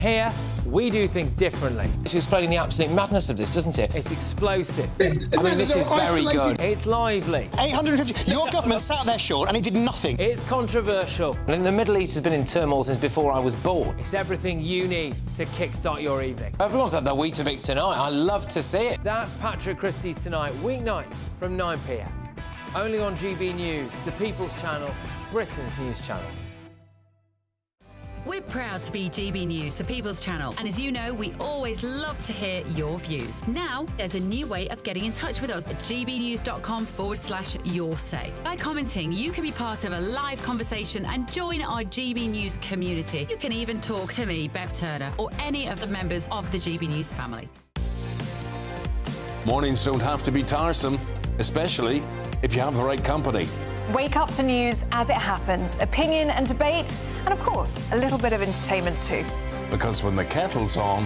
Here, we do things differently. It's explaining the absolute madness of this, doesn't it? It's explosive. I mean, this is very good. It's lively. 850. Your government sat there, Sean, and it did nothing. It's controversial. And the Middle East has been in turmoil since before I was born. It's everything you need to kickstart your evening. Everyone's had their Weetabix tonight. I love to see it. That's Patrick Christie's Tonight, weeknights from 9 p.m. Only on GB News, the People's Channel, Britain's news channel. We're proud to be GB News, the People's Channel, and as you know, we always love to hear your views. Now, there's a new way of getting in touch with us at gbnews.com/yoursay. By commenting, you can be part of a live conversation and join our GB News community. You can even talk to me, Bev Turner, or any of the members of the GB News family. Mornings don't have to be tiresome, especially if you have the right company. Wake up to news as it happens, opinion and debate, and of course, a little bit of entertainment too. Because when the kettle's on,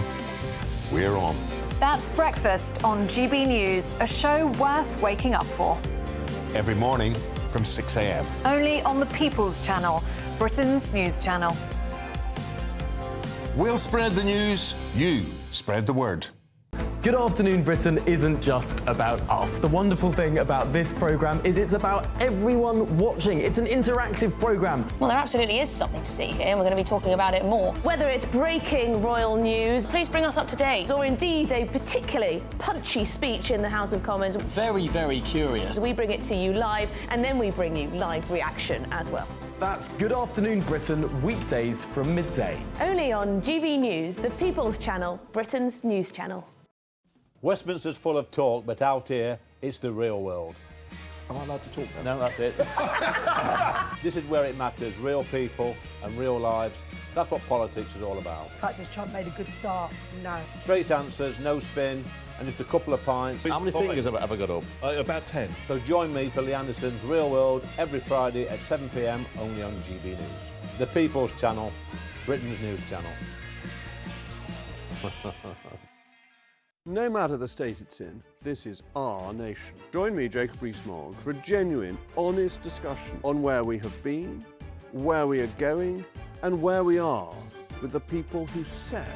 we're on. That's Breakfast on GB News, a show worth waking up for. Every morning from 6 a.m. Only on the People's Channel, Britain's news channel. We'll spread the news, you spread the word. Good Afternoon Britain isn't just about us. The wonderful thing about this programme is it's about everyone watching. It's an interactive programme. Well, there absolutely is something to see here, and we're going to be talking about it more. Whether it's breaking royal news, please bring us up to date, or indeed a particularly punchy speech in the House of Commons. Very, very curious. We bring it to you live, and then we bring you live reaction as well. That's Good Afternoon Britain, weekdays from midday. Only on GB News, the People's Channel, Britain's news channel. Westminster's full of talk, but out here, it's the real world. Am I allowed to talk now? No, that's it. This is where it matters, real people and real lives. That's what politics is all about. In fact, has Trump made a good start? No. Straight answers, no spin, and just a couple of pints. How many fingers have I ever got up? About 10. So join me for Lee Anderson's Real World every Friday at 7 p.m, only on GB News. The People's Channel, Britain's news channel. No matter the state it's in, this is our nation. Join me, Jacob Rees-Mogg, for a genuine, honest discussion on where we have been, where we are going, and where we are with the people who set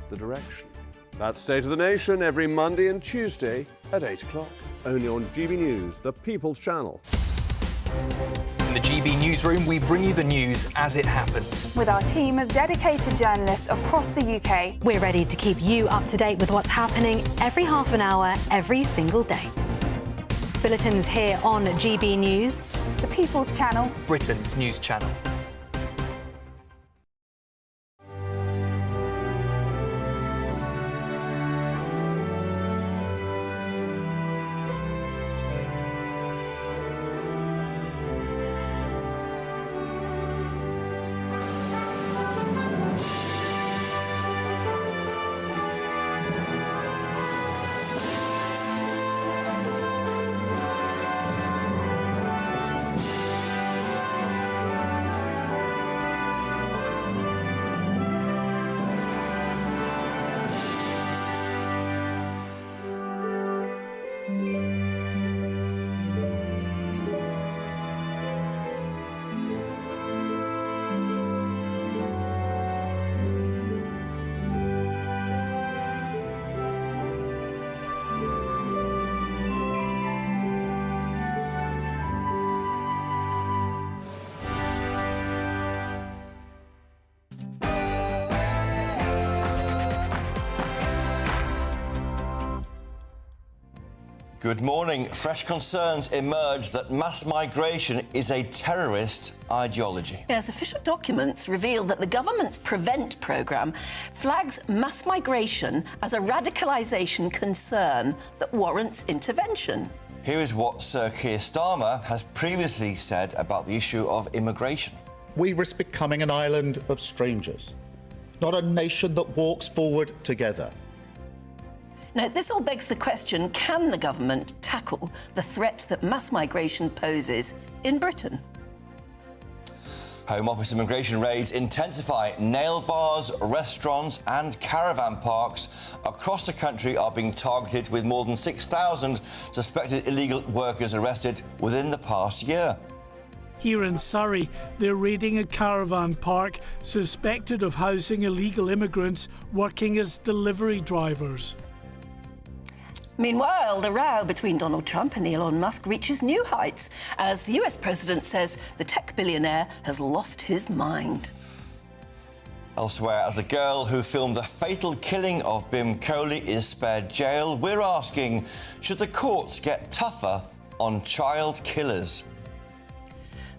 the direction. That's State of the Nation every Monday and Tuesday at 8 o'clock. Only on GB News, the People's Channel. In the GB Newsroom, we bring you the news as it happens. With our team of dedicated journalists across the UK, we're ready to keep you up to date with what's happening every half an hour, every single day. Bulletins here on GB News, the People's Channel, Britain's news channel. Good morning. Fresh concerns emerge that mass migration is a terrorist ideology. Yes, official documents reveal that the government's Prevent programme flags mass migration as a radicalisation concern that warrants intervention. Here is what Sir Keir Starmer has previously said about the issue of immigration. We risk becoming an island of strangers, not a nation that walks forward together. Now, this all begs the question, can the government tackle the threat that mass migration poses in Britain? Home Office immigration raids intensify. Nail bars, restaurants and caravan parks across the country are being targeted, with more than 6,000 suspected illegal workers arrested within the past year. Here in Surrey, they're raiding a caravan park suspected of housing illegal immigrants working as delivery drivers. Meanwhile, the row between Donald Trump and Elon Musk reaches new heights as the US president says the tech billionaire has lost his mind. Elsewhere, as a girl who filmed the fatal killing of Bim Coley is spared jail, we're asking, should the courts get tougher on child killers?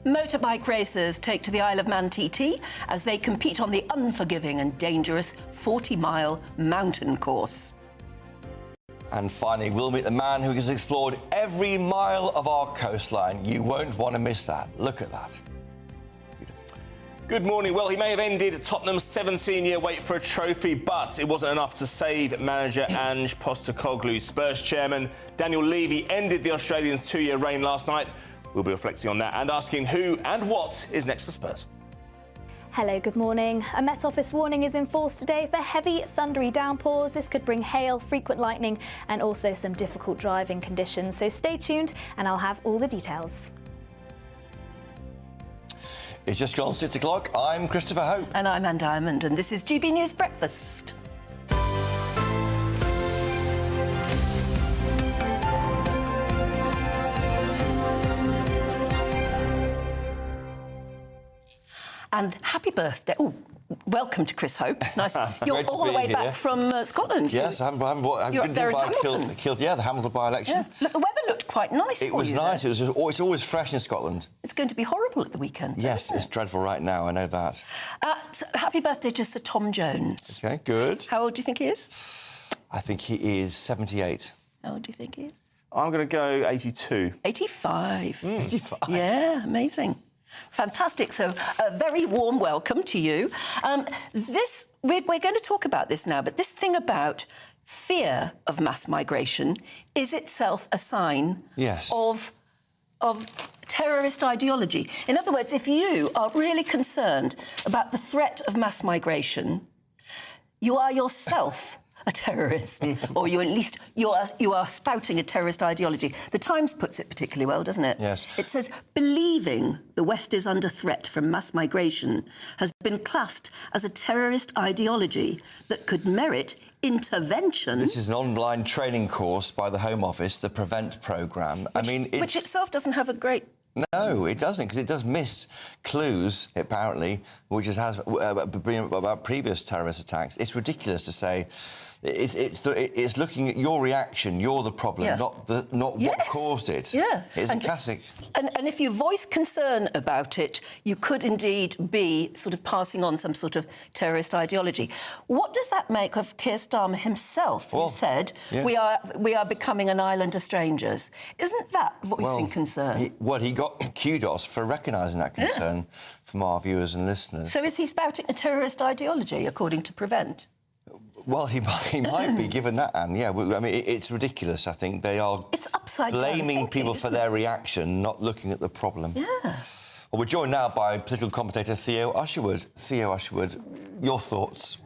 Motorbike racers take to the Isle of Man TT as they compete on the unforgiving and dangerous 40-mile mountain course. And finally, we'll meet the man who has explored every mile of our coastline. You won't want to miss that. Look at that. Good morning. Well, he may have ended Tottenham's 17-year wait for a trophy, but it wasn't enough to save manager Ange Postecoglou. Spurs chairman Daniel Levy ended the Australians' 2-year reign last night. We'll be reflecting on that and asking who and what is next for Spurs. Hello, good morning. A Met Office warning is in force today for heavy, thundery downpours. This could bring hail, frequent lightning and also some difficult driving conditions. So stay tuned and I'll have all the details. It's just gone 6 o'clock. I'm Christopher Hope. And I'm Anne Diamond, and this is GB News Breakfast. And happy birthday. Oh, welcome to Chris Hope. It's nice. You're all the way back from Scotland. Yes, I've been there in by Hamilton. the Hamilton by-election. Yeah. Look, the weather looked quite nice It was nice. there. It's always fresh in Scotland. It's going to be horrible at the weekend. Yes, it's dreadful right now, I know that. Happy birthday to Sir Tom Jones. OK, good. How old do you think he is? I think he is 78. How old do you think he is? I'm going to go 82. 85. 85? Yeah, amazing. Fantastic. So a very warm welcome to you. We're going to talk about this now, but this thing about fear of mass migration is itself a sign of terrorist ideology. In other words, if you are really concerned about the threat of mass migration, you are yourself a terrorist, or you at least you are spouting a terrorist ideology. The Times puts it particularly well, doesn't it? Yes. It says, believing the West is under threat from mass migration has been classed as a terrorist ideology that could merit intervention. This is an online training course by the Home Office, the Prevent programme. Which itself doesn't have a great... No, it doesn't, because it does miss clues, apparently, which it has about previous terrorist attacks. It's ridiculous to say it's looking at your reaction. You're the problem, not what caused it. Yeah, it's a classic. And if you voice concern about it, you could indeed be sort of passing on some sort of terrorist ideology. What does that make of Keir Starmer himself, who said we are becoming an island of strangers? Isn't that voicing concern? He got kudos for recognising that concern from our viewers and listeners. So is he spouting a terrorist ideology, according to Prevent? Well, he might be, given that, Anne. Yeah, I mean, it's ridiculous, I think. They are blaming people for their reaction, not looking at the problem. Yeah. Well, we're joined now by political commentator Theo Usherwood. Theo Usherwood, your thoughts?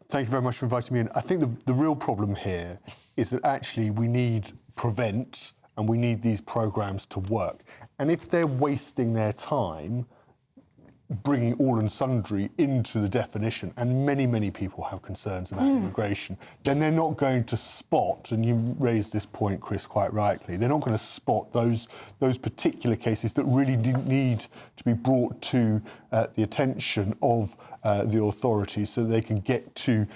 Thank you very much for inviting me in. I think the real problem here is that actually we need Prevent and we need these programmes to work. And if they're wasting their time bringing all and sundry into the definition, and many people have concerns about immigration, then they're not going to spot, and you raised this point, Chris, quite rightly, they're not going to spot those particular cases that really need to be brought to the attention of the authorities so they can get to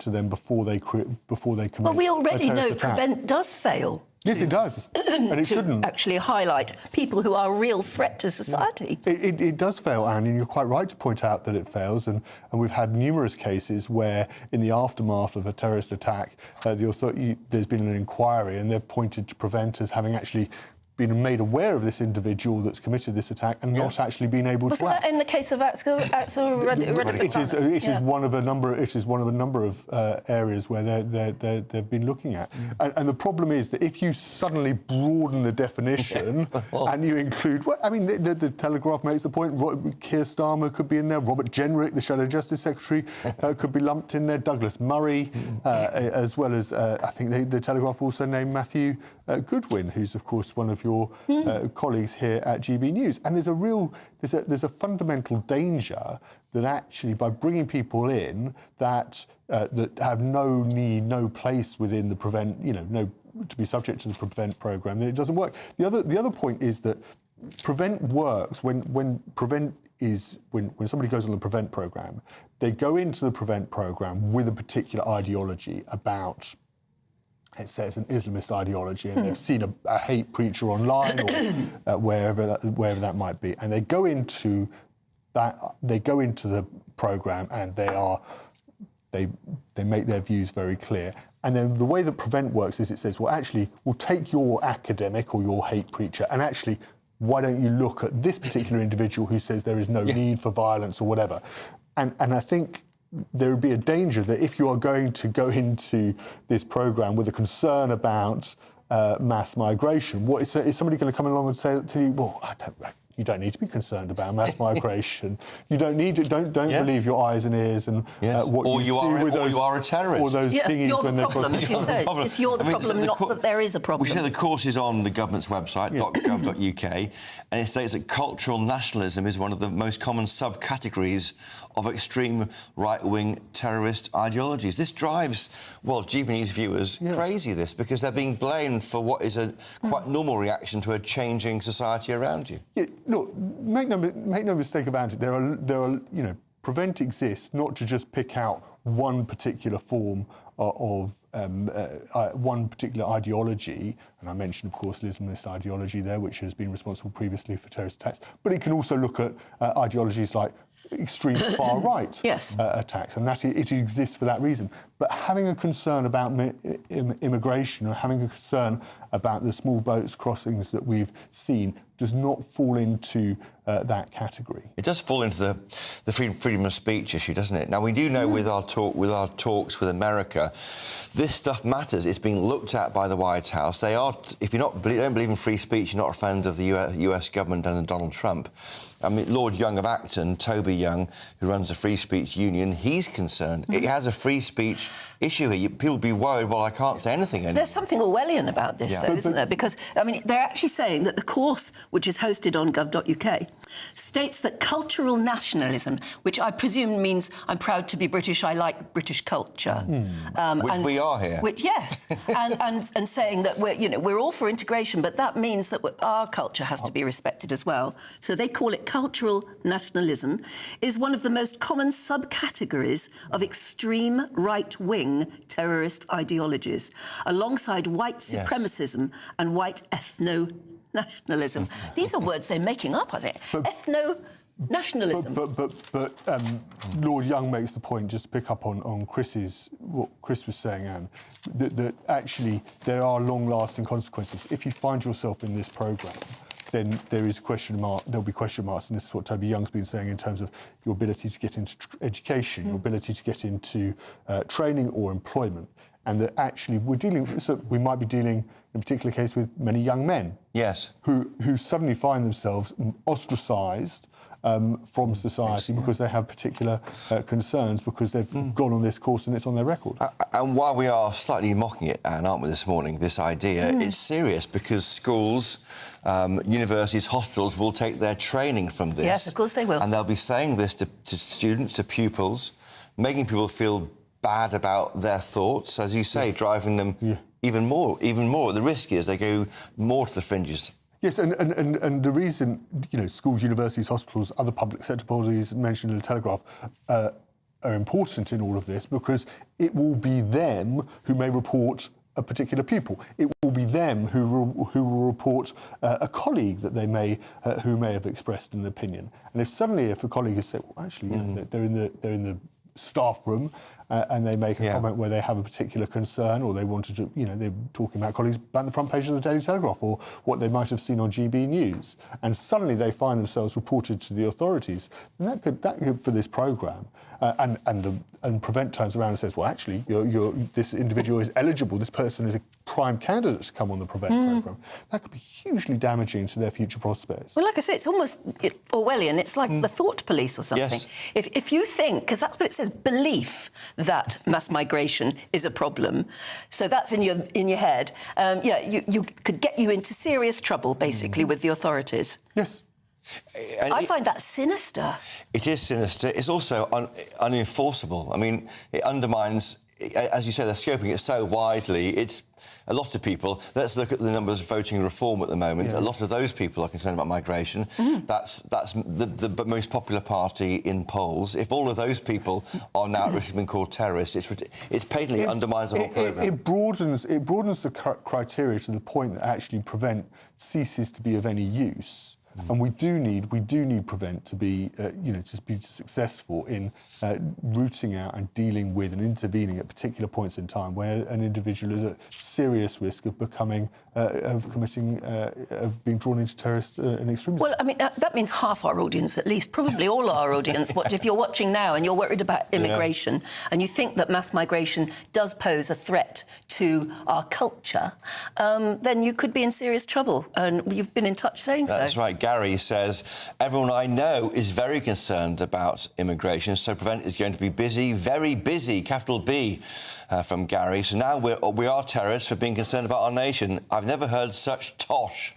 them before they commit. Well, we already know attack. Prevent does fail. Yes, it does, and it shouldn't. Actually highlight people who are a real threat to society. It does fail, Anne, and you're quite right to point out that it fails, and we've had numerous cases where, in the aftermath of a terrorist attack, there's been an inquiry and they've pointed to Prevent as having actually been made aware of this individual that's committed this attack and not actually been able to act. Wasn't that in the case of It is one of a number. It is one of a number of areas where they've been looking at. And the problem is that if you suddenly broaden the definition and you include, the Telegraph makes the point. Keir Starmer could be in there. Robert Jenrick, the Shadow Justice Secretary, could be lumped in there. Douglas Murray, as well as I think the Telegraph also named Matthew Goodwin, who's of course one of your colleagues here at GB News. And there's a fundamental danger that actually by bringing people in that have no place within the Prevent, to be subject to the Prevent programme, then it doesn't work. The other point is that Prevent works when somebody goes on the Prevent programme, they go into the Prevent programme with a particular ideology about, let's say it's an Islamist ideology, and they've seen a hate preacher online or wherever that might be, and they go into the programme and they make their views very clear. And then the way that Prevent works is it says, well, actually, we'll take your academic or your hate preacher, and actually, why don't you look at this particular individual who says there is no need for violence or whatever? And I think there would be a danger that if you are going to go into this programme with a concern about mass migration, is somebody going to come along and say to you, well, you don't need to be concerned about mass migration. You don't need to. Don't believe your eyes and ears and what you see with those. You are a terrorist. Or those dinghies you're when the they're problem, as you said. It's you're the problem, not that there is a problem. We say the course is on the government's website, .gov.uk, and it states that cultural nationalism is one of the most common subcategories of extreme right-wing terrorist ideologies. This drives, GB News viewers crazy, because they're being blamed for what is a quite normal reaction to a changing society around you. Yeah, look, make no mistake about it. There are Prevent exists not to just pick out one particular form of one particular ideology, and I mentioned, of course, Islamist ideology there, which has been responsible previously for terrorist attacks, but it can also look at ideologies like extreme far-right attacks, and that it exists for that reason. But having a concern about immigration or having a concern about the small boats crossings that we've seen does not fall into that category. It does fall into the freedom of speech issue, doesn't it? Now, we do know with our talks with America, this stuff matters. It's being looked at by the White House. They are, if you don't believe in free speech, you're not a friend of the US government and Donald Trump. I mean, Lord Young of Acton, Toby Young, who runs the Free Speech Union, he's concerned. It has a free speech issue here. People be worried, well, I can't say anything anymore. There's something Orwellian about this, though, isn't there? Because, I mean, they're actually saying that the course, which is hosted on gov.uk, states that cultural nationalism, which I presume means I'm proud to be British, I like British culture. Which we are here. Yes, and saying that we're all for integration, but that means that our culture has to be respected as well. So they call it cultural nationalism, is one of the most common subcategories of extreme right-wing terrorist ideologies, alongside white supremacism and white ethno-nationalism. These are words they're making up, are they? Ethno-nationalism. But Lord Young makes the point, just to pick up on what Chris was saying, Anne, that actually there are long-lasting consequences. If you find yourself in this programme, then there'll be question marks, and this is what Toby Young's been saying in terms of your ability to get into education, your ability to get into training or employment, and that actually we might be dealing in a particular case with many young men, who suddenly find themselves ostracised from society because they have particular concerns because they've gone on this course and it's on their record. And while we are slightly mocking it, Anne, aren't we, this morning, this idea, it's serious because schools, universities, hospitals will take their training from this. Yes, of course they will. And they'll be saying this to students, to pupils, making people feel bad about their thoughts, as you say, driving them even more. The risk is they go more to the fringes. Yes, and the reason, schools, universities, hospitals, other public sector bodies mentioned in the Telegraph are important in all of this because it will be them who may report a particular pupil. It will be them who will report a colleague that who may have expressed an opinion. And if a colleague has said, well, actually, they're in the staff room and they make a comment where they have a particular concern or they wanted to, they're talking about colleagues about the front page of the Daily Telegraph or what they might have seen on GB News, and suddenly they find themselves reported to the authorities, then that could for this programme, and Prevent turns around and says, well, actually, this individual is eligible, this person is a prime candidate to come on the Prevent programme. That could be hugely damaging to their future prospects. Well, like I say, it's almost Orwellian. It's like the thought police or something. Yes. If you think, because that's what it says, belief that mass migration is a problem. So that's in your head. You could get you into serious trouble, basically, with the authorities. Yes. I find that sinister. It is sinister. It's also unenforceable. I mean, it undermines, as you say, they're scoping it so widely. It's a lot of people. Let's look at the numbers voting reform at the moment. A lot of those people are concerned about migration. That's the most popular party in polls. If all of those people are now at risk of being called terrorists, it's patently undermines the whole programme. It broadens the criteria to the point that actually prevent ceases to be of any use. And we do need prevent to be, to be successful in rooting out and dealing with and intervening at particular points in time where an individual is at serious risk of becoming, of being drawn into terrorist and extremism. Well, I mean, that means half our audience, at least, probably all our audience. If you're watching now and you're worried about immigration and you think that mass migration does pose a threat to our culture, then you could be in serious trouble. And you've been in touch saying so. That's right. Gary says, everyone I know is very concerned about immigration, so Prevent is going to be busy, very busy, capital B, from Gary. So now we are terrorists for being concerned about our nation. I've never heard such tosh.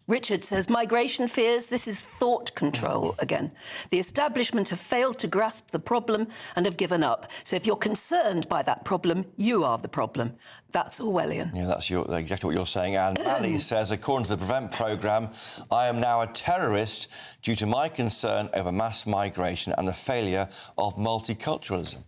Richard says, migration fears, this is thought control again. The establishment have failed to grasp the problem and have given up. So if you're concerned by that problem, you are the problem. That's Orwellian. Yeah, that's exactly what you're saying. And Ali says, according to the Prevent programme, I am now a terrorist due to my concern over mass migration and the failure of multiculturalism.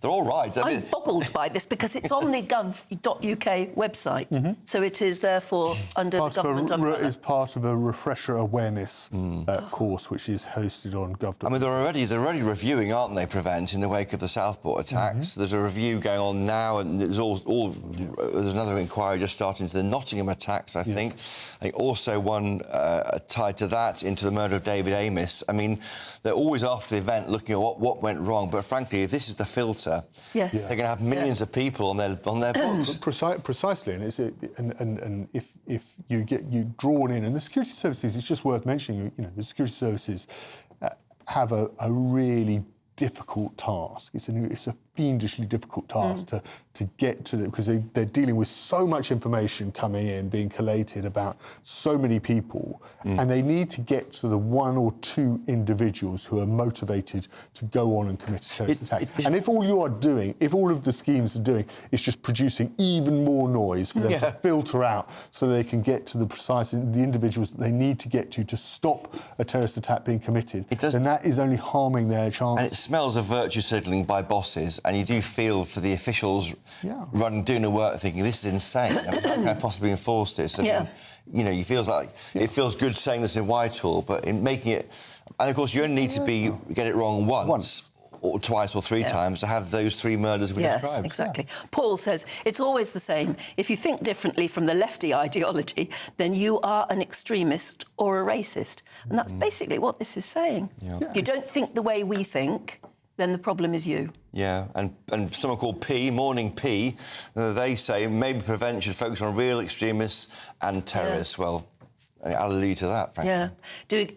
They're all right. I'm boggled by this because it's on the gov.uk website, so it is therefore under the government umbrella. It's part of a refresher awareness course which is hosted on gov.uk. I mean, they're already reviewing, aren't they, Prevent, in the wake of the Southport attacks. There's a review going on now, and there's another inquiry just starting into the Nottingham attacks, I think. I think also one tied to that into the murder of David Amis. I mean, they're always after the event looking at what went wrong, but frankly, if this is the filter, they're going to have millions of people on their books. Precisely, and if you get drawn in, and the security services, it's just worth mentioning. The security services have a really difficult task. It's a fiendishly difficult task to get to, because they're dealing with so much information coming in, being collated about so many people, and they need to get to the one or two individuals who are motivated to go on and commit a terrorist attack. And if all you are doing, if all of the schemes are doing is just producing even more noise for them to filter out so they can get to the individuals that they need to get to stop a terrorist attack being committed, then that is only harming their chances. And it smells of virtue signalling by bosses, and you do feel for the officials doing the work thinking, this is insane. How can I possibly enforce this? And, you feel like it feels good saying this in Whitehall, but in making it... And, of course, you only need to get it wrong once. Or twice or three times to have those three murders we described. Yes, exactly. Paul says, it's always the same. If you think differently from the lefty ideology, then you are an extremist or a racist. And that's basically what this is saying. You don't think the way we think, then the problem is you. Yeah, and someone called P, Morning P, they say maybe Prevent should focus on real extremists and terrorists. Well, I'll allude to that, frankly.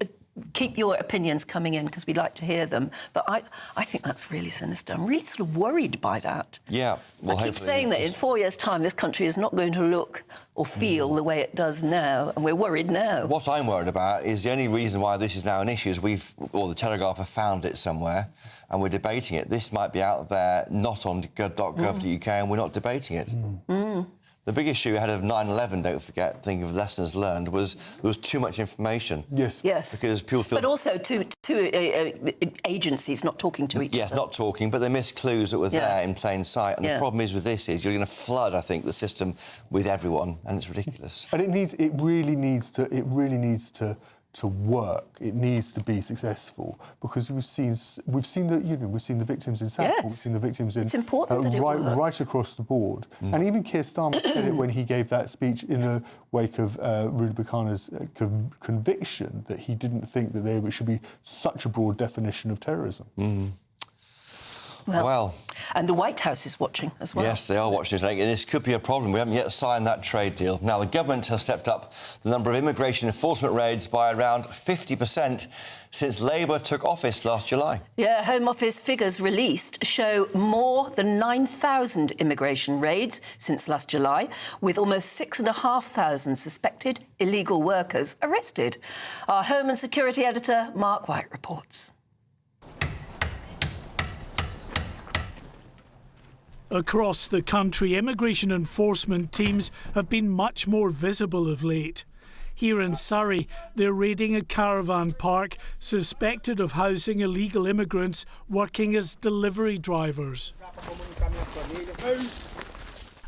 Keep your opinions coming in, because we'd like to hear them. But I think that's really sinister. I'm really sort of worried by that. Yeah. Well, I keep saying that in 4 years' time, this country is not going to look or feel the way it does now, and we're worried now. What I'm worried about is the only reason why this is now an issue is the Telegraph have found it somewhere, and we're debating it. This might be out there, not on gov.uk, and we're not debating it. The big issue ahead of 9/11, don't forget, think of lessons learned, was there was too much information. Yes. Because people feel... But also two agencies not talking to each other. Yes, not talking, but they missed clues that were there in plain sight. And the problem is with this is you're going to flood, I think, the system with everyone, and it's ridiculous. And it really needs to work. It needs to be successful, because we've seen the victims in Southport, we've seen the victims in it's important that it works. Right across the board. And even Keir Starmer said it when he gave that speech in the wake of Rudy Buchanan's conviction, that he didn't think that there should be such a broad definition of terrorism. Well, And the White House is watching as well. Yes, they are watching it, and this could be a problem. We haven't yet signed that trade deal. Now, the government has stepped up the number of immigration enforcement raids by around 50% since Labour took office last July. Yeah, Home Office figures released show more than 9,000 immigration raids since last July, with almost 6,500 suspected illegal workers arrested. Our Home and Security editor, Mark White, reports. Across the country, immigration enforcement teams have been much more visible of late. Here in Surrey, they're raiding a caravan park suspected of housing illegal immigrants working as delivery drivers.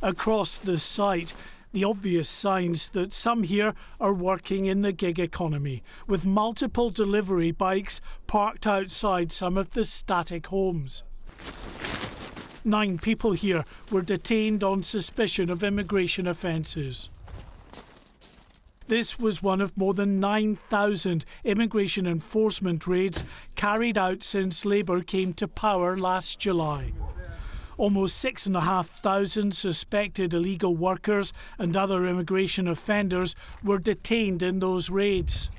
Across the site, the obvious signs that some here are working in the gig economy, with multiple delivery bikes parked outside some of the static homes. 9 people here were detained on suspicion of immigration offences. This was one of more than 9,000 immigration enforcement raids carried out since Labour came to power last July. Almost 6,500 suspected illegal workers and other immigration offenders were detained in those raids.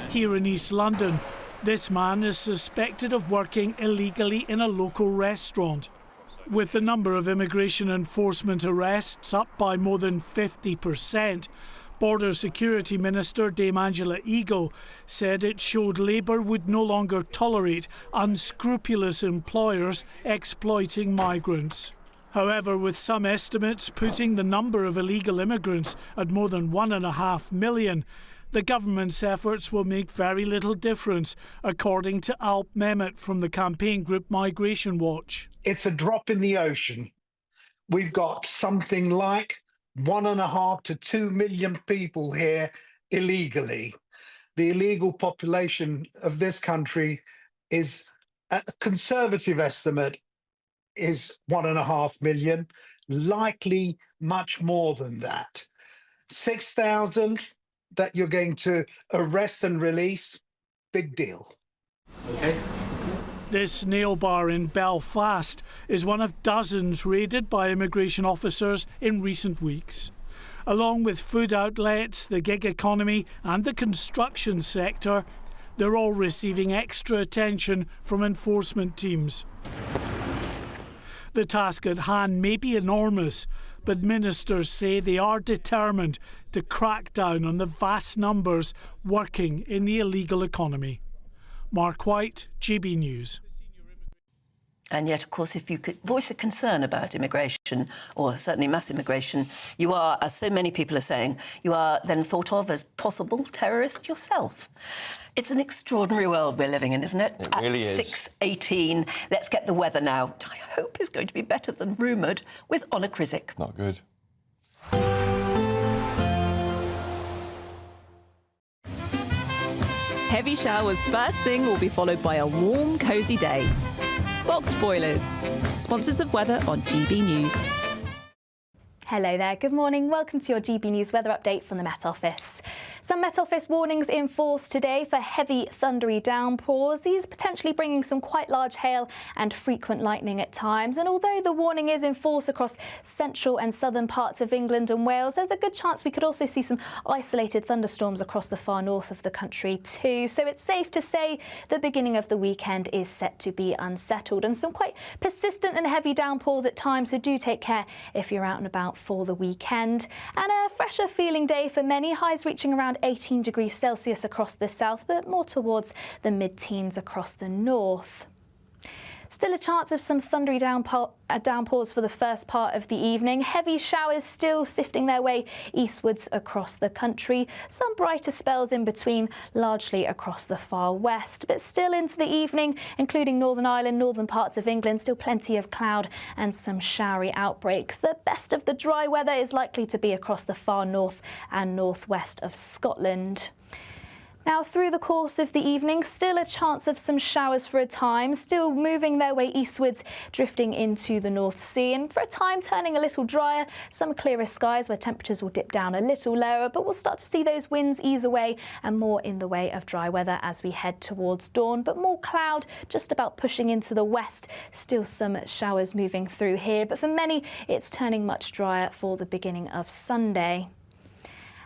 Here in East London, this man is suspected of working illegally in a local restaurant. With the number of immigration enforcement arrests up by more than 50%, Border Security Minister Dame Angela Eagle said it showed Labour would no longer tolerate unscrupulous employers exploiting migrants. However, with some estimates putting the number of illegal immigrants at more than 1.5 million, the government's efforts will make very little difference, according to Alp Mehmet from the campaign group Migration Watch. It's a drop in the ocean. We've got something like 1.5 to 2 million people here illegally. The illegal population of this country is, a conservative estimate, is 1.5 million, likely much more than that. 6,000 that you're going to arrest and release, big deal. Okay. This nail bar in Belfast is one of dozens raided by immigration officers in recent weeks. Along with food outlets, the gig economy and the construction sector, they're all receiving extra attention from enforcement teams. The task at hand may be enormous, but ministers say they are determined to crack down on the vast numbers working in the illegal economy. Mark White, GB News. And yet, of course, if you could voice a concern about immigration, or certainly mass immigration, you are, as so many people are saying, you are then thought of as possible terrorist yourself. It's an extraordinary world we're living in, isn't it? It really is. At 6:18, let's get the weather now, which I hope is going to be better than rumoured, with Honor Krizik. Not good. Heavy showers first thing will be followed by a warm, cosy day. Boxed Boilers, sponsors of weather on GB News. Hello there, good morning. Welcome to your GB News weather update from the Met Office. Some Met Office warnings in force today for heavy thundery downpours. These potentially bringing some quite large hail and frequent lightning at times. And although the warning is in force across central and southern parts of England and Wales, there's a good chance we could also see some isolated thunderstorms across the far north of the country too. So it's safe to say the beginning of the weekend is set to be unsettled, and some quite persistent and heavy downpours at times. So do take care if you're out and about for the weekend. And a fresher feeling day for many, highs reaching around 18 degrees Celsius across the south, but more towards the mid-teens across the north. Still a chance of some thundery downpours for the first part of the evening. Heavy showers still sifting their way eastwards across the country. Some brighter spells in between, largely across the far west. But still into the evening, including Northern Ireland, northern parts of England, still plenty of cloud and some showery outbreaks. The best of the dry weather is likely to be across the far north and northwest of Scotland. Now, through the course of the evening, still a chance of some showers for a time, still moving their way eastwards, drifting into the North Sea, and for a time turning a little drier, some clearer skies where temperatures will dip down a little lower, but we'll start to see those winds ease away and more in the way of dry weather as we head towards dawn, but more cloud just about pushing into the west. Still some showers moving through here, but for many, it's turning much drier for the beginning of Sunday.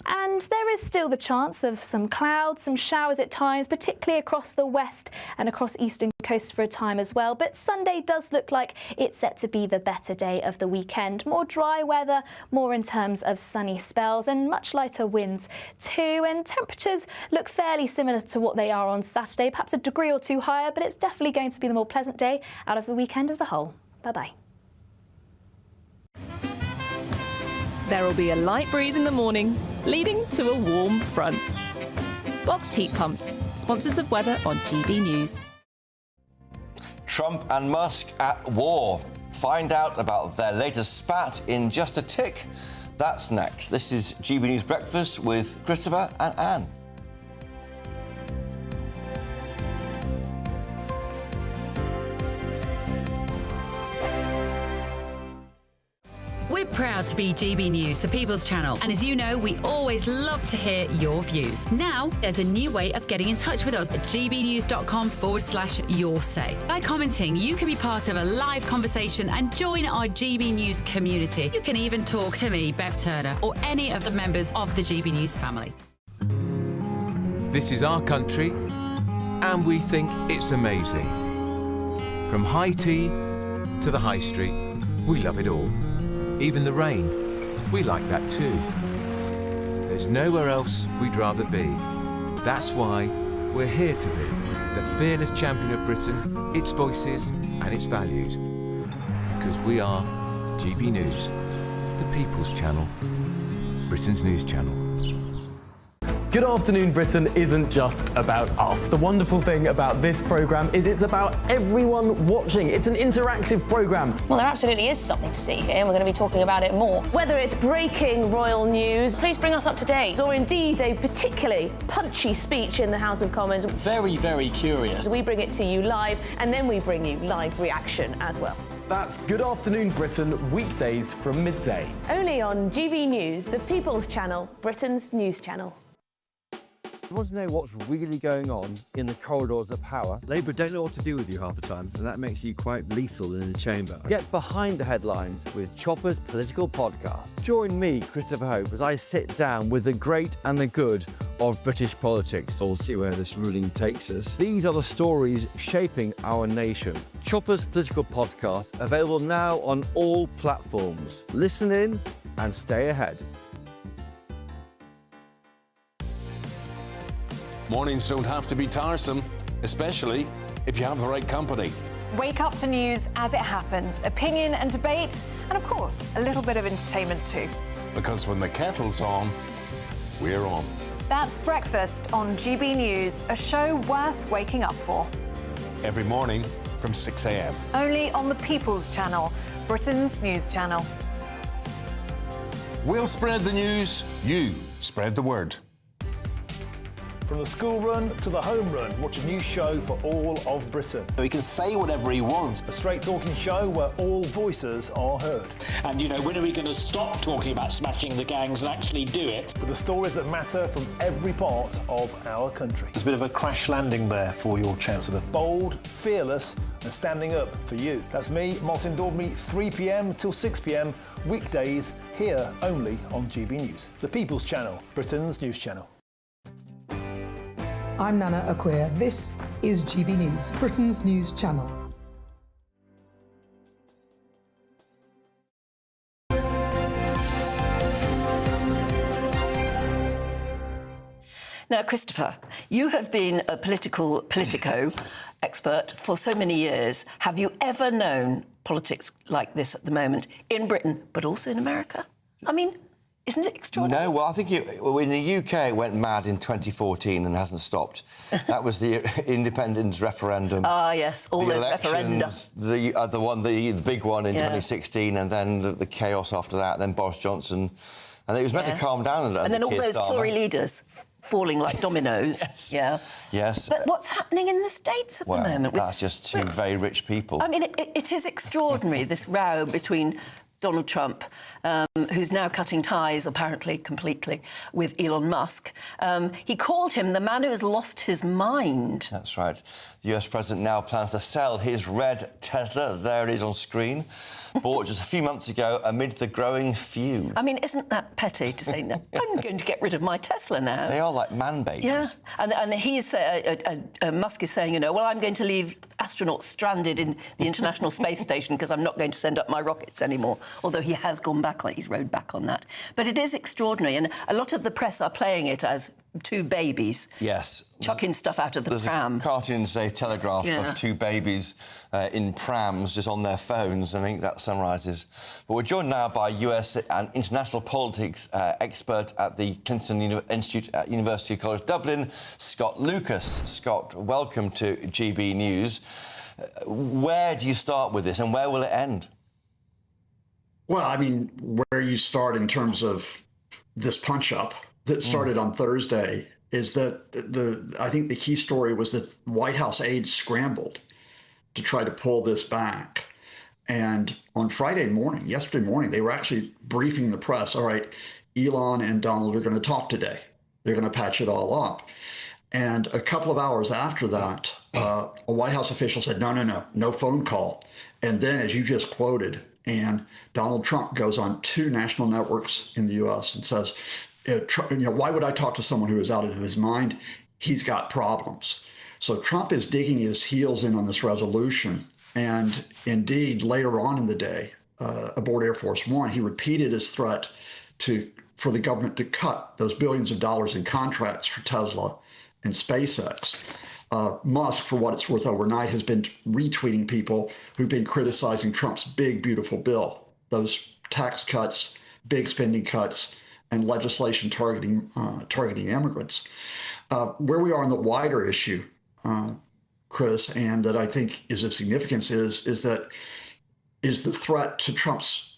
And there is still the chance of some clouds, some showers at times, particularly across the west and across eastern coast for a time as well. But Sunday does look like it's set to be the better day of the weekend. More dry weather, more in terms of sunny spells and much lighter winds too. And temperatures look fairly similar to what they are on Saturday, perhaps a degree or two higher, but it's definitely going to be the more pleasant day out of the weekend as a whole. Bye-bye. There will be a light breeze in the morning, leading to a warm front. Boxed heat pumps, sponsors of weather on GB News. Trump and Musk at war. Find out about their latest spat in just a tick. That's next. This is GB News Breakfast with Christopher and Anne. We're proud to be GB News, the People's Channel. And as you know, we always love to hear your views. Now, there's a new way of getting in touch with us at gbnews.com/yoursay. By commenting, you can be part of a live conversation and join our GB News community. You can even talk to me, Bev Turner, or any of the members of the GB News family. This is our country, and we think it's amazing. From high tea to the high street, we love it all. Even the rain, we like that too. There's nowhere else we'd rather be. That's why we're here to be the fearless champion of Britain, its voices and its values. Because we are GB News, the People's Channel, Britain's news channel. Good Afternoon Britain isn't just about us. The wonderful thing about this programme is it's about everyone watching. It's an interactive programme. Well, there absolutely is something to see here, and we're going to be talking about it more. Whether it's breaking royal news, please bring us up to date, or indeed a particularly punchy speech in the House of Commons. Very, very curious. We bring it to you live, and then we bring you live reaction as well. That's Good Afternoon Britain, weekdays from midday. Only on GB News, the People's Channel, Britain's news channel. You want to know what's really going on in the corridors of power? Labour don't know what to do with you half the time, and that makes you quite lethal in the chamber. Get behind the headlines with Chopper's Political Podcast. Join me, Christopher Hope, as I sit down with the great and the good of British politics. We'll see where this ruling takes us. These are the stories shaping our nation. Chopper's Political Podcast, available now on all platforms. Listen in and stay ahead. Mornings don't have to be tiresome, especially if you have the right company. Wake up to news as it happens, opinion and debate, and of course, a little bit of entertainment too. Because when the kettle's on, we're on. That's Breakfast on GB News, a show worth waking up for. Every morning from 6 a.m. Only on the People's Channel, Britain's news channel. We'll spread the news, you spread the word. From the school run to the home run, watch a new show for all of Britain. He can say whatever he wants. A straight-talking show where all voices are heard. And, you know, when are we going to stop talking about smashing the gangs and actually do it? With the stories that matter from every part of our country. There's a bit of a crash landing there for your Chancellor. Bold, fearless and standing up for you. That's me, Martin Daubney, 3 p.m. till 6 p.m, weekdays, here only on GB News. The People's Channel, Britain's news channel. I'm Nana Acquia. This is GB News, Britain's news channel. Now, Christopher, you have been a politico expert for so many years. Have you ever known politics like this at the moment in Britain, but also in America? I mean, isn't it extraordinary? No, well, I think in the UK it went mad in 2014 and hasn't stopped. That was the independence referendum. Ah, yes, all those referenda. The big one in 2016, and then the chaos after that, then Boris Johnson. And it was meant to calm down. And then all those Tory leaders falling like dominoes. Yes. Yeah. Yes. But what's happening in the States at the moment? That's just two very rich people. I mean, it is extraordinary, this row between Donald Trump, who's now cutting ties, apparently, completely, with Elon Musk. He called him the man who has lost his mind. That's right. The US president now plans to sell his red Tesla. There it is on screen. Bought just a few months ago amid the growing feud. I mean, isn't that petty to say, no, I'm going to get rid of my Tesla now? They are like man babies. Yeah, and he's, Musk is saying, you know, well, I'm going to leave astronauts stranded in the International Space Station because I'm not going to send up my rockets anymore, although he has gone back on, he's rode back on that. But it is extraordinary, and a lot of the press are playing it as two babies. Yes. Chucking stuff out of the pram. There's a cartoon today, Telegraph, of two babies in prams just on their phones. I think that summarises. But we're joined now by US and international politics expert at the Clinton Institute at University College Dublin, Scott Lucas. Scott, welcome to GB News. Where do you start with this and where will it end? Well, I mean, where you start in terms of this punch-up that started on Thursday is that I think the key story was that White House aides scrambled to try to pull this back. And on yesterday morning, they were actually briefing the press. All right, Elon and Donald are going to talk today. They're going to patch it all up. And a couple of hours after that, a White House official said, no phone call. And then, as you just quoted, and Donald Trump goes on 2 national networks in the U.S. and says, why would I talk to someone who is out of his mind? He's got problems. So Trump is digging his heels in on this resolution. And indeed, later on in the day, aboard Air Force One, he repeated his threat for the government to cut those billions of dollars in contracts for Tesla and SpaceX. Musk, for what it's worth, overnight has been retweeting people who've been criticizing Trump's big, beautiful bill, those tax cuts, big spending cuts, and legislation targeting immigrants. Where we are in the wider issue, Chris, and that I think is of significance is the threat to Trump's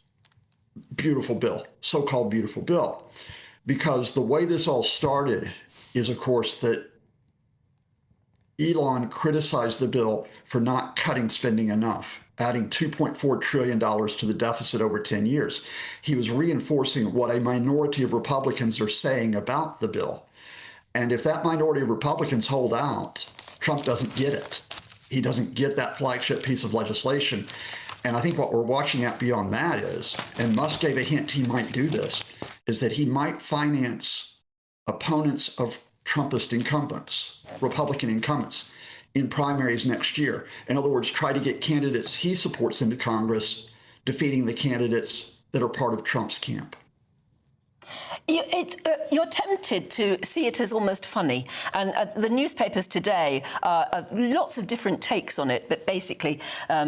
beautiful bill, so-called beautiful bill. Because the way this all started is, of course, that Elon criticized the bill for not cutting spending enough, adding $2.4 trillion to the deficit over 10 years. He was reinforcing what a minority of Republicans are saying about the bill. And if that minority of Republicans hold out, Trump doesn't get it. He doesn't get that flagship piece of legislation. And I think what we're watching at beyond that is, and Musk gave a hint he might do this, is that he might finance opponents of Trumpist incumbents, Republican incumbents, in primaries next year. In other words, try to get candidates he supports into Congress, defeating the candidates that are part of Trump's camp. You're tempted to see it as almost funny. And the newspapers today, lots of different takes on it. But basically,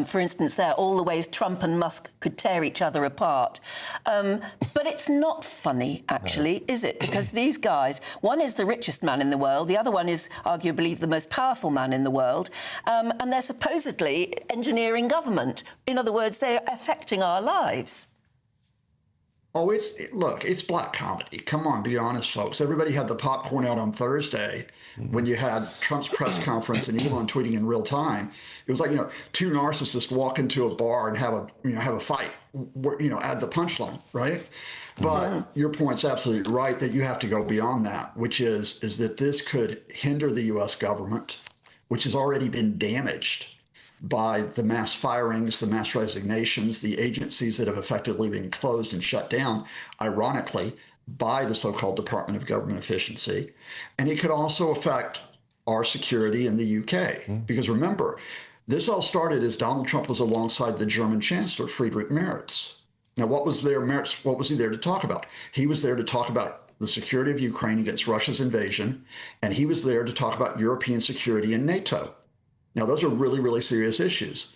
for instance, there are all the ways Trump and Musk could tear each other apart. But it's not funny, actually, is it? Because these guys, one is the richest man in the world. The other one is arguably the most powerful man in the world. And they're supposedly engineering government. In other words, they're affecting our lives. Oh, it's black comedy. Come on, be honest, folks. Everybody had the popcorn out on Thursday when you had Trump's press conference and Elon tweeting in real time. It was like, two narcissists walk into a bar and have a fight, add the punchline, right? But your point's absolutely right that you have to go beyond that, which is that this could hinder the U.S. government, which has already been damaged by the mass firings, the mass resignations, the agencies that have effectively been closed and shut down, ironically, by the so-called Department of Government Efficiency. And it could also affect our security in the UK. Because remember, this all started as Donald Trump was alongside the German Chancellor, Friedrich Merz. Now, what was he there to talk about? He was there to talk about the security of Ukraine against Russia's invasion, and he was there to talk about European security and NATO. Now, those are really, really serious issues.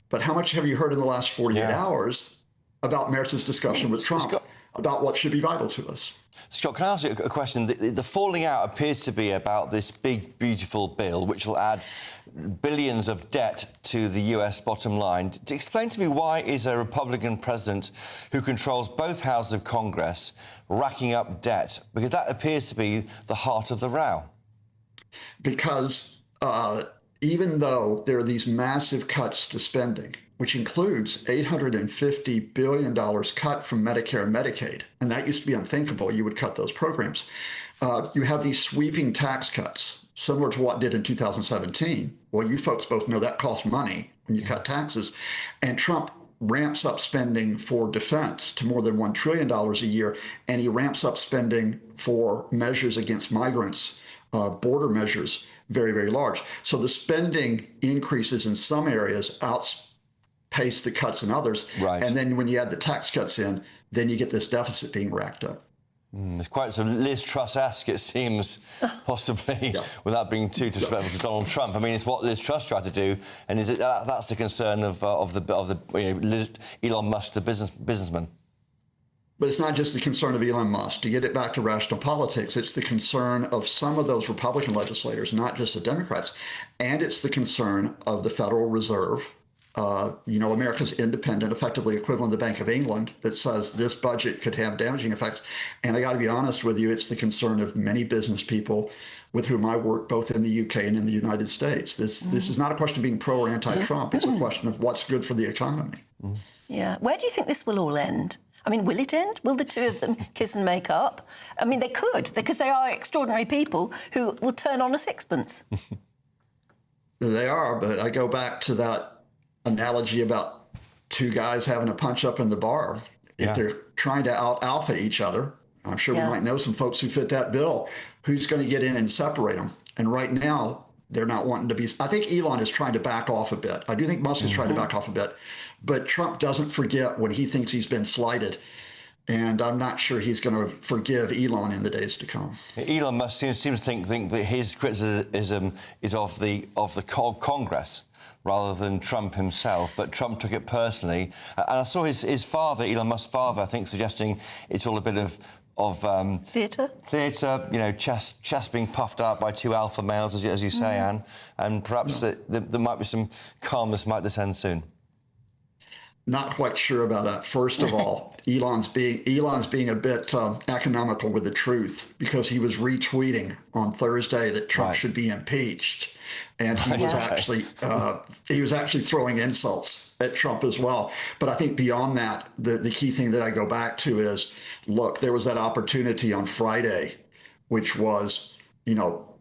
But how much have you heard in the last 48 hours about Merz's discussion with Trump about what should be vital to us. Scott, can I ask you a question? The falling out appears to be about this big, beautiful bill, which will add billions of debt to the US bottom line. To explain to me, why is a Republican president who controls both houses of Congress racking up debt? Because that appears to be the heart of the row. Because even though there are these massive cuts to spending, which includes $850 billion cut from Medicare and Medicaid, and that used to be unthinkable. You would cut those programs. You have these sweeping tax cuts, similar to what did in 2017. Well, you folks both know that costs money when you cut taxes. And Trump ramps up spending for defense to more than $1 trillion a year, and he ramps up spending for measures against migrants, border measures, very, very large. So the spending increases in some areas outpace the cuts in others. Right. And then when you add the tax cuts in, then you get this deficit being racked up. It's quite sort of Liz Truss-esque, it seems, possibly, without being too disrespectful to Donald Trump. I mean, it's what Liz Truss tried to do, and is it that's the concern of Elon Musk, the businessman. But it's not just the concern of Elon Musk. To get it back to rational politics, it's the concern of some of those Republican legislators, not just the Democrats, and it's the concern of the Federal Reserve, America's independent, effectively equivalent of the Bank of England, that says this budget could have damaging effects. And I got to be honest with you, it's the concern of many business people with whom I work both in the UK and in the United States. This is not a question of being pro or anti-Trump. It's a question of what's good for the economy. Yeah. Where do you think this will all end? I mean, will it end? Will the two of them kiss and make up? I mean, they could, because they are extraordinary people who will turn on a sixpence. They are, but I go back to that analogy about two guys having a punch up in the bar. If they're trying to out-alpha each other, I'm sure we might know some folks who fit that bill, who's going to get in and separate them. And right now, they're not wanting to be... I think Elon is trying to back off a bit. I do think Musk is trying to back off a bit. But Trump doesn't forget when he thinks he's been slighted. And I'm not sure he's going to forgive Elon in the days to come. Elon Musk seems to think that his criticism is of the Congress rather than Trump himself, but Trump took it personally. And I saw his father, Elon Musk's father, I think, suggesting it's all a bit of theatre, chest being puffed out by two alpha males, as you say, Anne, and perhaps there might be some calmness might descend soon. Not quite sure about that. First of all, Elon's being a bit economical with the truth, because he was retweeting on Thursday that Trump should be impeached, and he was actually throwing insults at Trump as well. But I think beyond that, the key thing that I go back to is, look, there was that opportunity on Friday, which was,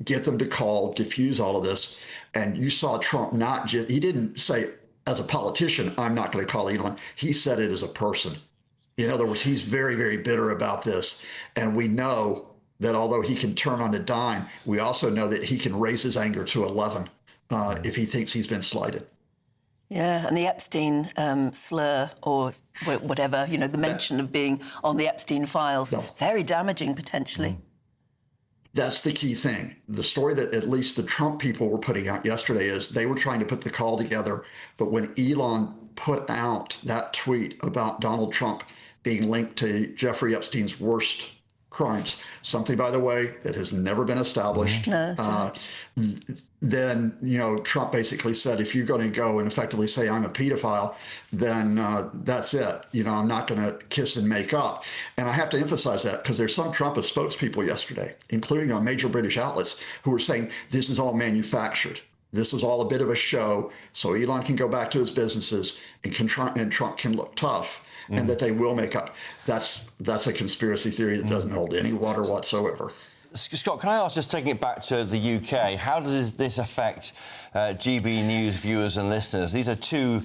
get them to call, diffuse all of this, and you saw Trump he didn't say, as a politician, I'm not going to call Elon. He said it as a person. In other words, he's very, very bitter about this. And we know that although he can turn on a dime, we also know that he can raise his anger to 11 if he thinks he's been slighted. Yeah, and the Epstein slur or whatever, the mention of being on the Epstein files, very damaging potentially. That's the key thing. The story that at least the Trump people were putting out yesterday is they were trying to put the call together. But when Elon put out that tweet about Donald Trump being linked to Jeffrey Epstein's worst crimes, something, by the way, that has never been established, then, Trump basically said, if you're going to go and effectively say I'm a pedophile, then that's it. I'm not going to kiss and make up. And I have to emphasize that because there's some Trumpist spokespeople yesterday, including on major British outlets, who were saying this is all manufactured. This is all a bit of a show, so Elon can go back to his businesses and Trump can look tough. And that they will make up. That's a conspiracy theory that doesn't hold any water whatsoever. Scott, can I ask, just taking it back to the UK, how does this affect GB News viewers and listeners? These are two,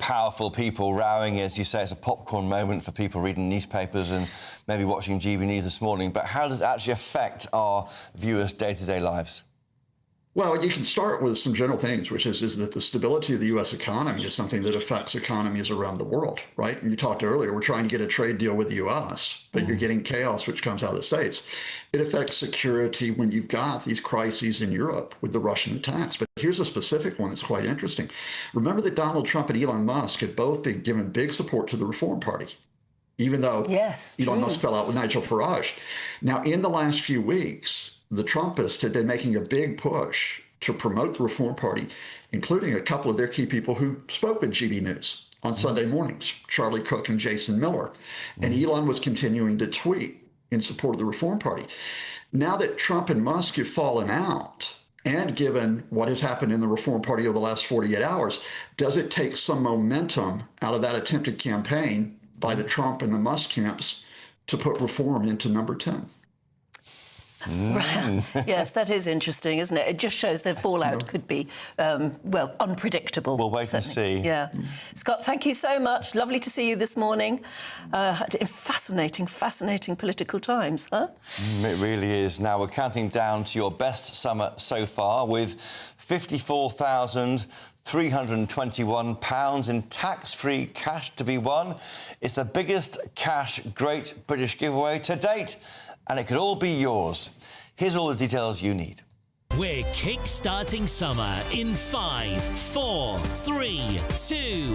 powerful people rowing, as you say, it's a popcorn moment for people reading newspapers and maybe watching GB News this morning. But how does it actually affect our viewers' day-to-day lives? Well, you can start with some general things, which is that the stability of the U.S. economy is something that affects economies around the world, right? And you talked earlier, we're trying to get a trade deal with the U.S., but you're getting chaos, which comes out of the States. It affects security when you've got these crises in Europe with the Russian attacks. But here's a specific one that's quite interesting. Remember that Donald Trump and Elon Musk have both been given big support to the Reform Party. even though yes, Elon Musk fell out with Nigel Farage. Now, in the last few weeks, the Trumpists had been making a big push to promote the Reform Party, including a couple of their key people who spoke with GB News on Sunday mornings, Charlie Cook and Jason Miller. And Elon was continuing to tweet in support of the Reform Party. Now that Trump and Musk have fallen out, and given what has happened in the Reform Party over the last 48 hours, does it take some momentum out of that attempted campaign by the Trump and the Musk camps to put reform into number 10? Yes, that is interesting, isn't it? It just shows that fallout could be, well, unpredictable. We'll wait and see. Yeah. Scott, thank you so much. Lovely to see you this morning. Fascinating political times, huh? It really is. Now, we're counting down to your best summer so far with £54,321 in tax-free cash to be won. It's the biggest cash Great British giveaway to date, and it could all be yours. Here's all the details you need. We're kick-starting summer in 5, 4, 3, 2,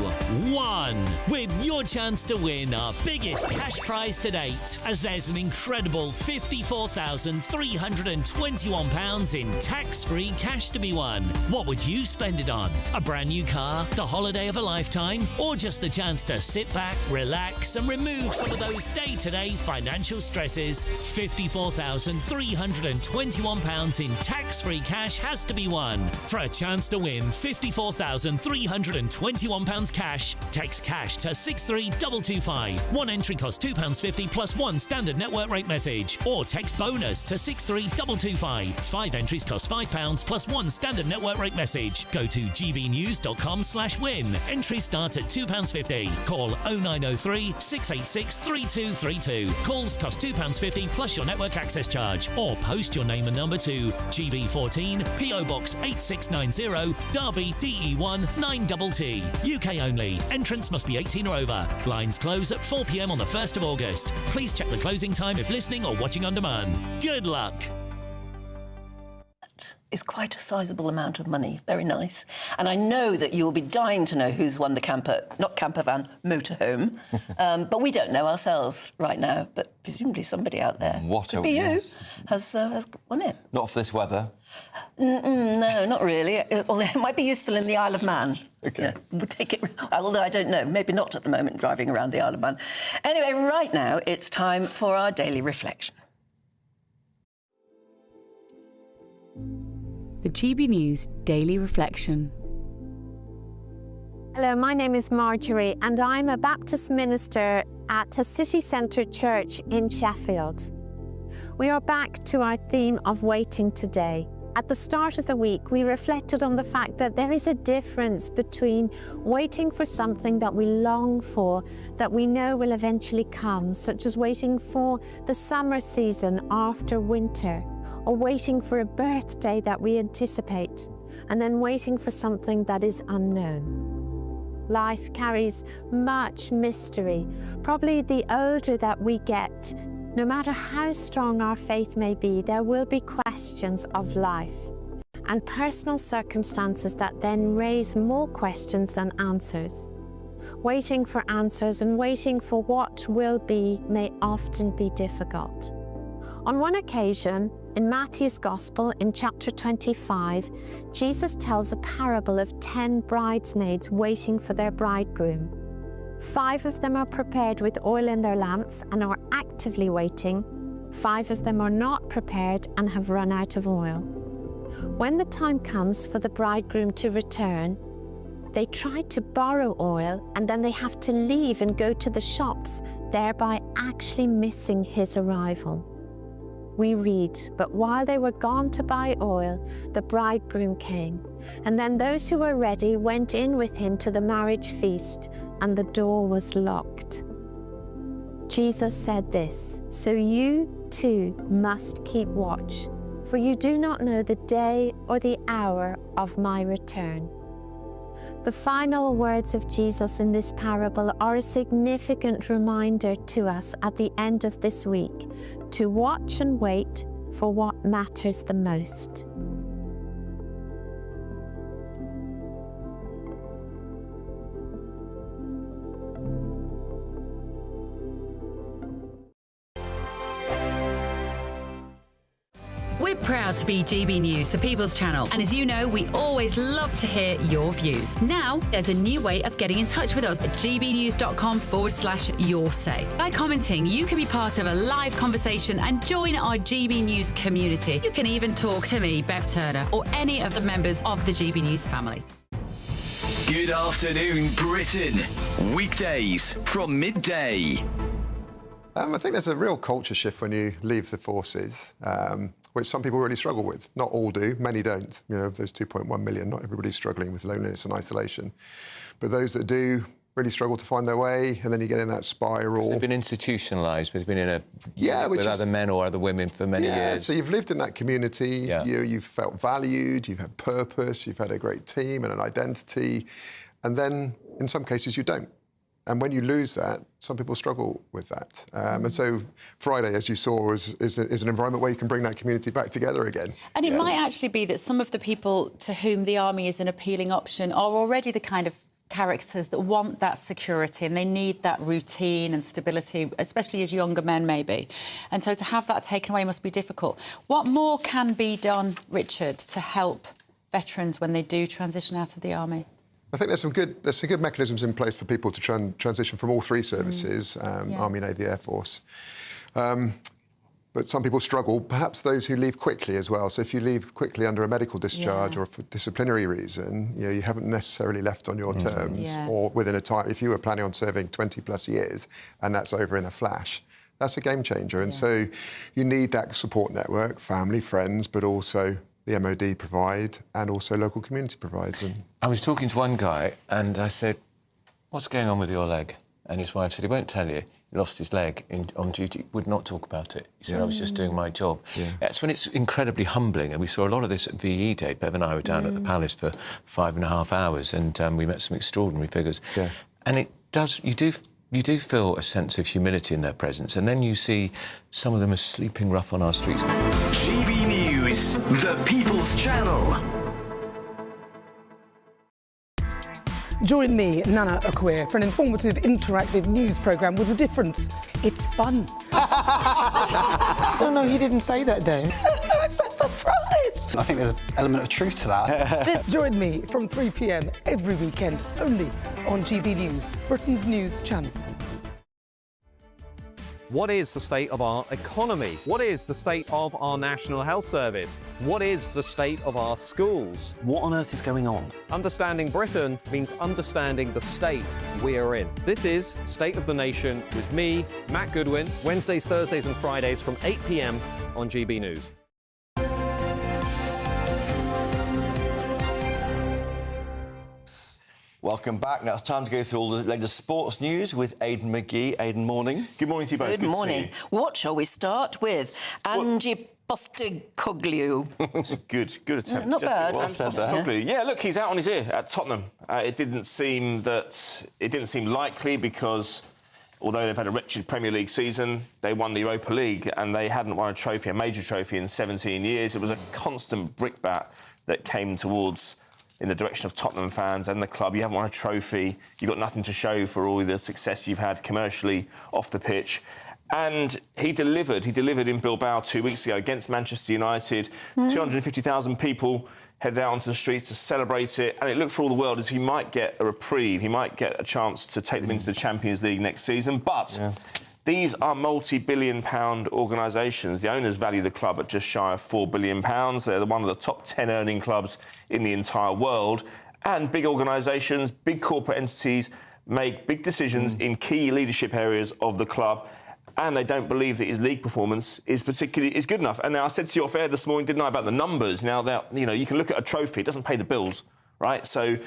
1 with your chance to win our biggest cash prize to date, as there's an incredible £54,321 in tax-free cash to be won. What would you spend it on? A brand new car, the holiday of a lifetime, or just the chance to sit back, relax and remove some of those day-to-day financial stresses? £54,321 in tax-free cash has to be won. For a chance to win £54,321 cash, text cash to 63225. One entry costs £2.50 plus one standard network rate message, or text bonus to 63225. 5 entries cost £5 plus one standard network rate message. Go to gbnews.com/win. Entries start at £2.50. Call 0903 686 3232. Calls cost £2.50 plus your network access charge, or post your name and number to GB14 PO Box 8690 Derby DE1 9TT. UK only. Entrance must be 18 or over. Lines close at 4 p.m. on the 1st of August. Please check the closing time if listening or watching on demand. Good luck. Is quite a sizable amount of money. Very nice. And I know that you'll be dying to know who's won the motorhome. But we don't know ourselves right now. But presumably somebody out there, could be you, has won it. Not for this weather. No, not really. Although it might be useful in the Isle of Man. OK. We'll take it, although I don't know. Maybe not at the moment, driving around the Isle of Man. Anyway, right now, it's time for our daily reflection. The GB News Daily Reflection. Hello, my name is Marjorie and I'm a Baptist minister at a city centre church in Sheffield. We are back to our theme of waiting today. At the start of the week, we reflected on the fact that there is a difference between waiting for something that we long for, that we know will eventually come, such as waiting for the summer season after winter, or waiting for a birthday that we anticipate, and then waiting for something that is unknown. Life carries much mystery. Probably the older that we get, no matter how strong our faith may be, there will be questions of life and personal circumstances that then raise more questions than answers. Waiting for answers and waiting for what will be may often be difficult. On one occasion, in Matthew's Gospel, in chapter 25, Jesus tells a parable of 10 bridesmaids waiting for their bridegroom. 5 of them are prepared with oil in their lamps and are actively waiting. 5 of them are not prepared and have run out of oil. When the time comes for the bridegroom to return, they try to borrow oil and then they have to leave and go to the shops, thereby actually missing his arrival. We read, "But while they were gone to buy oil, the bridegroom came, and then those who were ready went in with him to the marriage feast, and the door was locked." Jesus said this, "So you too must keep watch, for you do not know the day or the hour of my return." The final words of Jesus in this parable are a significant reminder to us at the end of this week to watch and wait for what matters the most. We're proud to be GB News, the People's Channel, and as you know, we always love to hear your views. Now, there's a new way of getting in touch with us at gbnews.com/yoursay. By commenting, you can be part of a live conversation and join our GB News community. You can even talk to me, Bev Turner, or any of the members of the GB News family. Good afternoon, Britain. Weekdays from midday. I think there's a real culture shift when you leave the forces, which some people really struggle with. Not all do, many don't. You know, of those 2.1 million, not everybody's struggling with loneliness and isolation. But those that do really struggle to find their way, and then you get in that spiral. They've been institutionalised. They've been in a with other men or other women for many years. So you've lived in that community. You've felt valued. You've had purpose. You've had a great team and an identity, and then in some cases you don't. And when you lose that, some people struggle with that. And so Friday, as you saw, is an environment where you can bring that community back together again. And it might actually be that some of the people to whom the army is an appealing option are already the kind of characters that want that security and they need that routine and stability, especially as younger men maybe. And so to have that taken away must be difficult. What more can be done, Richard, to help veterans when they do transition out of the army? I think there's some good mechanisms in place for people to transition from all three services, Army, Navy, Air Force. But some people struggle, perhaps those who leave quickly as well. So if you leave quickly under a medical discharge or for disciplinary reason, you haven't necessarily left on your terms or within a time. If you were planning on serving 20 plus years and that's over in a flash, that's a game changer. And so you need that support network, family, friends, but also the MOD provide and also local community provides. And I was talking to one guy and I said, what's going on with your leg? And his wife said, he won't tell you. He lost his leg on duty, would not talk about it. He said, I was just doing my job. That's when it's incredibly humbling. And we saw a lot of this at VE Day. Bev and I were down at the Palace for 5.5 hours and we met some extraordinary figures. And it does, you do feel a sense of humility in their presence. And then you see some of them are sleeping rough on our streets. GB News, the People's Channel. Join me, Nana Akwe, for an informative, interactive news programme with a difference. It's fun. No, he didn't say that, Dave. I'm so surprised. I think there's an element of truth to that. Join me from 3 p.m. every weekend, only on GB News, Britain's news channel. What is the state of our economy? What is the state of our National Health Service? What is the state of our schools? What on earth is going on? Understanding Britain means understanding the state we are in. This is State of the Nation with me, Matt Goodwin, Wednesdays, Thursdays and Fridays from 8 p.m. on GB News. Welcome back. Now it's time to go through all the latest sports news with Aidan McGee. Aidan, morning. Good morning to you both. Good morning. What shall we start with? Angie Postecoglou. Good attempt. Not bad. Well said there. Yeah, look, he's out on his ear at Tottenham. It didn't seem likely because although they've had a wretched Premier League season, they won the Europa League and they hadn't won a major trophy in 17 years. It was a constant brickbat that came towards in the direction of Tottenham fans and the club. You haven't won a trophy. You've got nothing to show for all the success you've had commercially off the pitch. And he delivered. He delivered in Bilbao 2 weeks ago against Manchester United. 250,000 people headed out onto the streets to celebrate it. And it looked for all the world as he might get a reprieve. He might get a chance to take them into the Champions League next season. But these are multi-billion-pound organisations. The owners value the club at just shy of £4 billion. They're one of the top 10 earning clubs in the entire world. And big organisations, big corporate entities make big decisions in key leadership areas of the club. And they don't believe that his league performance is good enough. And now I said to you off air this morning, didn't I, about the numbers? Now that you can look at a trophy, it doesn't pay the bills, right? So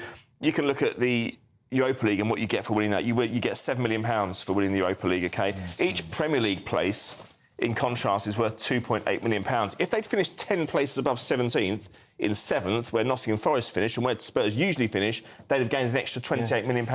you can look at the Europa League and what you get for winning that. You get £7 million for winning the Europa League, OK? Each Premier League place, in contrast, is worth £2.8 million. If they'd finished 10 places above 17th, in 7th, where Nottingham Forest finished and where Spurs usually finish, they'd have gained an extra £28 million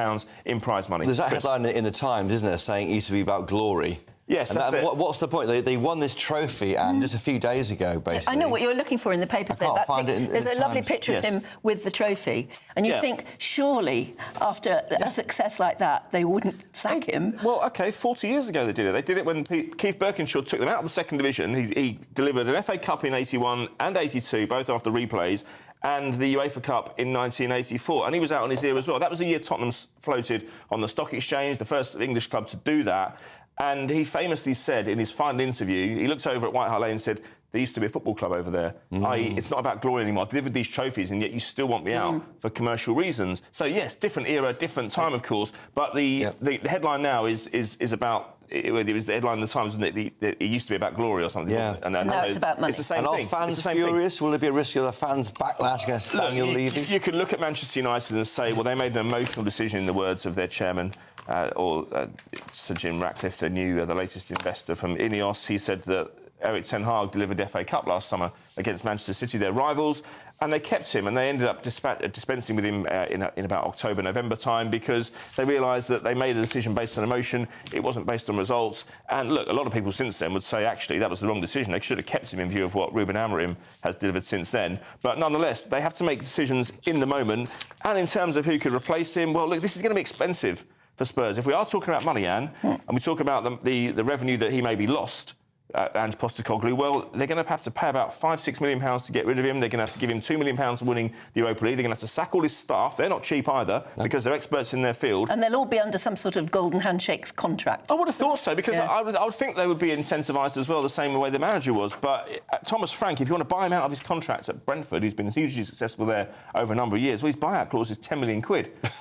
in prize money. There's that headline in the Times, isn't there, saying it used to be about glory. Yes, and that's it. What's the point? They won this trophy, and just a few days ago, basically. I know what you're looking for in the papers. I can't find it in There's the a lovely Times. picture of him with the trophy, and you think, surely, after a success like that, they wouldn't sack him. Well, OK, 40 years ago they did it. They did it when Keith Birkinshaw took them out of the second division. He delivered an FA Cup in 81 and 82, both after replays, and the UEFA Cup in 1984. And he was out on his ear as well. That was the year Tottenham floated on the stock exchange, the first English club to do that. And he famously said in his final interview, he looked over at White Hart Lane and said, there used to be a football club over there. I.e., it's not about glory anymore. I've delivered these trophies, and yet you still want me out for commercial reasons. So, yes, different era, different time, of course. But the headline now is about... It was the headline in the Times, wasn't it? It used to be about glory or something. Yeah. And now so it's about money. It's the same and thing. are fans furious? Will there be a risk of the fans' backlash against Daniel Levy? You could look at Manchester United and say, well, they made an emotional decision, in the words of their chairman, Sir Jim Ratcliffe, the latest investor from Ineos. He said that Eric Ten Hag delivered the FA Cup last summer against Manchester City, their rivals, and they kept him, and they ended up dispensing with him in about October, November time, because they realised that they made a decision based on emotion. It wasn't based on results. And look, a lot of people since then would say, actually, that was the wrong decision. They should have kept him in view of what Ruben Amorim has delivered since then. But nonetheless, they have to make decisions in the moment. And in terms of who could replace him, well, look, this is going to be expensive for Spurs. If we are talking about money, Anne, and we talk about the revenue that he maybe lost, Ange Postecoglou, well, they're going to have to pay about £5-6 million to get rid of him. They're going to have to give him £2 million for winning the Europa League. They're going to have to sack all his staff. They're not cheap either, because they're experts in their field. And they'll all be under some sort of golden handshakes contract. I would have thought so, because I would think they would be incentivised as well, the same way the manager was. But Thomas Frank, if you want to buy him out of his contract at Brentford, who's been hugely successful there over a number of years, well, his buyout clause is £10 million.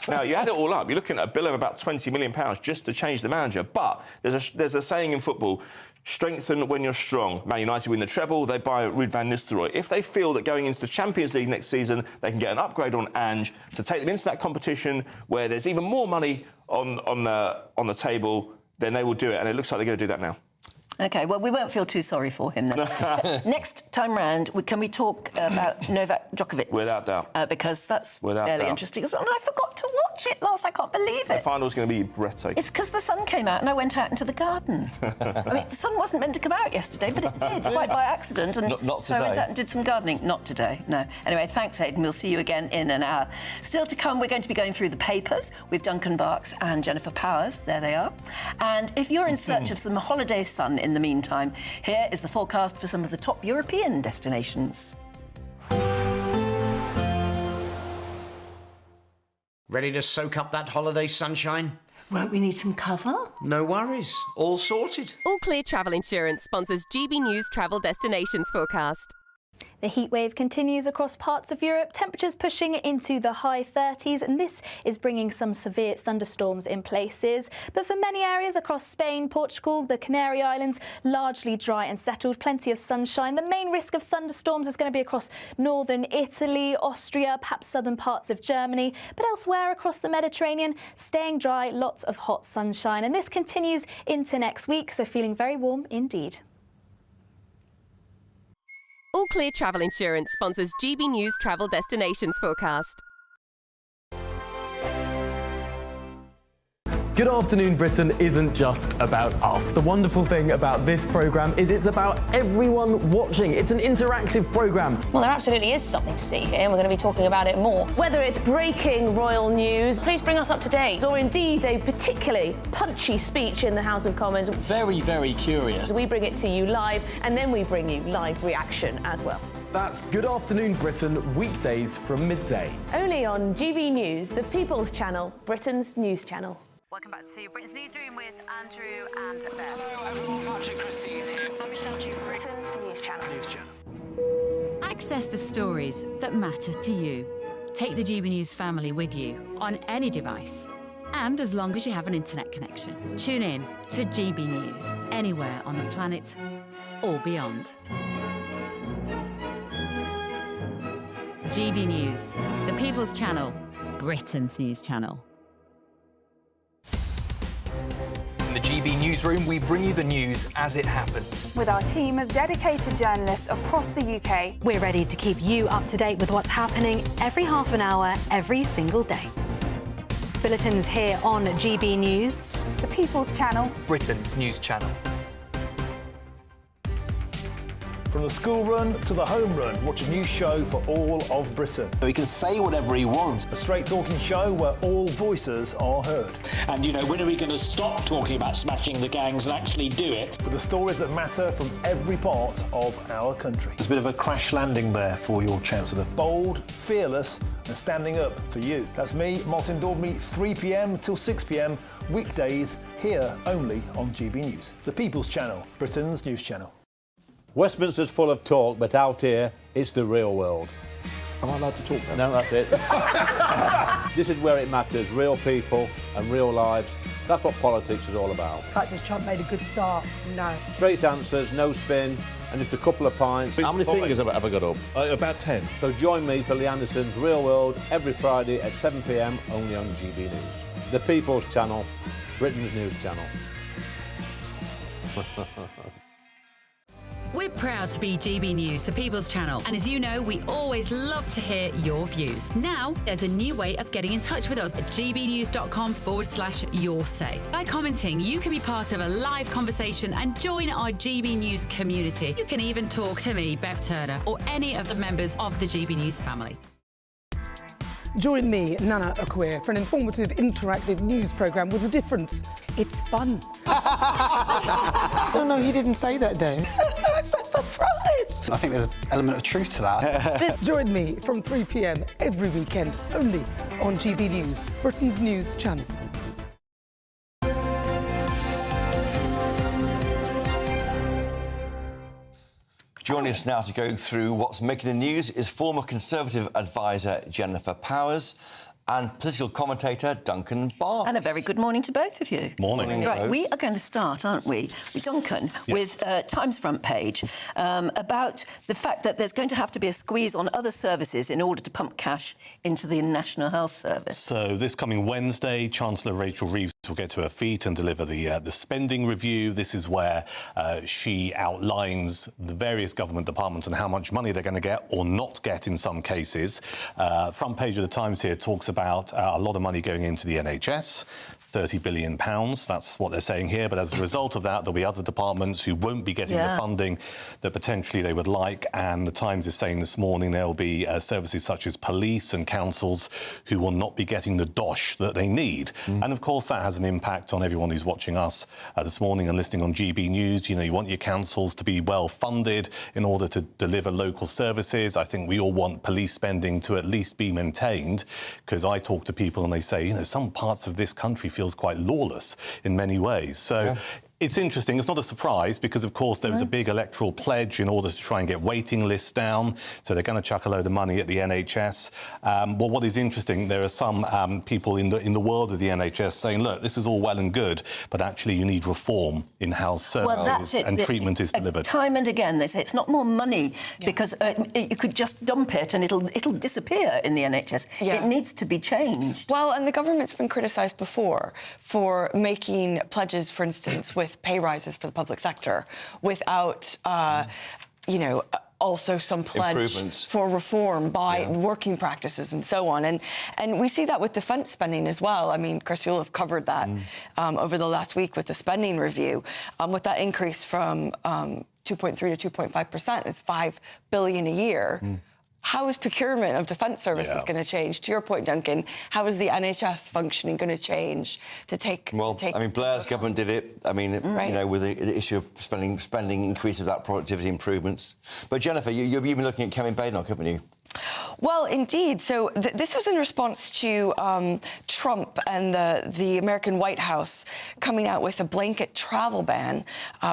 Now, you add it all up, you're looking at a bill of about £20 million just to change the manager. But there's a saying in football, strengthen when you're strong. Man United win the treble, they buy Ruud van Nistelrooy. If they feel that going into the Champions League next season, they can get an upgrade on Ange to take them into that competition where there's even more money on the table, then they will do it. And it looks like they're going to do that now. OK, well, we won't feel too sorry for him then. Next time round, can we talk about Novak Djokovic? Without doubt. Because that's fairly interesting as well. And I forgot to watch it last. I can't believe it. The final's going to be breathtaking. It's because the sun came out and I went out into the garden. I mean, the sun wasn't meant to come out yesterday, but it did, quite by accident. And not so I went today. out and did some gardening. Not today, no. Anyway, thanks, Aidan. We'll see you again in an hour. Still to come, we're going to be going through the papers with Duncan Barks and Jennifer Powers. There they are. And if you're in search of some holiday sun in the meantime, here is the forecast for some of the top European destinations. Ready to soak up that holiday sunshine? Won't we need some cover? No worries. All sorted. All Clear Travel Insurance sponsors GB News Travel Destinations Forecast. The heatwave continues across parts of Europe, temperatures pushing into the high 30s, and this is bringing some severe thunderstorms in places. But for many areas across Spain, Portugal, the Canary Islands, largely dry and settled, plenty of sunshine. The main risk of thunderstorms is going to be across northern Italy, Austria, perhaps southern parts of Germany, but elsewhere across the Mediterranean, staying dry, lots of hot sunshine. And this continues into next week, so feeling very warm indeed. All Clear Travel Insurance sponsors GB News Travel Destinations Forecast. Good Afternoon Britain isn't just about us. The wonderful thing about this programme is it's about everyone watching. It's an interactive programme. Well, there absolutely is something to see here, and we're going to be talking about it more. Whether it's breaking royal news, please bring us up to date. Or indeed a particularly punchy speech in the House of Commons. Very, very curious. We bring it to you live, and then we bring you live reaction as well. That's Good Afternoon Britain, weekdays from midday. Only on GB News, the People's Channel, Britain's news channel. Welcome back to Britain's Newsroom with Andrew and Beth. Hello everyone, Patrick Christie's here. I'm Michelle Chu, Britain's news channel. Access the stories that matter to you. Take the GB News family with you on any device. And as long as you have an internet connection. Tune in to GB News, anywhere on the planet or beyond. GB News, the People's Channel, Britain's news channel. In the GB Newsroom, we bring you the news as it happens. With our team of dedicated journalists across the UK, we're ready to keep you up to date with what's happening every half an hour, every single day. Bulletins here on GB News, the People's Channel, Britain's news channel. From the school run to the home run, watch a new show for all of Britain. So he can say whatever he wants. A straight-talking show where all voices are heard. And, you know, when are we going to stop talking about smashing the gangs and actually do it? With the stories that matter from every part of our country. There's a bit of a crash landing there for your Chancellor. Bold, fearless and standing up for you. That's me, Martin Daubney, 3 p.m. till 6 p.m, weekdays, here only on GB News. The People's Channel, Britain's news channel. Westminster's full of talk, but out here, it's the real world. Am I allowed to talk now? No, that's it. This is where it matters, real people and real lives. That's what politics is all about. In fact, has Trump made a good start? No. Straight answers, no spin, and just a couple of pints. How many fingers have I ever got up? About 10. So join me for Lee Anderson's Real World every Friday at 7 p.m, only on GB News. The People's Channel, Britain's news channel. We're proud to be GB News, the People's Channel, and as you know, we always love to hear your views. Now, there's a new way of getting in touch with us at gbnews.com/yoursay. By commenting, you can be part of a live conversation and join our GB News community. You can even talk to me, Bev Turner, or any of the members of the GB News family. Join me, Nana Akweer, for an informative, interactive news programme with a difference. It's fun. No, he didn't say that, Dave. I'm so surprised. I think there's an element of truth to that. Join me from 3 p.m. every weekend, only on GB News, Britain's news channel. Joining us now to go through what's making the news is former Conservative advisor Jennifer Powers and political commentator Duncan Barnes. And a very good morning to both of you. Morning. Right, we are going to start, aren't we, with Duncan, with Times front page, about the fact that there's going to have to be a squeeze on other services in order to pump cash into the National Health Service. So this coming Wednesday, Chancellor Rachel Reeves will get to her feet and deliver the spending review. This is where she outlines the various government departments and how much money they're going to get or not get in some cases. Front page of the Times here talks about a lot of money going into the NHS. £30 billion, that's what they're saying here, but as a result of that, there'll be other departments who won't be getting the funding that potentially they would like, and the Times is saying this morning there'll be services such as police and councils who will not be getting the dosh that they need. And of course that has an impact on everyone who's watching us this morning and listening on GB News. You know, you want your councils to be well funded in order to deliver local services. I think we all want police spending to at least be maintained, because I talk to people and they say, you know, some parts of this country feels quite lawless in many ways. So it's interesting. It's not a surprise because, of course, there was a big electoral pledge in order to try and get waiting lists down. So they're going to chuck a load of money at the NHS. Well, what is interesting, there are some people in the world of the NHS saying, look, this is all well and good, but actually you need reform in how services and treatment is delivered. Time and again, they say it's not more money because you could just dump it and it'll disappear in the NHS. It needs to be changed. Well, and the government's been criticised before for making pledges, for instance, with pay rises for the public sector without, you know, also some pledge for reform by working practices and so on. And we see that with defence spending as well. I mean, Chris, you'll have covered that over the last week with the spending review. With that increase from 2.3 to 2.5%, it's $5 billion a year. How is procurement of defence services going to change? To your point, Duncan, how is the NHS functioning going to change to take... I mean, Blair's government did it. I mean, you know, with the issue of spending increase of that productivity improvements. But Jennifer, you've been looking at Kevin Badenoch, haven't you? Well, indeed. So this was in response to Trump and the American White House coming out with a blanket travel ban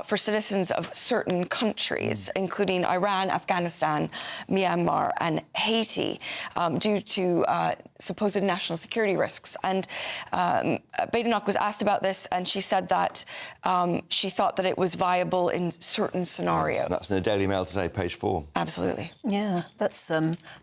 for citizens of certain countries, including Iran, Afghanistan, Myanmar and Haiti, due to supposed national security risks. And Badenoch was asked about this, and she said that she thought that it was viable in certain scenarios. That's in the Daily Mail today, page 4. Absolutely. Yeah, that's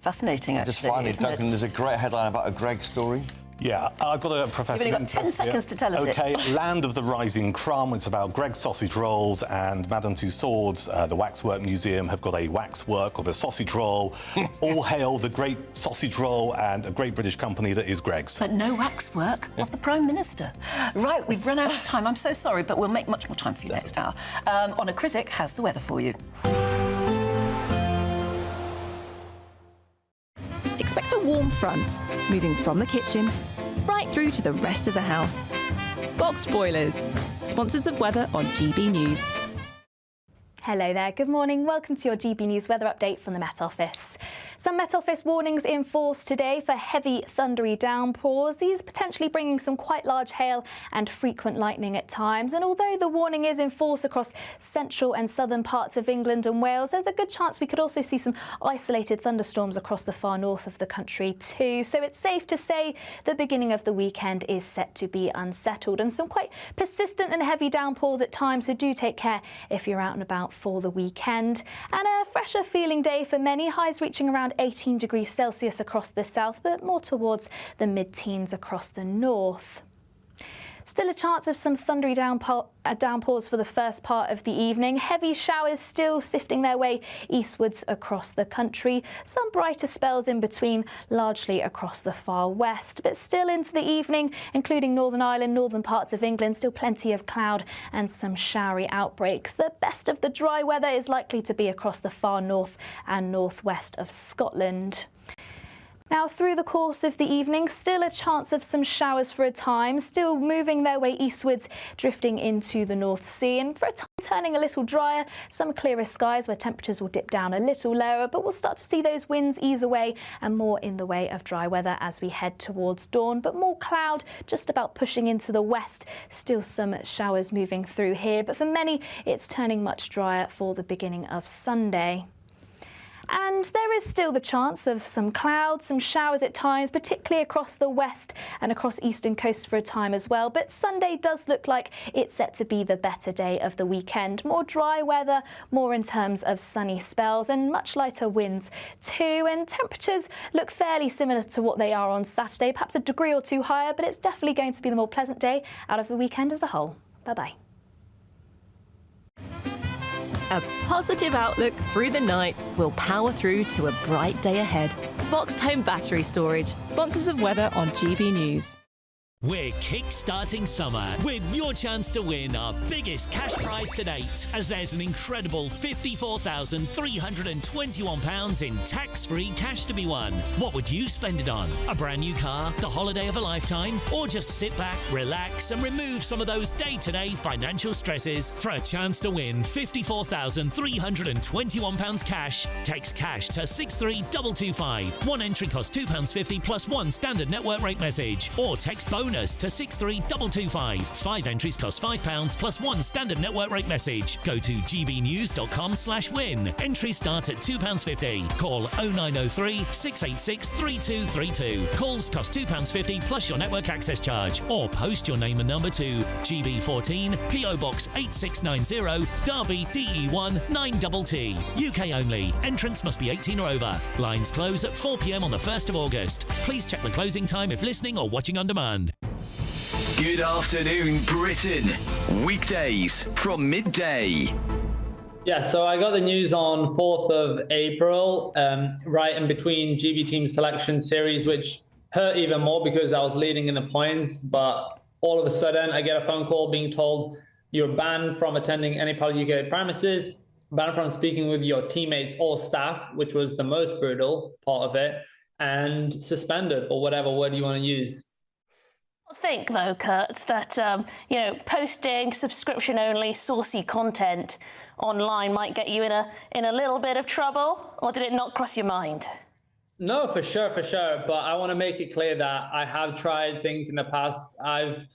fascinating, actually. Just finally, Duncan, there's a great headline about a Greg story. Yeah, I've got a professor. You've only got 10 seconds to tell us it. OK, Land of the Rising Crumb. It's about Greg's sausage rolls, and Madame Tussauds, the Waxwork Museum, have got a waxwork of a sausage roll. All hail the great sausage roll and a great British company that is Greg's. But no waxwork of the Prime Minister. Right, we've run out of time. I'm so sorry, but we'll make much more time for you next hour. Honor Krizik has the weather for you. warm front, moving from the kitchen right through to the rest of the house. Boxed Boilers, sponsors of weather on GB News. Hello there, good morning. Welcome to your GB News weather update from the Met Office. Some Met Office warnings in force today for heavy thundery downpours. These potentially bringing some quite large hail and frequent lightning at times. And although the warning is in force across central and southern parts of England and Wales, there's a good chance we could also see some isolated thunderstorms across the far north of the country too. So it's safe to say the beginning of the weekend is set to be unsettled, and some quite persistent and heavy downpours at times. So do take care if you're out and about for the weekend. And a fresher feeling day for many, highs reaching around 18 degrees Celsius across the south, but more towards the mid-teens across the north. Still a chance of some thundery downpours for the first part of the evening. Heavy showers still sifting their way eastwards across the country. Some brighter spells in between, largely across the far west. But still into the evening, including Northern Ireland, northern parts of England, still plenty of cloud and some showery outbreaks. The best of the dry weather is likely to be across the far north and northwest of Scotland. Now, through the course of the evening, still a chance of some showers for a time, still moving their way eastwards, drifting into the North Sea, and for a time turning a little drier, some clearer skies where temperatures will dip down a little lower, but we'll start to see those winds ease away and more in the way of dry weather as we head towards dawn, but more cloud just about pushing into the west. Still some showers moving through here, but for many, it's turning much drier for the beginning of Sunday. And there is still the chance of some clouds, some showers at times, particularly across the west and across eastern coasts for a time as well. But Sunday does look like it's set to be the better day of the weekend. More dry weather, more in terms of sunny spells and much lighter winds too. And temperatures look fairly similar to what they are on Saturday, perhaps a degree or two higher, but it's definitely going to be the more pleasant day out of the weekend as a whole. Bye-bye. A positive outlook through the night will power through to a bright day ahead. Boxed Home Battery Storage, sponsors of weather on GB News. We're kick-starting summer with your chance to win our biggest cash prize to date, as there's an incredible £54,321 in tax-free cash to be won. What would you spend it on? A brand new car, the holiday of a lifetime, or just sit back, relax and remove some of those day-to-day financial stresses? For a chance to win £54,321 cash, text cash to 63225. One entry costs £2.50 plus one standard network rate message, or text bonus to 63225. 5 entries cost £5 plus one standard network rate message. Go to gbnews.com/win. Entries start at £2.50. Call 0903 686 3232. Calls cost £2.50 plus your network access charge. Or post your name and number to GB14 PO Box 8690 Derby DE1 9TT. UK only. Entrance must be 18 or over. Lines close at 4 p.m. on the 1st of August. Please check the closing time if listening or watching on demand. Good afternoon, Britain. Weekdays from midday. Yeah, so I got the news on 4th of April, right in between GB Team Selection Series, which hurt even more because I was leading in the points. But all of a sudden, I get a phone call being told you're banned from attending any part of UK premises, banned from speaking with your teammates or staff, which was the most brutal part of it, and suspended, or whatever word you want to use. I think, though, Kurt, that, posting subscription-only saucy content online might get you in a little bit of trouble, or did it not cross your mind? No, for sure. But I want to make it clear that I have tried things in the past. I've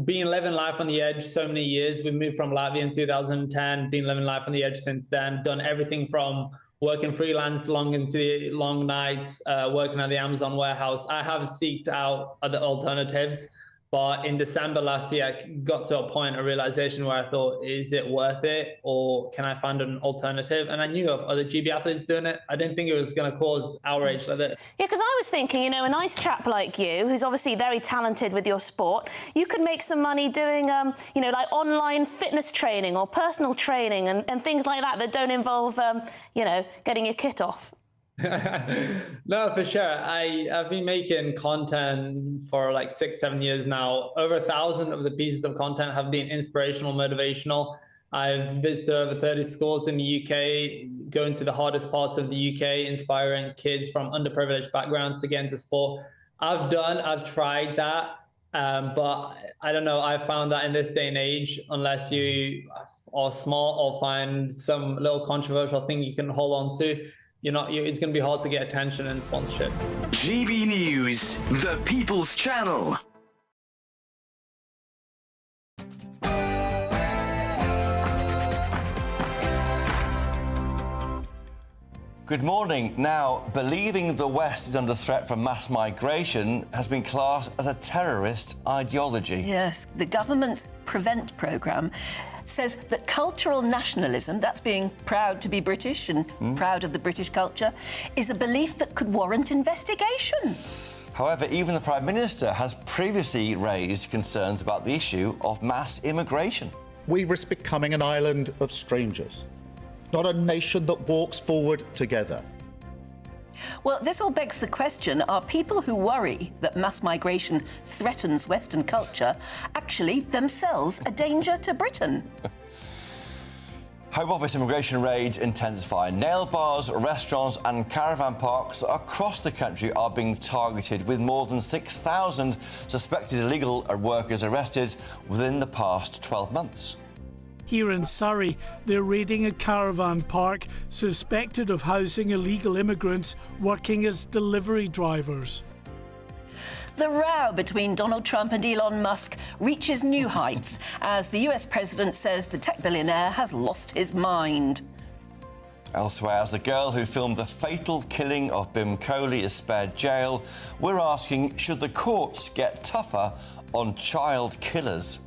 been living life on the edge so many years. We moved from Latvia in 2010, been living life on the edge since then, done everything from working freelance long into the long nights, working at the Amazon warehouse. I have seeked out other alternatives, but in December last year, I got to a point, a realization where I thought, is it worth it, or can I find an alternative? And I knew of other GB athletes doing it. I didn't think it was going to cause outrage like this. Yeah, because I was thinking, a nice chap like you, who's obviously very talented with your sport, you could make some money doing, like online fitness training or personal training and things like that don't involve, getting your kit off. No, for sure. I've been making content for like 6-7 years now. Over 1,000 of the pieces of content have been inspirational, motivational. I've visited over 30 schools in the UK, going to the hardest parts of the UK, inspiring kids from underprivileged backgrounds to get into sport. I've tried that, but I don't know, I found that in this day and age, unless you are smart or find some little controversial thing you can hold on to, it's going to be hard to get attention and sponsorship. GB News, the People's Channel. Good morning. Now, believing the West is under threat from mass migration has been classed as a terrorist ideology. Yes, the government's Prevent programme says that cultural nationalism, that's being proud to be British and proud of the British culture, is a belief that could warrant investigation. However, even the Prime Minister has previously raised concerns about the issue of mass immigration. We risk becoming an island of strangers, not a nation that walks forward together. Well, this all begs the question, are people who worry that mass migration threatens Western culture actually themselves a danger to Britain? Home Office immigration raids intensify. Nail bars, restaurants and caravan parks across the country are being targeted, with more than 6,000 suspected illegal workers arrested within the past 12 months. Here in Surrey, they're raiding a caravan park suspected of housing illegal immigrants working as delivery drivers. The row between Donald Trump and Elon Musk reaches new heights as the US president says the tech billionaire has lost his mind. Elsewhere, as the girl who filmed the fatal killing of Bim Coley is spared jail, we're asking, should the courts get tougher on child killers?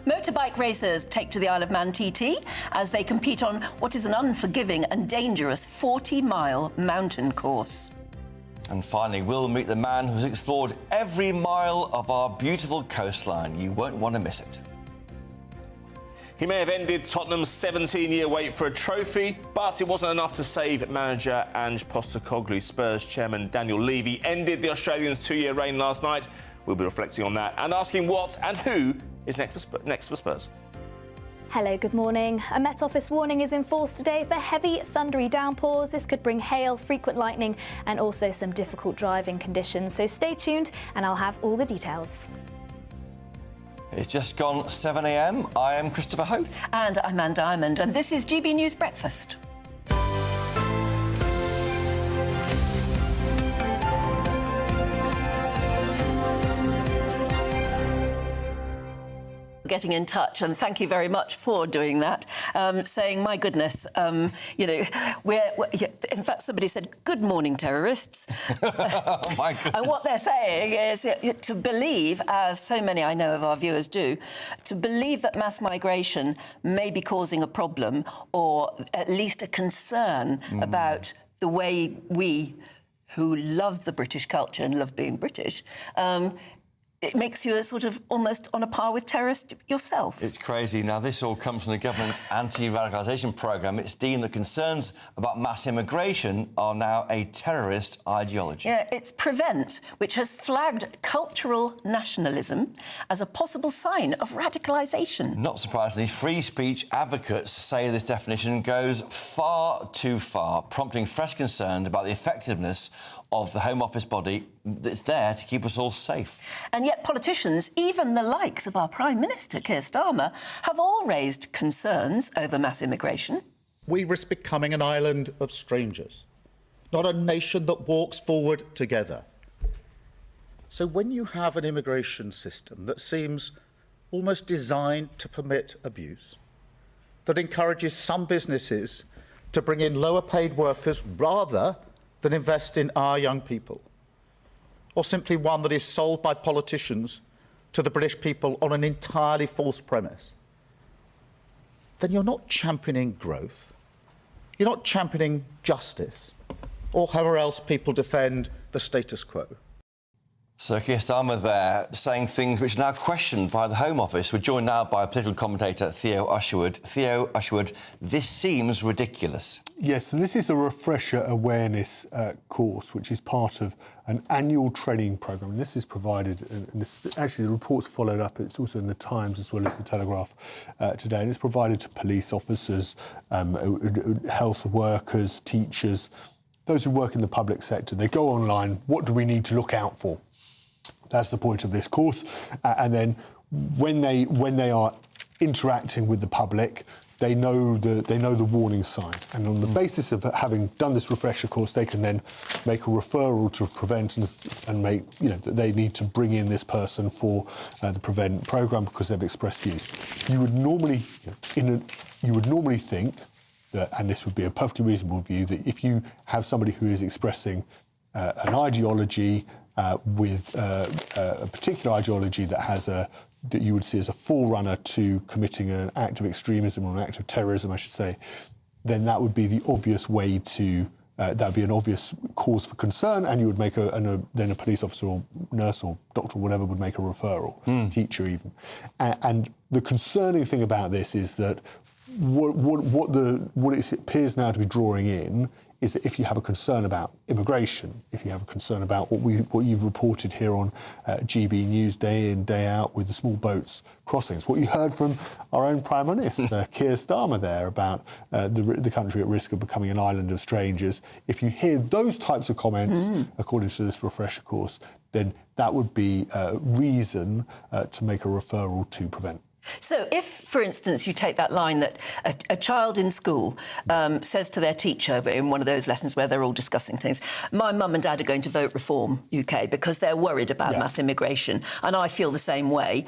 Motorbike racers take to the Isle of Man TT as they compete on what is an unforgiving and dangerous 40-mile mountain course. And finally, we'll meet the man who's explored every mile of our beautiful coastline. You won't want to miss it. He may have ended Tottenham's 17-year wait for a trophy, but it wasn't enough to save manager Ange Postecoglou. Spurs chairman Daniel Levy ended the Australians' 2-year reign last night. We'll be reflecting on that and asking what and who is next for Spurs. Hello, good morning. A Met Office warning is in force today for heavy, thundery downpours. This could bring hail, frequent lightning and also some difficult driving conditions. So stay tuned and I'll have all the details. It's just gone 7 a.m. I am Christopher Hope. And I'm Anne Diamond, and this is GB News Breakfast. Getting in touch, and thank you very much for doing that, saying, my goodness, we're in fact, somebody said, good morning, terrorists. Oh, my goodness. And what they're saying is to believe, as so many I know of our viewers do, to believe that mass migration may be causing a problem or at least a concern about the way we, who love the British culture and love being British, it makes you a sort of almost on a par with terrorists yourself. It's crazy. Now, this all comes from the government's anti-radicalisation programme. It's deemed that concerns about mass immigration are now a terrorist ideology. Yeah, it's Prevent, which has flagged cultural nationalism as a possible sign of radicalisation. Not surprisingly, free speech advocates say this definition goes far too far, prompting fresh concern about the effectiveness of the Home Office body that's there to keep us all safe. And yet politicians, even the likes of our Prime Minister, Keir Starmer, have all raised concerns over mass immigration. We risk becoming an island of strangers, not a nation that walks forward together. So when you have an immigration system that seems almost designed to permit abuse, that encourages some businesses to bring in lower-paid workers rather than invest in our young people, or simply one that is sold by politicians to the British people on an entirely false premise, then you're not championing growth, you're not championing justice, or however else people defend the status quo. So Keir Starmer there saying things which are now questioned by the Home Office. We're joined now by political commentator Theo Usherwood. Theo Usherwood, this seems ridiculous. Yes, so this is a refresher awareness course, which is part of an annual training programme. And this is provided, and this, actually the report's followed up, it's also in the Times as well as the Telegraph today, and it's provided to police officers, health workers, teachers, those who work in the public sector. They go online, what do we need to look out for? That's the point of this course. And then when they are interacting with the public, they know the warning signs. And on the basis of having done this refresher course, they can then make a referral to Prevent and make, you know, that they need to bring in this person for the Prevent programme because they've expressed views. You would normally, think that, and this would be a perfectly reasonable view, that if you have somebody who is expressing an ideology with a particular ideology that you would see as a forerunner to committing an act of extremism or an act of terrorism, I should say, then that would be the obvious way to, that would be an obvious cause for concern, and you would make then a police officer or nurse or doctor or whatever would make a referral, teacher even. And the concerning thing about this is that what it appears now to be drawing in is that if you have a concern about immigration, if you have a concern about what you've reported here on GB News day in, day out with the small boats crossings, what you heard from our own Prime Minister, Keir Starmer there, about the country at risk of becoming an island of strangers, if you hear those types of comments, according to this refresher course, then that would be reason to make a referral to Prevent. So if, for instance, you take that line that a child in school says to their teacher in one of those lessons where they're all discussing things, my mum and dad are going to vote Reform UK because they're worried about mass immigration, and I feel the same way.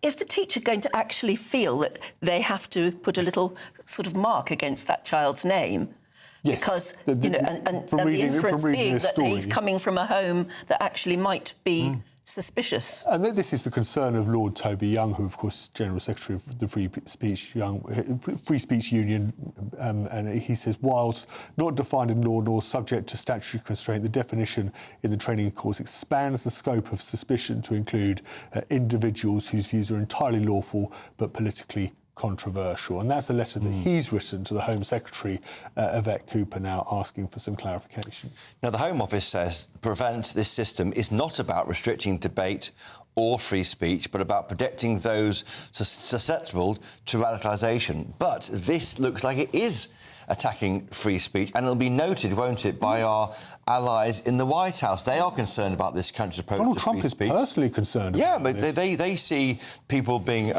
Is the teacher going to actually feel that they have to put a little sort of mark against that child's name? Yes. Because, you know, and the inference being that he's coming from a home that actually might be suspicious. And this is the concern of Lord Toby Young, who, of course, is General Secretary of the Free Speech Union, and he says, whilst not defined in law nor subject to statutory constraint, the definition in the training course expands the scope of suspicion to include individuals whose views are entirely lawful but politically controversial. And that's a letter that he's written to the Home Secretary, Yvette Cooper, now asking for some clarification. Now, the Home Office says Prevent, this system, is not about restricting debate or free speech, but about protecting those susceptible to radicalisation. But this looks like it is attacking free speech, and it'll be noted, won't it, by our allies in the White House. They are concerned about this country's approach to free speech. Trump is personally concerned about this. They see people being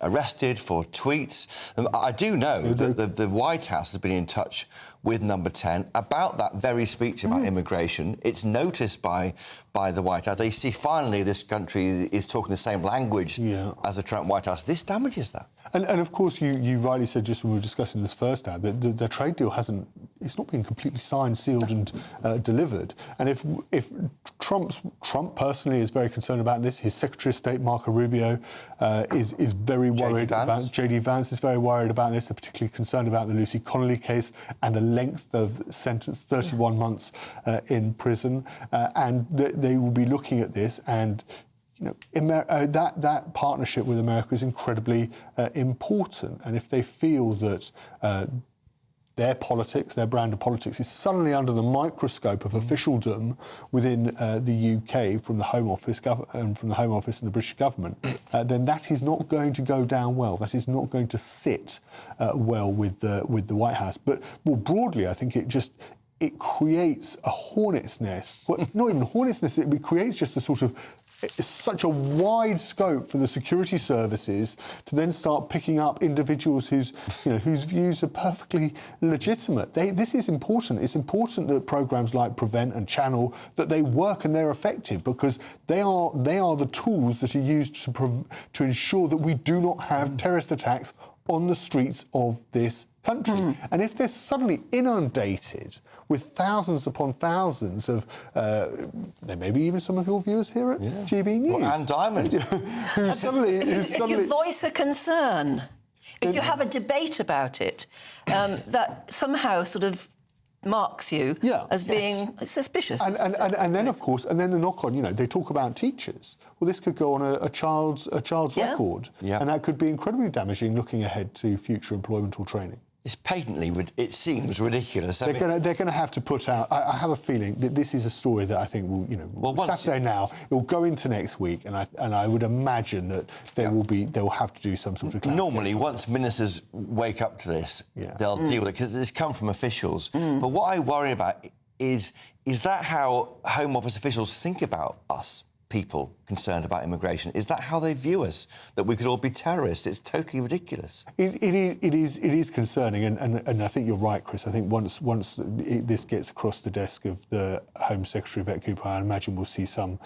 arrested for tweets. I do know that the White House has been in touch with Number 10 about that very speech about immigration. It's noticed by the White House. They see finally this country is talking the same language as the Trump White House. This damages that. And of course, you rightly said just when we were discussing this first hour that the trade deal it's not been completely signed, sealed and delivered. And if Trump personally is very concerned about this, his Secretary of State, Marco Rubio, is very worried about, JD Vance is very worried about this. They're particularly concerned about the Lucy Connolly case and the length of sentence, 31 months in prison. And they will be looking at this, and you know, that partnership with America is incredibly important. And if they feel that their politics, their brand of politics, is suddenly under the microscope of officialdom within the UK from the Home Office and the British government, then that is not going to go down well. That is not going to sit well with the White House. But more broadly, I think it creates a hornet's nest. Well, not even a hornet's nest. It creates just a sort of such a wide scope for the security services to then start picking up individuals whose views are perfectly legitimate. This is important. It's important that programmes like Prevent and Channel, that they work and they're effective, because they are the tools that are used to ensure that we do not have terrorist attacks on the streets of this country. And if they're suddenly inundated with thousands upon thousands of, there may be even some of your viewers here at GB News. And Diamond. If you voice a concern, if you have a debate about it, that somehow sort of marks you as being suspicious. And then, of course, and then the knock-on, you know, they talk about teachers. Well, this could go on a child's record, and that could be incredibly damaging looking ahead to future employment or training. It's patently, it seems ridiculous. They're going to have to put out. I have a feeling that this is a story that I think will, you know, Saturday now. It will go into next week, and I would imagine that they will have to do some sort of. Normally, once ministers wake up to this, they'll deal with it because it's come from officials. But what I worry about is that how Home Office officials think about us? People concerned about immigration. Is that how they view us? That we could all be terrorists? It's totally ridiculous. It is concerning, and I think you're right, Chris. I think once this gets across the desk of the Home Secretary, Yvette Cooper, I imagine we'll see some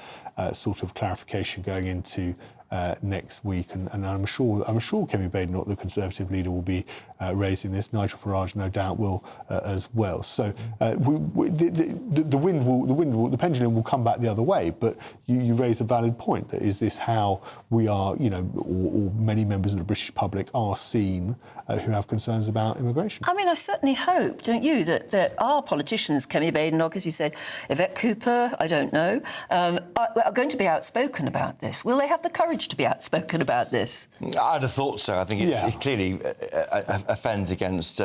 sort of clarification going into next week, and I'm sure Kemi Badenoch, the Conservative leader, will be raising this. Nigel Farage, no doubt, will as well. So the pendulum will come back the other way. But you raise a valid point. That is this how we are, you know, or many members of the British public are seen who have concerns about immigration. I mean, I certainly hope, don't you, that our politicians, Kemi Badenoch, as you said, Yvette Cooper, I don't know, are going to be outspoken about this. Will they have the courage to be outspoken about this? I'd have thought so. I think it clearly offends against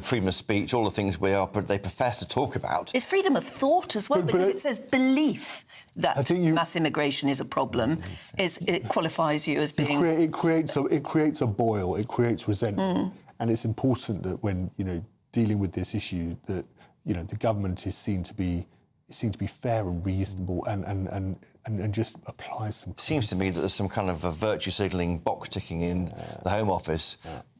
freedom of speech, all the things they profess to talk about. It's freedom of thought as well, because it says belief that mass immigration is a problem. It qualifies you as being... It creates a boil, it creates resentment. And it's important that when, you know, dealing with this issue, that, you know, the government is seen to be fair and reasonable and just applies some... It seems to me that there's some kind of a virtue signalling, box ticking in the Home Office.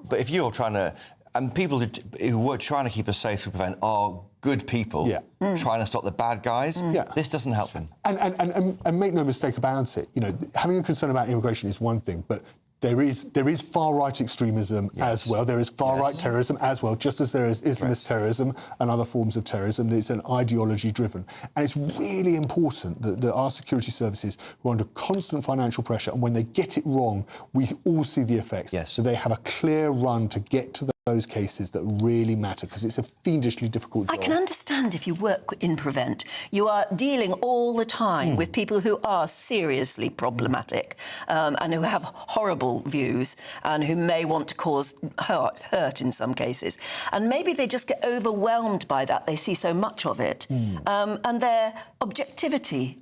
But if you're trying to... And people who were trying to keep us safe through Prevent are good people trying to stop the bad guys. This doesn't help them. And make no mistake about it, you know, having a concern about immigration is one thing, but there is far-right extremism as well. There is far-right terrorism as well, just as there is Islamist terrorism and other forms of terrorism. It's an ideology-driven. And it's really important that our security services, who are under constant financial pressure, and when they get it wrong, we all see the effects. So they have a clear run to get to those cases that really matter, because it's a fiendishly difficult job. I can understand if you work in Prevent, you are dealing all the time with people who are seriously problematic and who have horrible views and who may want to cause hurt in some cases. And maybe they just get overwhelmed by that. They see so much of it. And their objectivity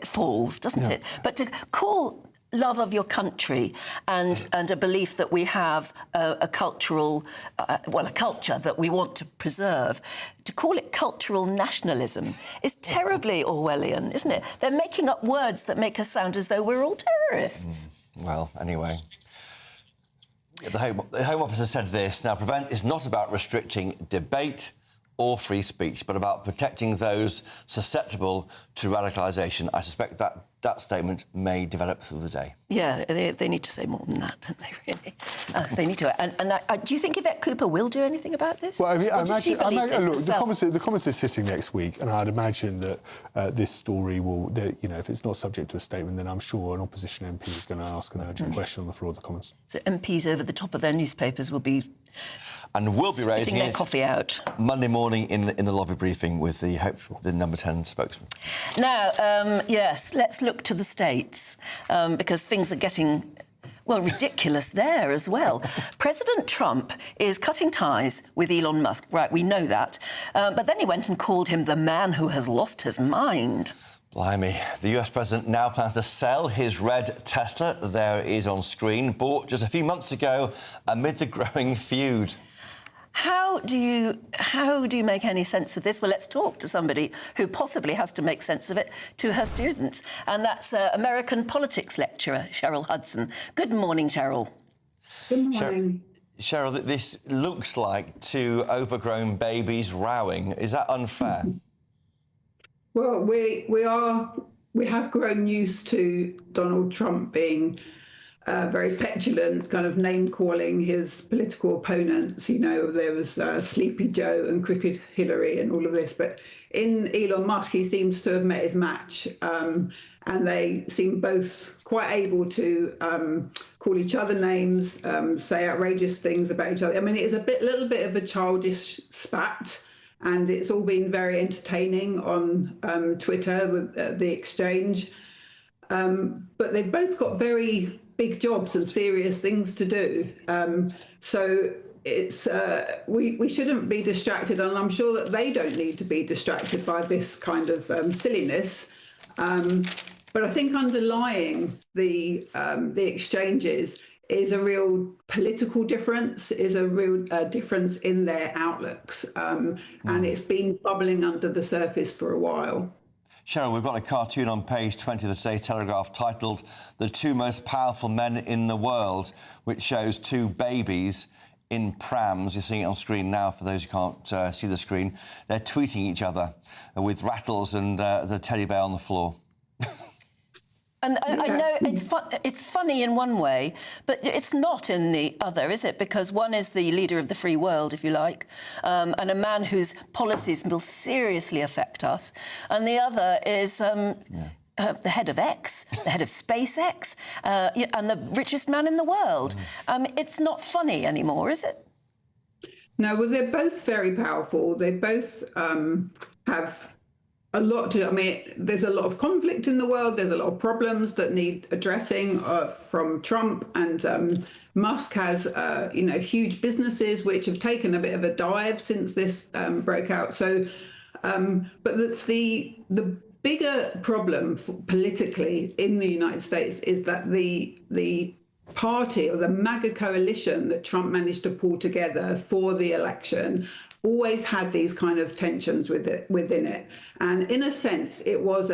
falls, doesn't it? But to call love of your country and a belief that we have a cultural, a culture that we want to preserve, to call it cultural nationalism is terribly Orwellian, isn't it? They're making up words that make us sound as though we're all terrorists. Well, anyway. The Home Office has said this. Now, Prevent is not about restricting debate or free speech, but about protecting those susceptible to radicalisation. I suspect that statement may develop through the day. Yeah, they need to say more than that, don't they, really? They need to. And do you think Yvette Cooper will do anything about this? Well, I mean, look, the Commons is sitting next week, and I'd imagine that this story will, you know, if it's not subject to a statement, then I'm sure an opposition MP is going to ask an urgent question on the floor of the Commons. So MPs over the top of their newspapers will be... And we'll be raising their coffee out Monday morning in the lobby briefing with the Number 10 spokesman. Now, yes, let's look to the States because things are getting, well, ridiculous there as well. President Trump is cutting ties with Elon Musk. Right, we know that. But then he went and called him the man who has lost his mind. Blimey. The US president now plans to sell his red Tesla. There it is on screen, bought just a few months ago amid the growing feud. How do you make any sense of this? Well, let's talk to somebody who possibly has to make sense of it to her students, and that's American politics lecturer Cheryl Hudson. Good morning, Cheryl. Good morning. Cheryl, this looks like two overgrown babies rowing. Is that unfair? Well, we have grown used to Donald Trump being very petulant, kind of name-calling his political opponents. You know, there was Sleepy Joe and Crooked Hillary and all of this. But in Elon Musk, he seems to have met his match. And they seem both quite able to call each other names, say outrageous things about each other. I mean, it is a little bit of a childish spat. and it's all been very entertaining on Twitter with the exchange. But they've both got very big jobs and serious things to do. So it's we shouldn't be distracted, and I'm sure that they don't need to be distracted by this kind of silliness. But I think underlying the exchanges is a real political difference, is a real difference in their outlooks, and it's been bubbling under the surface for a while. Cheryl, we've got a cartoon on page 20 of the Today Telegraph titled "The Two Most Powerful Men in the World," which shows two babies in prams. You're seeing it on screen now for those who can't see the screen. They're tweeting each other with rattles and the teddy bear on the floor. And I know it's funny in one way, but it's not in the other, is it? Because one is the leader of the free world, if you like, and a man whose policies will seriously affect us, and the other is the head of X, the head of SpaceX, and the richest man in the world. It's not funny anymore, is it? No, well, they're both very powerful. They both have a lot to. I mean, there's a lot of conflict in the world. There's a lot of problems that need addressing from Trump, and Musk has, huge businesses which have taken a bit of a dive since this broke out. So, but the bigger problem politically in the United States is that the party or the MAGA coalition that Trump managed to pull together for the election always had these kind of tensions within it. And in a sense, it was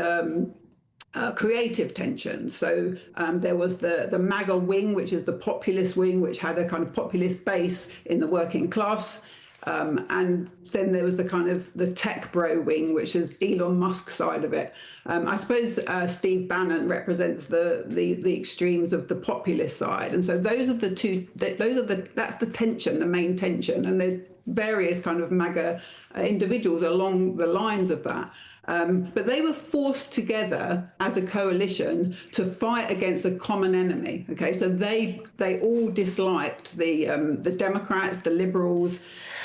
creative tension. So there was the MAGA wing, which is the populist wing, which had a kind of populist base in the working class. And then there was the kind of the tech bro wing, which is Elon Musk's side of it. I suppose Steve Bannon represents the extremes of the populist side, and so those are the two. That's the tension, the main tension, and there's various kind of MAGA individuals along the lines of that. But they were forced together as a coalition to fight against a common enemy. Okay, so they all disliked the Democrats, the liberals,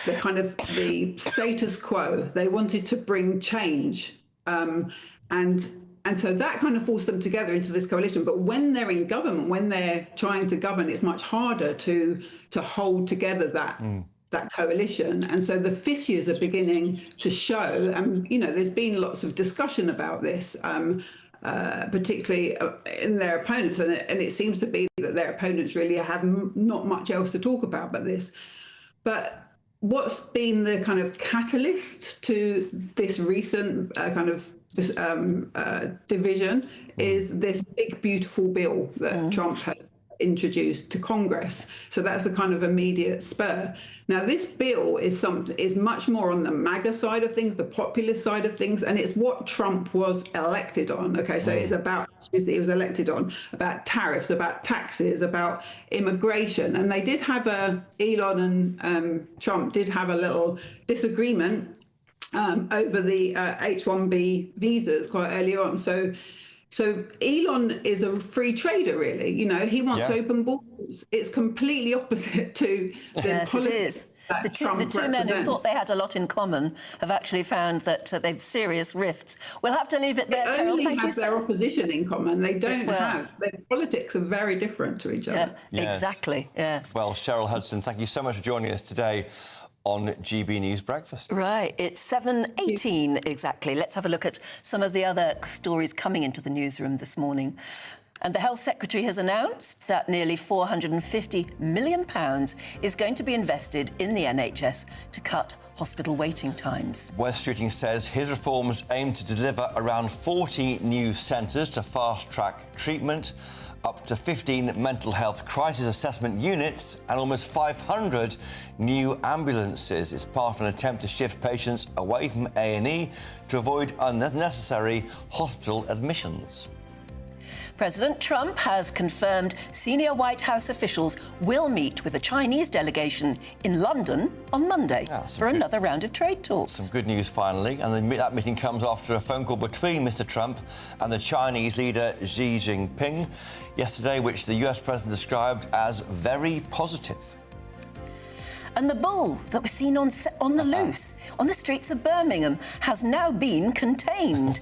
the kind of the status quo. They wanted to bring change, and so that kind of forced them together into this coalition. But when they're in government, when they're trying to govern, it's much harder to hold together that coalition. And so the fissures are beginning to show. And, there's been lots of discussion about this, particularly in their opponents. And it seems to be that their opponents really have not much else to talk about but this. But what's been the kind of catalyst to this recent division is this big, beautiful bill that Trump has introduced to Congress. So that's the kind of immediate spur. Now, this bill is much more on the MAGA side of things, the populist side of things, and it's what Trump was elected on. Okay, so it's about issues that he was elected on, about tariffs, about taxes, about immigration. And they did have Elon and Trump did have a little disagreement over the H-1B visas quite early on. So Elon is a free trader, really. He wants open borders. It's completely opposite to the politics. The two men who thought they had a lot in common have actually found that they've serious rifts. We'll have to leave it there, Cheryl. They only have their opposition in common. They don't have. Their politics are very different to each other. Yes. Exactly, yes. Well, Cheryl Hudson, thank you so much for joining us today on GB News Breakfast. Right, it's 7:18 exactly. Let's have a look at some of the other stories coming into the newsroom this morning. And the Health Secretary has announced that nearly £450 million is going to be invested in the NHS to cut hospital waiting times. Wes Streeting says his reforms aim to deliver around 40 new centres to fast-track treatment, up to 15 mental health crisis assessment units and almost 500 new ambulances. It's part of an attempt to shift patients away from A&E to avoid unnecessary hospital admissions. President Trump has confirmed senior White House officials will meet with a Chinese delegation in London on Monday for another round of trade talks. Some good news finally, and that meeting comes after a phone call between Mr Trump and the Chinese leader Xi Jinping yesterday, which the US president described as very positive. And the bull that was seen on the loose on the streets of Birmingham has now been contained.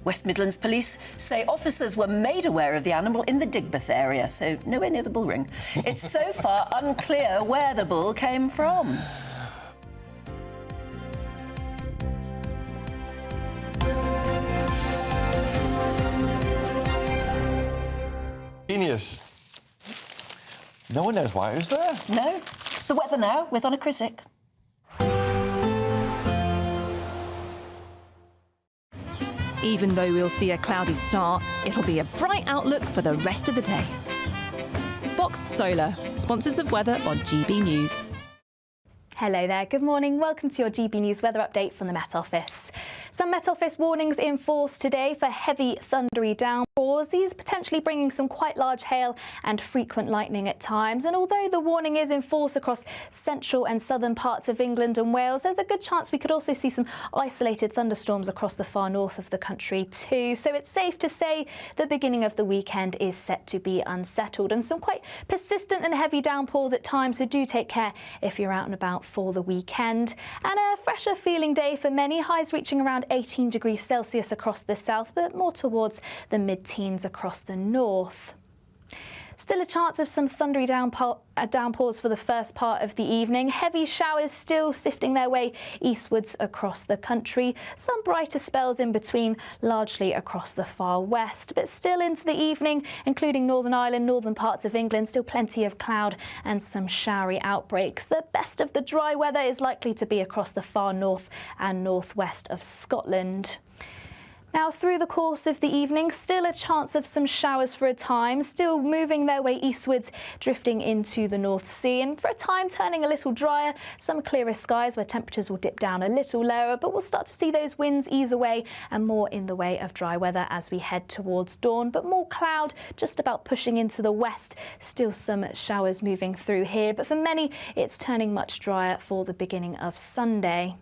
West Midlands Police say officers were made aware of the animal in the Digbeth area, so nowhere near the bull ring. It's so far unclear where the bull came from. Genius. No one knows why it was there. No. The weather now with Anna Krisick. Even though we'll see a cloudy start, it'll be a bright outlook for the rest of the day. Boxed Solar, sponsors of weather on GB News. Hello there, good morning. Welcome to your GB News weather update from the Met Office. Some Met Office warnings in force today for heavy thundery downpours. These potentially bringing some quite large hail and frequent lightning at times. And although the warning is in force across central and southern parts of England and Wales, there's a good chance we could also see some isolated thunderstorms across the far north of the country too. So it's safe to say the beginning of the weekend is set to be unsettled and some quite persistent and heavy downpours at times. So do take care if you're out and about for the weekend. And a fresher feeling day for many, highs reaching around 18 degrees Celsius across the south, but more towards the mid-teens across the north. Still a chance of some thundery downpours for the first part of the evening. Heavy showers still sifting their way eastwards across the country. Some brighter spells in between, largely across the far west. But still into the evening, including Northern Ireland, northern parts of England, still plenty of cloud and some showery outbreaks. The best of the dry weather is likely to be across the far north and northwest of Scotland. Now, through the course of the evening, still a chance of some showers for a time, still moving their way eastwards, drifting into the North Sea, and for a time turning a little drier, some clearer skies where temperatures will dip down a little lower, but we'll start to see those winds ease away and more in the way of dry weather as we head towards dawn, but more cloud just about pushing into the west. Still some showers moving through here, but for many, it's turning much drier for the beginning of Sunday.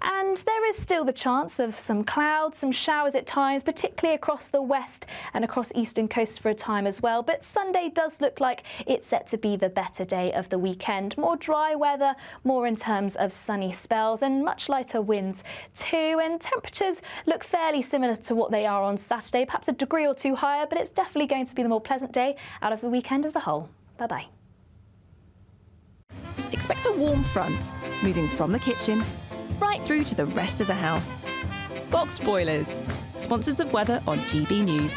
And there is still the chance of some clouds, some showers at times, particularly across the west and across eastern coast for a time as well. But Sunday does look like it's set to be the better day of the weekend. More dry weather, more in terms of sunny spells and much lighter winds too. And temperatures look fairly similar to what they are on Saturday, perhaps a degree or two higher, but it's definitely going to be the more pleasant day out of the weekend as a whole. Bye-bye. Expect a warm front, moving from the kitchen right through to the rest of the house. Boxed Boilers, sponsors of weather on GB News.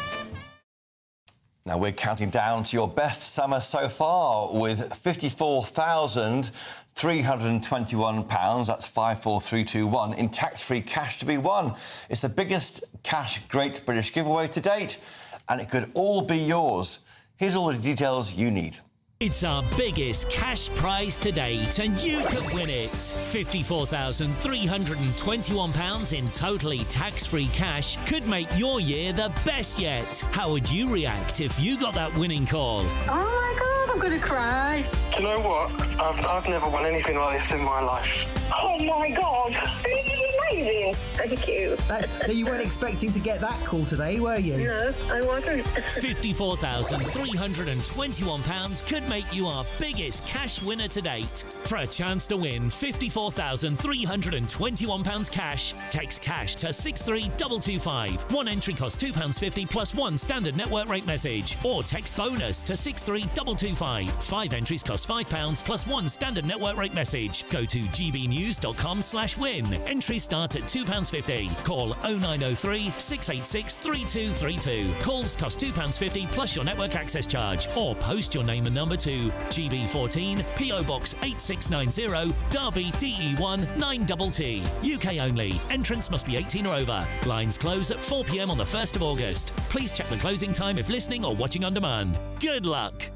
Now we're counting down to your best summer so far with £54,321, that's 54321, in tax-free cash to be won. It's the biggest cash Great British giveaway to date, and it could all be yours. Here's all the details you need. It's our biggest cash prize to date, and you could win it. £54,321 in totally tax-free cash could make your year the best yet. How would you react if you got that winning call? Oh my God, I'm going to cry. Do you know what? I've never won anything like this in my life. Oh my God, this is amazing. Thank you. You weren't expecting to get that call today, were you? No, I wasn't. £54,321 could make you our biggest cash winner to date. For a chance to win £54,321 cash, text cash to 63225. One entry costs £2.50 plus one standard network rate message. Or text bonus to 63225. 5 entries cost £5 plus one standard network rate message. Go to gbnews.com/win. Entries start at £2.50. Call 0903 686 3232. Calls cost £2.50 plus your network access charge. Or post your name and number to GB14 PO Box 8690 Derby DE1 9TT. UK only. Entrance must be 18 or over. Lines close at 4 p.m. on the 1st of August. Please check the closing time if listening or watching on demand. Good luck.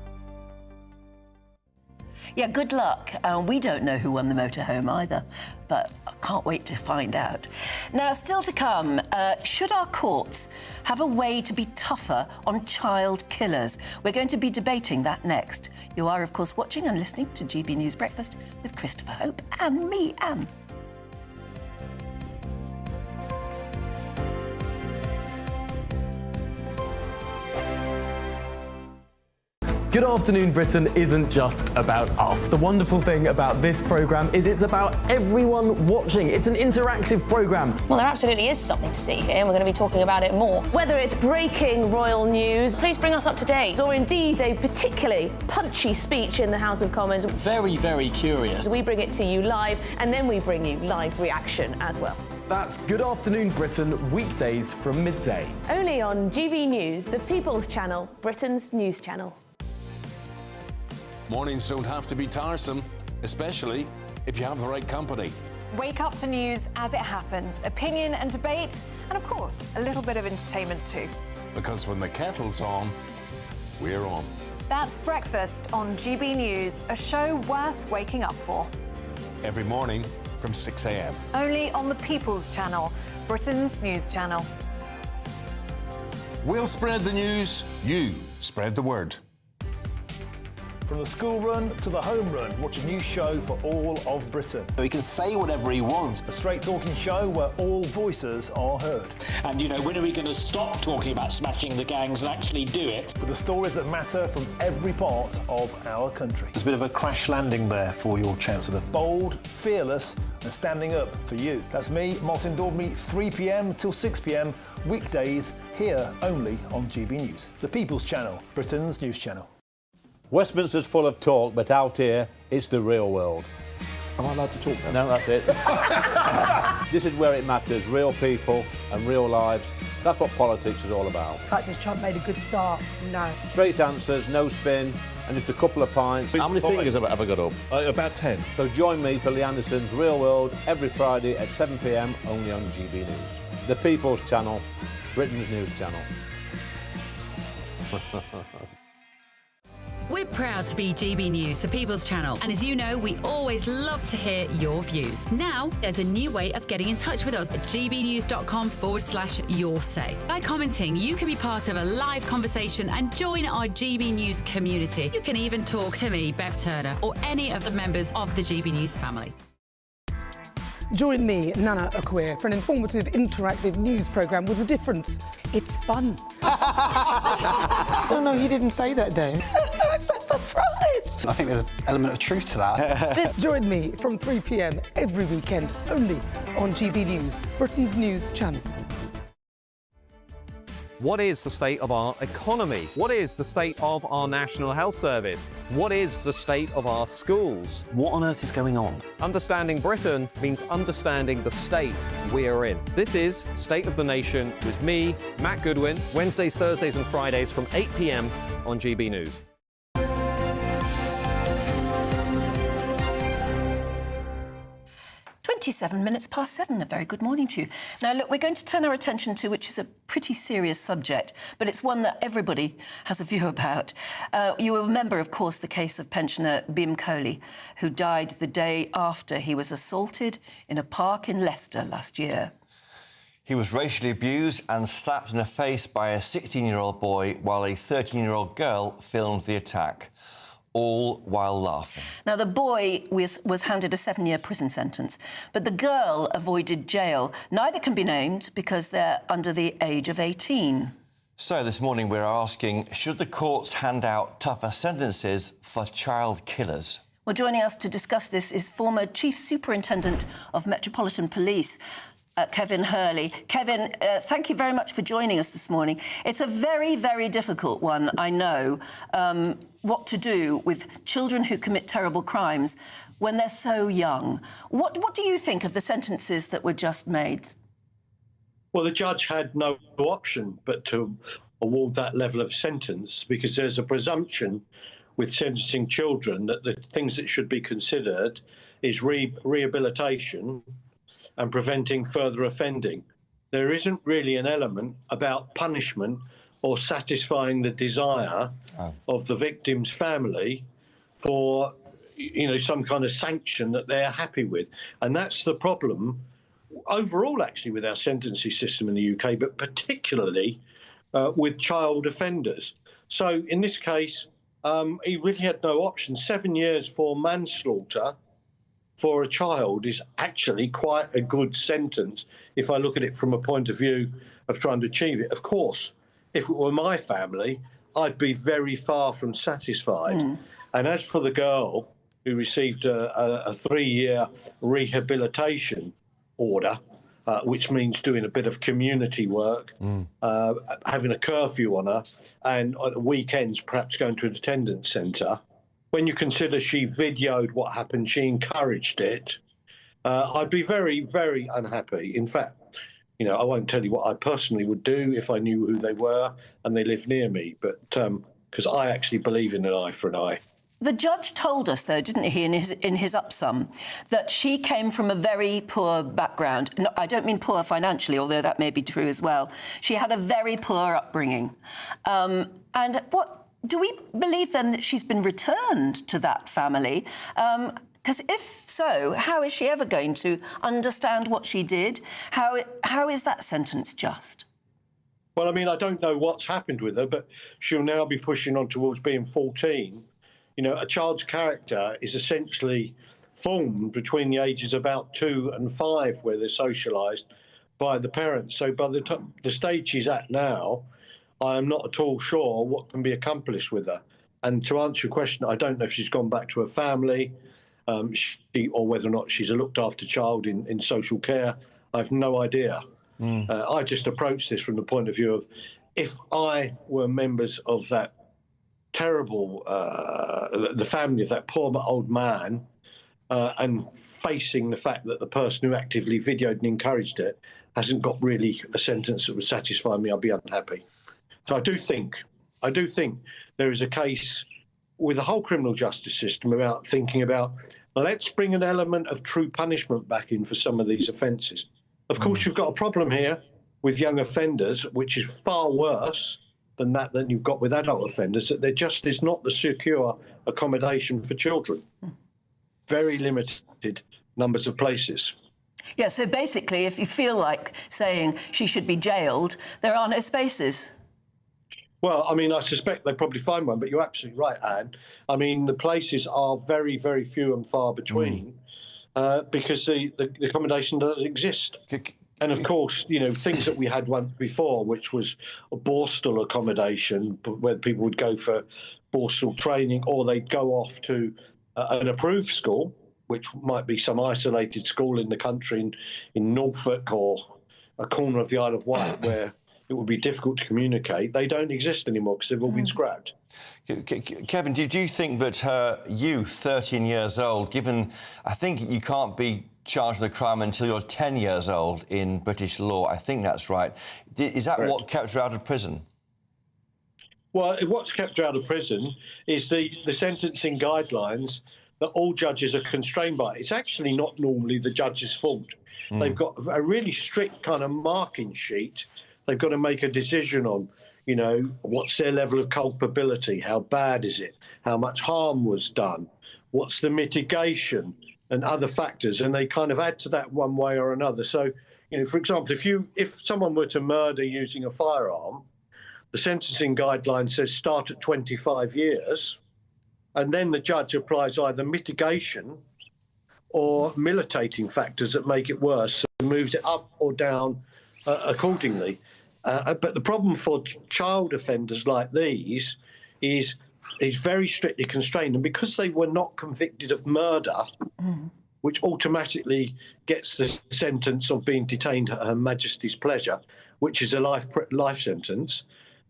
Yeah, good luck. We don't know who won the motorhome either, but I can't wait to find out. Now, still to come, should our courts have a way to be tougher on child killers? We're going to be debating that next. You are, of course, watching and listening to GB News Breakfast with Christopher Hope and me, Anne. Good Afternoon Britain isn't just about us. The wonderful thing about this programme is it's about everyone watching. It's an interactive programme. Well, there absolutely is something to see here, and we're going to be talking about it more. Whether it's breaking royal news, please bring us up to date, or indeed a particularly punchy speech in the House of Commons. Very, very curious. We bring it to you live, and then we bring you live reaction as well. That's Good Afternoon Britain, weekdays from midday. Only on GB News, the People's Channel, Britain's news channel. Mornings don't have to be tiresome, especially if you have the right company. Wake up to news as it happens, opinion and debate, and of course, a little bit of entertainment too. Because when the kettle's on, we're on. That's Breakfast on GB News, a show worth waking up for. Every morning from 6 a.m. Only on the People's Channel, Britain's news channel. We'll spread the news, you spread the word. From the school run to the home run, watch a new show for all of Britain. So he can say whatever he wants. A straight talking show where all voices are heard. And, you know, when are we going to stop talking about smashing the gangs and actually do it? With the stories that matter from every part of our country. There's a bit of a crash landing there for your Chancellor. Bold, fearless and standing up for you. That's me, Martin Daubney, 3 p.m. till 6 p.m, weekdays, here only on GB News. The People's Channel, Britain's news channel. Westminster's full of talk, but out here, it's the real world. Am I allowed to talk now? No, that's it. This is where it matters, real people and real lives. That's what politics is all about. The fact that Trump made a good start, no. Straight answers, no spin, and just a couple of pints. How many fingers have I got up? About 10. So join me for Lee Anderson's Real World every Friday at 7 p.m, only on GB News. The People's Channel, Britain's news channel. We're proud to be GB News, the People's Channel, and as you know, we always love to hear your views. Now, there's a new way of getting in touch with us at gbnews.com/yoursay. By commenting, you can be part of a live conversation and join our GB News community. You can even talk to me, Bev Turner, or any of the members of the GB News family. Join me, Nana Akwe, for an informative, interactive news programme with a difference. It's fun. No, he didn't say that, Dave. I'm so surprised. I think there's an element of truth to that. Join me from 3 p.m. every weekend, only on GB News, Britain's news channel. What is the state of our economy? What is the state of our National Health Service? What is the state of our schools? What on earth is going on? Understanding Britain means understanding the state we are in. This is State of the Nation with me, Matt Goodwin, Wednesdays, Thursdays and Fridays from 8 p.m. on GB News. 27 minutes past 7. A very good morning to you. Now, look, we're going to turn our attention to, which is a pretty serious subject, but it's one that everybody has a view about. You will remember, of course, the case of pensioner Bim Kohli, who died the day after he was assaulted in a park in Leicester last year. He was racially abused and slapped in the face by a 16-year-old boy while a 13-year-old girl filmed the attack, all while laughing. Now, the boy was handed a 7-year prison sentence, but the girl avoided jail. Neither can be named because they're under the age of 18. So this morning we're asking, should the courts hand out tougher sentences for child killers? Well, joining us to discuss this is former Chief Superintendent of Metropolitan Police, Kevin Hurley. Kevin, thank you very much for joining us this morning. It's a very, very difficult one, I know, what to do with children who commit terrible crimes when they're so young. What do you think of the sentences that were just made? Well, the judge had no option but to award that level of sentence because there's a presumption with sentencing children that the things that should be considered is rehabilitation and preventing further offending. There isn't really an element about punishment or satisfying the desire of the victim's family for, you know, some kind of sanction that they're happy with. And that's the problem overall, actually, with our sentencing system in the UK, but particularly with child offenders. So in this case, he really had no option. 7 years for manslaughter for a child is actually quite a good sentence if I look at it from a point of view of trying to achieve it. Of course, if it were my family, I'd be very far from satisfied. And as for the girl who received a 3-year rehabilitation order, which means doing a bit of community work, having a curfew on her, and at the weekends perhaps going to a attendance centre. When you consider she videoed what happened, she encouraged it, I'd be very, very unhappy. In fact, you know, I won't tell you what I personally would do if I knew who they were and they lived near me, but because I actually believe in an eye for an eye. The judge told us, though, didn't he, in his upsum, that she came from a very poor background. No, I don't mean poor financially, although that may be true as well. She had a very poor upbringing. And what do we believe, then, that she's been returned to that family? Because if so, how is she ever going to understand what she did? How is that sentence just? Well, I mean, I don't know what's happened with her, but she'll now be pushing on towards being 14. You know, a child's character is essentially formed between the ages of about 2 and 5, where they're socialised by the parents. So by the stage she's at now, I am not at all sure what can be accomplished with her. And to answer your question, I don't know if she's gone back to her family, or whether or not she's a looked-after child in social care. I have no idea. I just approach this from the point of view of, if I were members of that terrible, the family of that poor old man, and facing the fact that the person who actively videoed and encouraged it hasn't got really a sentence that would satisfy me, I'd be unhappy. So I do think there is a case with the whole criminal justice system about thinking about, let's bring an element of true punishment back in for some of these offences. Of course, you've got a problem here with young offenders, which is far worse than you've got with adult offenders, that there just is not the secure accommodation for children. Very limited numbers of places. Yeah, so basically, if you feel like saying she should be jailed, there are no spaces. Well, I mean, I suspect they'll probably find one, but you're absolutely right, Anne. I mean, the places are very, very few and far between because the accommodation doesn't exist. And of course, you know, things that we had once before, which was a borstal accommodation, where people would go for borstal training, or they'd go off to an approved school, which might be some isolated school in the country, in Norfolk or a corner of the Isle of Wight, where it would be difficult to communicate. They don't exist anymore because they've all been scrapped. Kevin, do you think that her youth, 13 years old, given, I think you can't be charged with a crime until you're 10 years old in British law. I think that's right. Is that what kept her out of prison? Well, what's kept her out of prison is the sentencing guidelines that all judges are constrained by. It's actually not normally the judge's fault. They've got a really strict kind of marking sheet. They've got to make a decision on, you know, what's their level of culpability, how bad is it, how much harm was done, what's the mitigation, and other factors, and they kind of add to that one way or another. So, you know, for example, if someone were to murder using a firearm, the sentencing guideline says start at 25 years, and then the judge applies either mitigation or militating factors that make it worse, and moves it up or down accordingly. But the problem for child offenders like these is very strictly constrained, and because they were not convicted of murder, which automatically gets the sentence of being detained at Her Majesty's pleasure, which is a life sentence,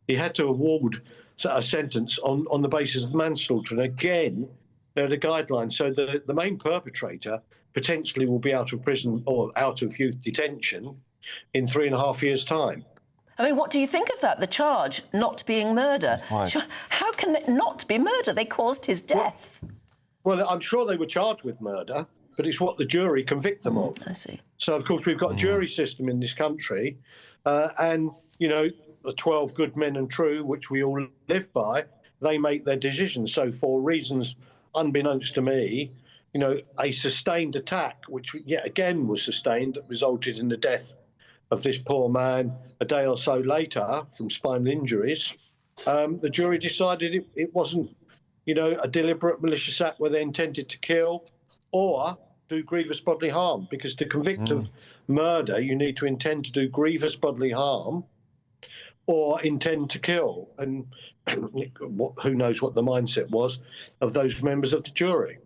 he had to award a sentence on the basis of manslaughter. And again, they're the guidelines. So the main perpetrator potentially will be out of prison or out of youth detention in 3.5 years' time. I mean, what do you think of that? The charge not being murder. Right. How can it not be murder? They caused his death. Well, I'm sure they were charged with murder, but it's what the jury convict them of. I see. So, of course, we've got a jury system in this country, and, you know, the 12 good men and true, which we all live by, they make their decisions. So for reasons unbeknownst to me, you know, a sustained attack, which yet again was sustained, that resulted in the death of this poor man a day or so later from spinal injuries, the jury decided it wasn't, you know, a deliberate malicious act where they intended to kill or do grievous bodily harm, because to convict of murder, you need to intend to do grievous bodily harm or intend to kill. And who knows what the mindset was of those members of the jury.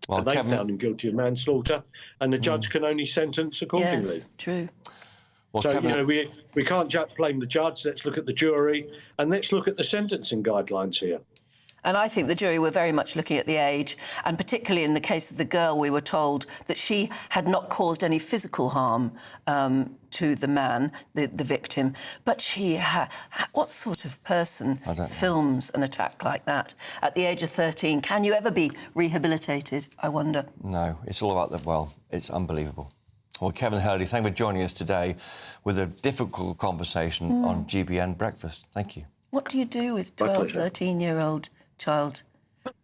Well, and they found him guilty of manslaughter, and the judge can only sentence accordingly. Yes, true. Well, so, Kevin... you know, we can't blame the judge. Let's look at the jury, and let's look at the sentencing guidelines here. And I think the jury were very much looking at the age, and particularly in the case of the girl, we were told that she had not caused any physical harm to the man, the victim, but she what sort of person films an attack like that at the age of 13? Can you ever be rehabilitated, I wonder? No, it's all about the... Well, it's unbelievable. Well, Kevin Hurley, thank you for joining us today with a difficult conversation on GBN Breakfast. Thank you. What do you do with 12, 13-year-old child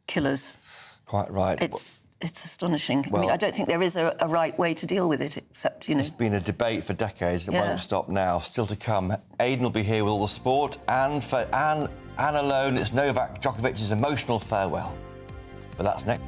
killers? Quite right. It's astonishing. Well, I mean, I don't think there is a right way to deal with it, except, you know... It's been a debate for decades. It won't stop now. Still to come, Aidan will be here with all the sport, and for Anne alone, it's Novak Djokovic's emotional farewell. But that's next.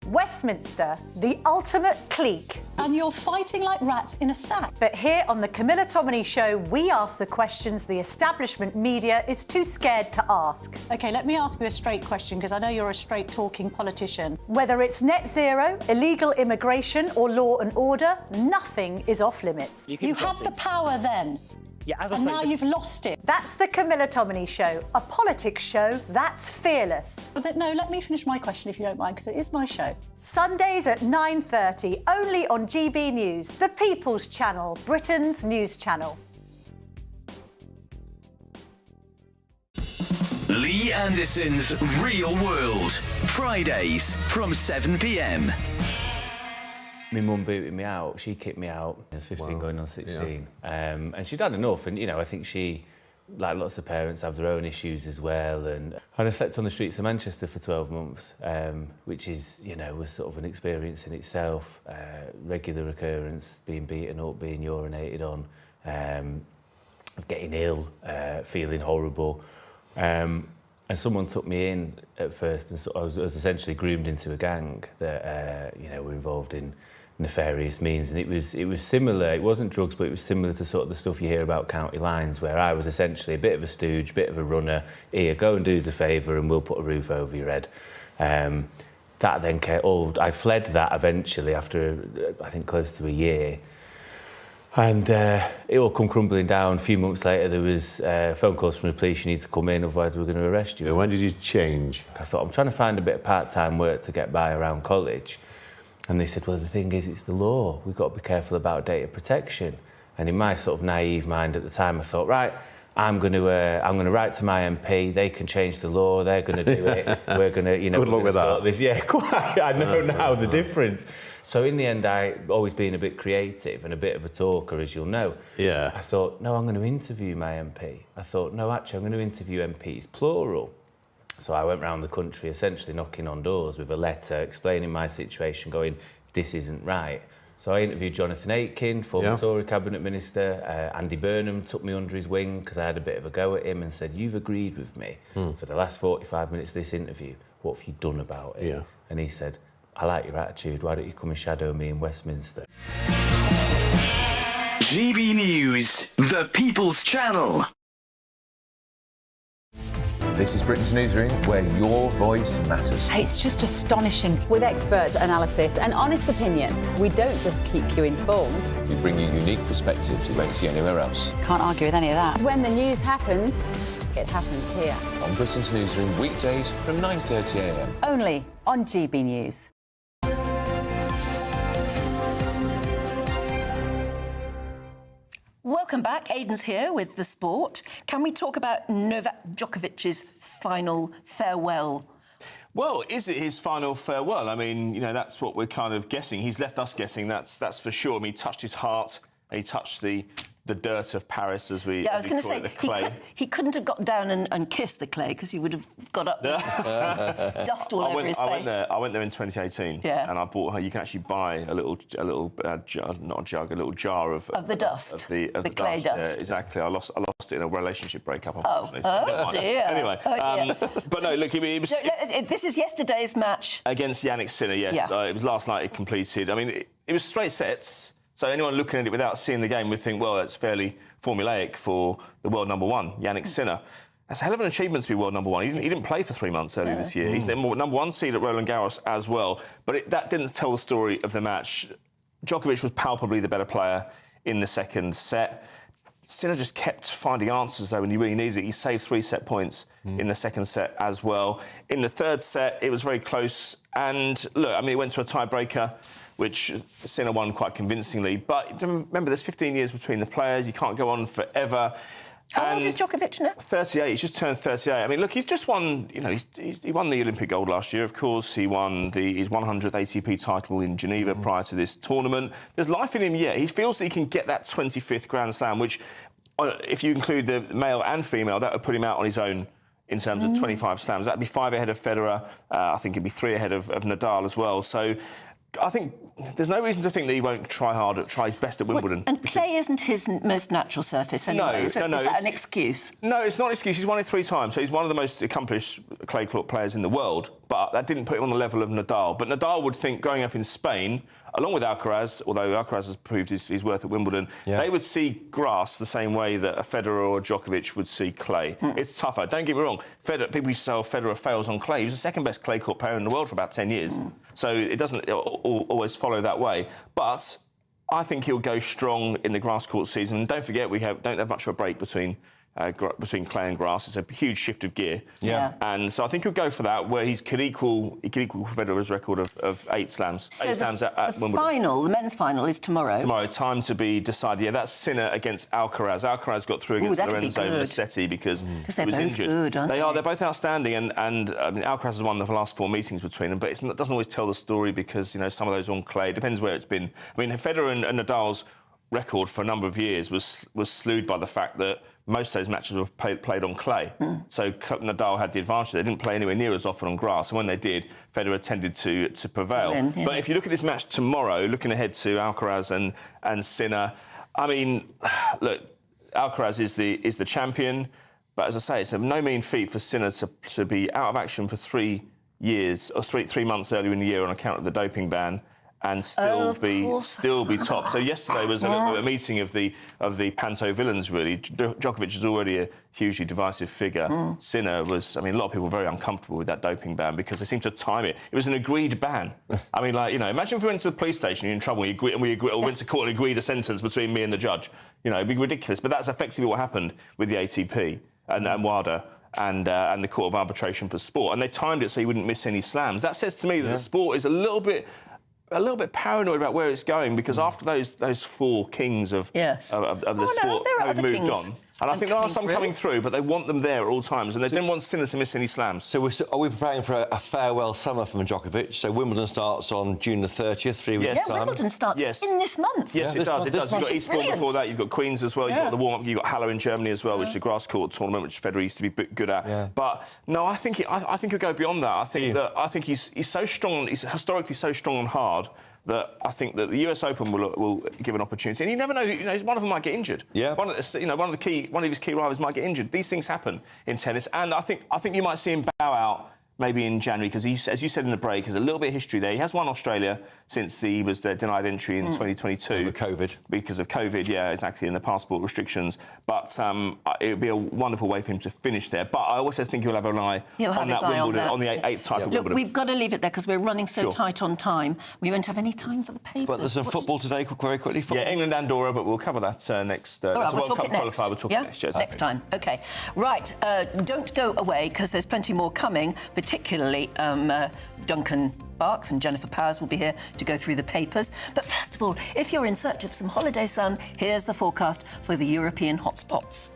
Westminster, the ultimate clique. And you're fighting like rats in a sack. But here on the Camilla Tominey Show, we ask the questions the establishment media is too scared to ask. OK, let me ask you a straight question, because I know you're a straight-talking politician. Whether it's net zero, illegal immigration or law and order, nothing is off-limits. You had the power then. Yeah, as I and say, now you've lost it. That's the Camilla Tominey Show, a politics show that's fearless. But no, let me finish my question if you don't mind, because it is my show. Sundays at 9:30, only on GB News, the People's Channel, Britain's news channel. Lee Anderson's Real World, Fridays from 7 p.m. My mum booted me out. She kicked me out. I was 15 going on 16. Yeah. And she'd had enough. And, you know, I think she, like lots of parents, have their own issues as well. And I slept on the streets of Manchester for 12 months, which is, you know, was sort of an experience in itself. Regular occurrence, being beaten up, being urinated on, getting ill, feeling horrible. And someone took me in at first, and so I was essentially groomed into a gang that, you know, were involved in nefarious means, and it was similar. It wasn't drugs, but it was similar to sort of the stuff you hear about county lines, where I was essentially a bit of a stooge, bit of a runner. Here, go and do us a favour, and we'll put a roof over your head. That then I fled that eventually after I think close to a year, and it all come crumbling down. A few months later, there was phone calls from the police. You need to come in, otherwise we're going to arrest you. When did you change? I thought, I'm trying to find a bit of part-time work to get by around college. And they said, well, the thing is, it's the law. We've got to be careful about data protection. And in my sort of naive mind at the time, I thought, right, I'm going to write to my MP. They can change the law. They're going to do it. We're going to, you know, good luck with that. This. Yeah, quite. I know now the difference. So in the end, I've always been a bit creative and a bit of a talker, as you'll know. Yeah. I thought, no, I'm going to interview my MP. I thought, no, actually, I'm going to interview MPs, plural. So I went around the country essentially knocking on doors with a letter explaining my situation, going, this isn't right. So I interviewed Jonathan Aitken, former Tory Cabinet Minister. Andy Burnham took me under his wing because I had a bit of a go at him and said, you've agreed with me for the last 45 minutes of this interview. What have you done about it? Yeah. And he said, I like your attitude. Why don't you come and shadow me in Westminster? GB News, the People's Channel. This is Britain's Newsroom, where your voice matters. It's just astonishing. With expert analysis and honest opinion, we don't just keep you informed. We bring you unique perspectives you won't see anywhere else. Can't argue with any of that. When the news happens, it happens here. On Britain's Newsroom, weekdays from 9:30 a.m. Only on GB News. Welcome back. Aidan's here with the sport. Can we talk about Novak Djokovic's final farewell? Well, is it his final farewell? I mean, you know, that's what we're kind of guessing. He's left us guessing, that's for sure. I mean, he touched his heart, and he touched the the dirt of Paris, as we Yeah, I was going to call say, it, the clay. he couldn't have got down and kissed the clay because he would have got up dust all over his face. I went there in 2018, and I bought her. You can actually buy a little jar, not a jug, a little jar of the dust, of the clay dust. Yeah, exactly. I lost it in a relationship breakup. Unfortunately. Oh dear. Anyway, but no, look, it was. This is yesterday's match Against Yannick Sinner, yes. Yeah. It was last night it completed. I mean, it was straight sets, so anyone looking at it without seeing the game would think, well, that's fairly formulaic for the world number one, Yannick Sinner. That's a hell of an achievement to be world number one. He didn't play for 3 months earlier this year. He's the number one seed at Roland Garros as well. But that didn't tell the story of the match. Djokovic was palpably the better player in the second set. Sinner just kept finding answers, though, when he really needed it. He saved 3 set points in the second set as well. In the third set, it was very close. And, look, I mean, it went to a tiebreaker, which Sinner won quite convincingly. But remember, there's 15 years between the players. You can't go on forever. How old is Djokovic now? 38. He's just turned 38. I mean, look, he's just won. You know, he won the Olympic gold last year. Of course, he won his 100th ATP title in Geneva prior to this tournament. There's life in him yet. He feels that he can get that 25th Grand Slam, which, if you include the male and female, that would put him out on his own in terms of 25 slams. That'd be 5 ahead of Federer. I think it'd be 3 ahead of Nadal as well. So I think there's no reason to think that he won't try his best at Wimbledon. And clay isn't his most natural surface anyway. No. Is that an excuse? No, it's not an excuse. He's won it 3 times, so he's one of the most accomplished clay court players in the world. But that didn't put him on the level of Nadal. But Nadal would think, growing up in Spain, along with Alcaraz, although Alcaraz has proved his worth at Wimbledon, they would see grass the same way that a Federer or Djokovic would see clay. It's tougher. Don't get me wrong. People used to say, Federer fails on clay. He was the second best clay court player in the world for about 10 years. So it doesn't always follow that way. But I think he'll go strong in the grass court season. And don't forget, we don't have much of a break between clay and grass. It's a huge shift of gear. Yeah. And so I think he'll go for that, where he could equal Federer's record of 8 slams. So 8 slams at Wimbledon. The men's final is tomorrow. Tomorrow, time to be decided. Yeah, that's Sinner against Alcaraz. Alcaraz got through against Lorenzo Musetti because they're he was both injured. good, aren't they? They're both outstanding, and I mean, Alcaraz has won the last 4 meetings between them, but it doesn't always tell the story because, you know, some of those on clay. It depends where it's been. I mean, Federer and Nadal's record for a number of years was slewed by the fact that most of those matches were played on clay. So Nadal had the advantage. They didn't play anywhere near as often on grass, and when they did, Federer tended to prevail. But if you look at this match tomorrow, looking ahead to Alcaraz and Sinner, I mean, look, Alcaraz is the champion, but as I say, it's no mean feat for Sinner to be out of action for 3 years, or 3 months earlier in the year on account of the doping ban, and still be top. So yesterday was a meeting of the Panto villains, really. Djokovic is already a hugely divisive figure. Sinner was, I mean, a lot of people were very uncomfortable with that doping ban because they seemed to time it. It was an agreed ban. I mean, like, you know, imagine if we went to the police station, you're in trouble, or went to court and agreed a sentence between me and the judge. You know, it'd be ridiculous. But that's effectively what happened with the ATP and WADA. And the Court of Arbitration for Sport, and they timed it so you wouldn't miss any slams. That says to me that the sport is a little bit paranoid about where it's going, because after those 4 kings of the sport having moved on, and I think there are some coming through, but they want them there at all times, and they didn't want Sinner to miss any slams. So are we preparing for a farewell summer from Djokovic? So Wimbledon starts on June the 30th, 3 weeks' time. Yeah, Wimbledon starts in this month. Yes, it does. You've got Eastbourne before that. You've got Queens as well. You've got the warm-up. You've got Halle in Germany as well, which is a grass court tournament, which Federer used to be good at. But no, I think he'll go beyond that. I think he's so strong. He's historically so strong and hard that I think that the US Open will give an opportunity, and you never know. You know, one of them might get injured. Yeah. One of his key rivals might get injured. These things happen in tennis, and I think you might see him bow out maybe in January, because as you said in the break, there's a little bit of history there. He has won Australia since he was denied entry in 2022. Because of COVID, yeah, exactly, and the passport restrictions. But it would be a wonderful way for him to finish there. But I also think he'll have an eye on that Wimbledon, on the 8th type of Wimbledon. Look, we've got to leave it there because we're running so tight on time. We won't have any time for the papers. But there's some football today, very quickly. Yeah, England, Andorra, but we'll cover that next. All right, we'll talk it next. We'll talk it next. Yes, next time. OK. Right, don't go away, because there's plenty more coming, particularly Duncan Barks and Jennifer Powers will be here to go through the papers. But first of all, if you're in search of some holiday sun, here's the forecast for the European hotspots.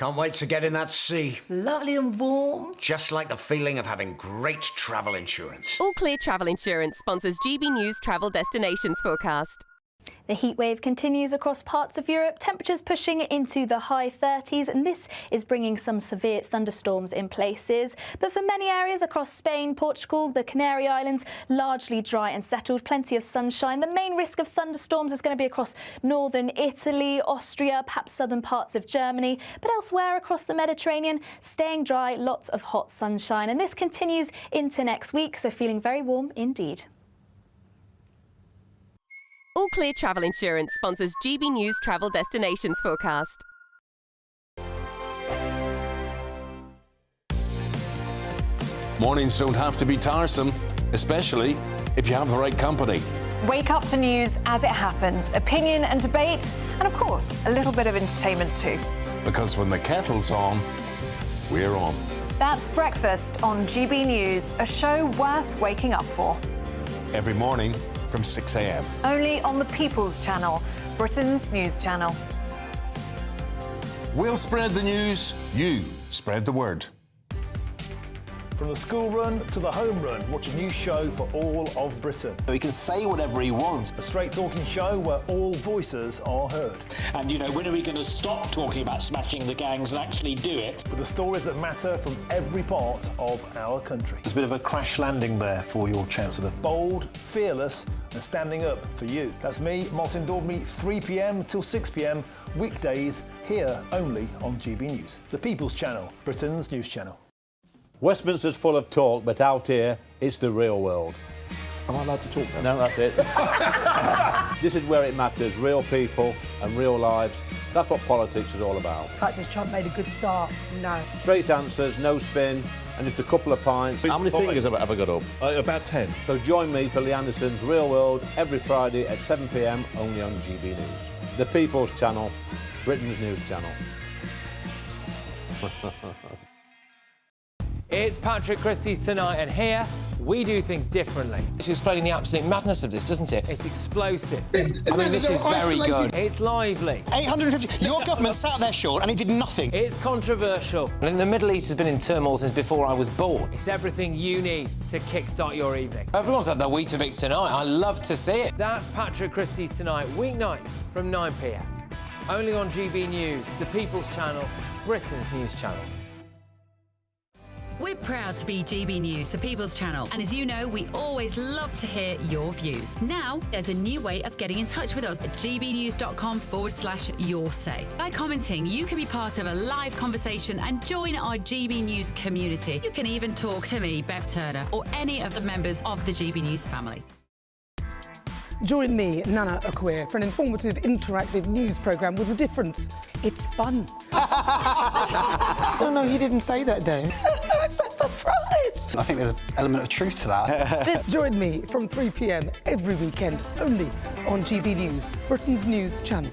Can't wait to get in that sea. Lovely and warm. Just like the feeling of having great travel insurance. All Clear Travel Insurance sponsors GB News Travel Destinations Forecast. The heatwave continues across parts of Europe, temperatures pushing into the high 30s, and this is bringing some severe thunderstorms in places. But for many areas across Spain, Portugal, the Canary Islands, largely dry and settled, plenty of sunshine. The main risk of thunderstorms is going to be across northern Italy, Austria, perhaps southern parts of Germany, but elsewhere across the Mediterranean, staying dry, lots of hot sunshine. And this continues into next week, so feeling very warm indeed. All Clear Travel Insurance sponsors GB News Travel Destinations Forecast. Mornings don't have to be tiresome, especially if you have the right company. Wake up to news as it happens, opinion and debate, and of course, a little bit of entertainment too. Because when the kettle's on, we're on. That's Breakfast on GB News, a show worth waking up for. Every morning from 6 a.m. Only on the People's Channel, Britain's news channel. We'll spread the news, you spread the word. From the school run to the home run, watch a new show for all of Britain. He can say whatever he wants. A straight talking show where all voices are heard. And, you know, when are we going to stop talking about smashing the gangs and actually do it? With the stories that matter from every part of our country. There's a bit of a crash landing there for your Chancellor. Bold, fearless and standing up for you. That's me, Martin Daubney, 3 p.m. till 6 p.m. weekdays, here only on GB News. The People's Channel, Britain's news channel. Westminster's full of talk, but out here, it's the real world. Am I allowed to talk now? No, that's it. This is where it matters, real people and real lives. That's what politics is all about. The fact is Trump made a good start. No. Straight answers, no spin, and just a couple of pints. How many fingers have I got up? About 10. So join me for Lee Anderson's Real World every Friday at 7 p.m. only on GB News. The People's Channel, Britain's news channel. It's Patrick Christie's Tonight, and here we do things differently. It's explaining the absolute madness of this, doesn't it? It's explosive. I mean, this is very good. It's lively. 850. Your government sat there, Sean, and it did nothing. It's controversial. And the Middle East has been in turmoil since before I was born. It's everything you need to kickstart your evening. Everyone's had their Weetabix tonight. I love to see it. That's Patrick Christie's Tonight, weeknights from 9 p.m. Only on GB News, the People's Channel, Britain's news channel. We're proud to be GB News, the People's Channel, and as you know, we always love to hear your views. Now, there's a new way of getting in touch with us at gbnews.com/yoursay. By commenting, you can be part of a live conversation and join our GB News community. You can even talk to me, Bev Turner, or any of the members of the GB News family. Join me, Nana Akwe, for an informative, interactive news programme with a difference. It's fun. No, he didn't say that, Dave. I'm so surprised. I think there's an element of truth to that. Join me from 3 p.m. every weekend, only on GB News, Britain's news channel.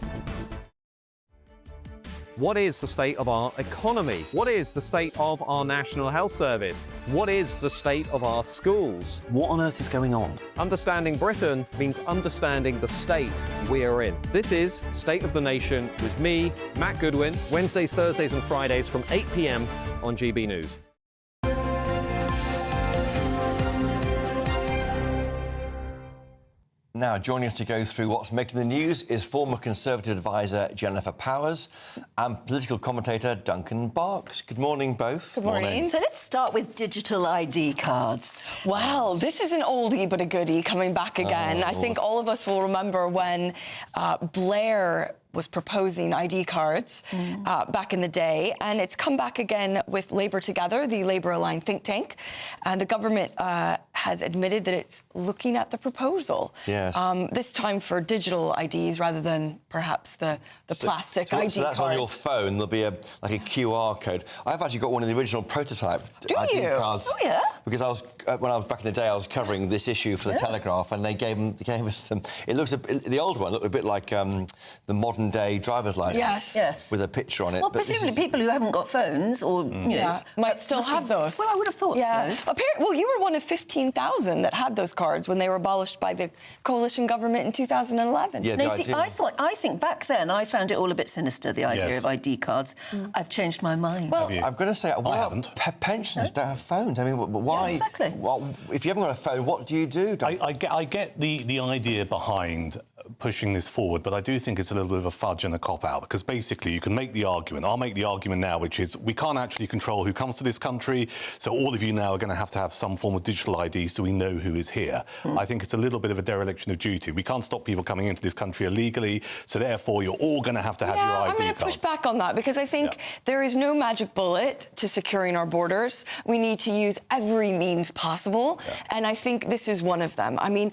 What is the state of our economy? What is the state of our National Health Service? What is the state of our schools? What on earth is going on? Understanding Britain means understanding the state we are in. This is State of the Nation with me, Matt Goodwin, Wednesdays, Thursdays and Fridays from 8 p.m. on GB News. Now, joining us to go through what's making the news is former Conservative advisor Jennifer Powers and political commentator Duncan Barks. Good morning, both. Good morning. So let's start with digital ID cards. Wow, this is an oldie but a goodie coming back again. I think all of us will remember when Blair was proposing ID cards back in the day, and it's come back again with Labour Together, the Labour-aligned think tank, and the government has admitted that it's looking at the proposal. Yes. This time for digital IDs rather than perhaps the plastic ID So that's card. on your phone. There'll be like a QR code. I've actually got one of the original prototype ID cards. Oh yeah. Because I was when I was back in the day, I was covering this issue for the Telegraph, and they gave us them. It looks the old one looked a bit like the modern modern-day driver's licence. Yes. With a picture on it. Well, but this presumably people who haven't got phones or, you know... might still have those. Well, I would have thought so. Well, you were one of 15,000 that had those cards when they were abolished by the coalition government in 2011. Yeah, no, see, I think back then I found it all a bit sinister, the idea of ID cards. I've changed my mind. Well, I'm going to say, I haven't. Pensioners don't have phones. I mean, why? Yeah, exactly. If you haven't got a phone, what do you do? I get the idea behind pushing this forward, but I do think it's a little bit of a fudge and a cop-out, because basically you can make the argument, I'll make the argument now, which is we can't actually control who comes to this country, so all of you now are going to have some form of digital ID so we know who is here. I think it's a little bit of a dereliction of duty. We can't stop people coming into this country illegally, so therefore you're all going to have your ID I'm going to push back on that, because I think there is no magic bullet to securing our borders. We need to use every means possible, and I think this is one of them. I mean,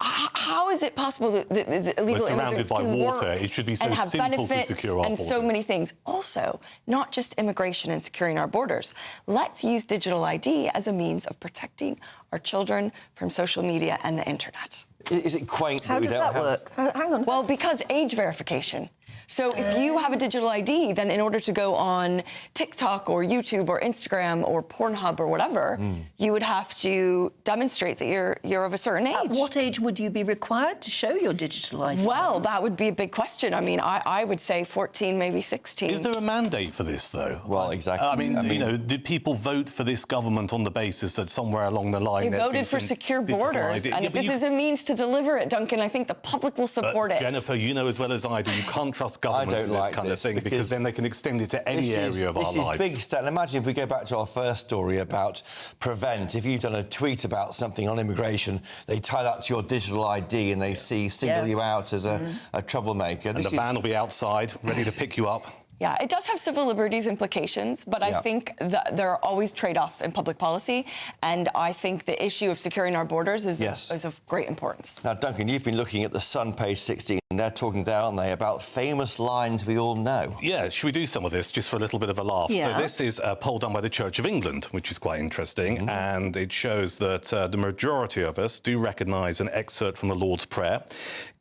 how is it possible that the illegal immigrants can work it should be so and have simple benefits to secure our and so many things? Also, not just immigration and securing our borders. Let's use digital ID as a means of protecting our children from social media and the internet. Is it quaint? How does that work? Hang on. Well, because age verification. So if you have a digital ID, then in order to go on TikTok or YouTube or Instagram or Pornhub or whatever, you would have to demonstrate that you're of a certain age. At what age would you be required to show your digital ID? Well, that would be a big question. I mean, I would say 14, maybe 16. Is there a mandate for this, though? Well, exactly. I mean, you know, did people vote for this government on the basis that somewhere along the line... They voted for secure borders, and if this is a means to deliver it, Duncan, I think the public will support it. Jennifer, you know as well as I do, you can't trust governments in this kind of thing, because then they can extend it to any area of our lives. This is big stuff. Imagine if we go back to our first story about Prevent. If you've done a tweet about something on immigration, they tie that to your digital ID and they single you out as a troublemaker. And the van will be outside, ready to pick you up. Yeah, it does have civil liberties implications, but I think that there are always trade-offs in public policy, and I think the issue of securing our borders is of great importance. Now, Duncan, you've been looking at The Sun, page 16, and they're talking there, aren't they, about famous lines we all know. Yeah, should we do some of this, just for a little bit of a laugh? Yeah. So this is a poll done by the Church of England, which is quite interesting, and it shows that the majority of us do recognise an excerpt from the Lord's Prayer.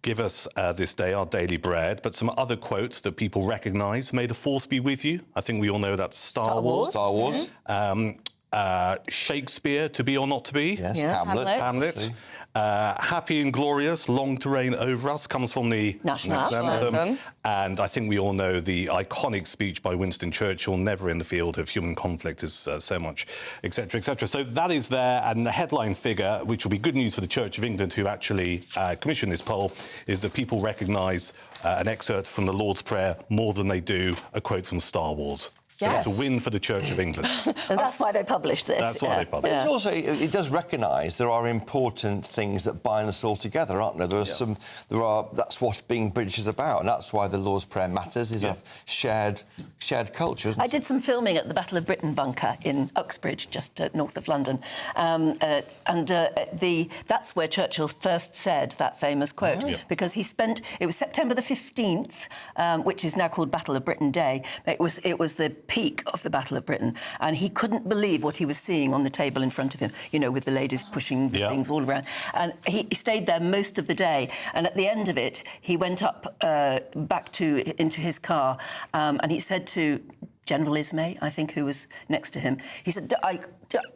Give us this day our daily bread, but some other quotes that people recognise. May the force be with you. I think we all know that's Star Wars. Star Wars. Shakespeare, To Be or Not to Be. Yes, Hamlet. Happy and glorious, long to reign over us, comes from the National Anthem. And I think we all know the iconic speech by Winston Churchill, never in the field of human conflict is so much, etc., etc. So that is there, and the headline figure, which will be good news for the Church of England, who actually commissioned this poll, is that people recognise an excerpt from the Lord's Prayer more than they do a quote from Star Wars. Yes. So it's a win for the Church of England. And that's why they published this. That's why they published it. But it's also, it does recognise there are important things that bind us all together, aren't there? That's what being British is about, and that's why the Lord's Prayer matters, is a shared culture, isn't it? I did some filming at the Battle of Britain bunker in Uxbridge, just north of London, that's where Churchill first said that famous quote, because it was September the 15th, which is now called Battle of Britain Day. It was the peak of the Battle of Britain, and he couldn't believe what he was seeing on the table in front of him, you know, with the ladies pushing the things all around. And he stayed there most of the day, and at the end of it, he went up back into his car, and he said to General Ismay, I think, who was next to him, he said,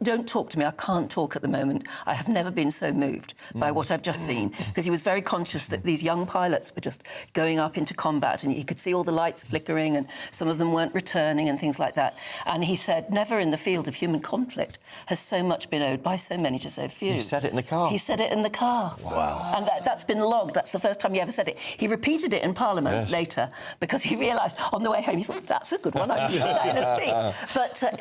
don't talk to me, I can't talk at the moment. I have never been so moved by what I've just seen. Because he was very conscious that these young pilots were just going up into combat, and he could see all the lights flickering, and some of them weren't returning and things like that. And he said, never in the field of human conflict has so much been owed by so many to so few. He said it in the car. He said it in the car. Wow. And that's been logged. That's the first time he ever said it. He repeated it in Parliament later, because he realised on the way home, he thought, that's a good one, I can hear that in a speech.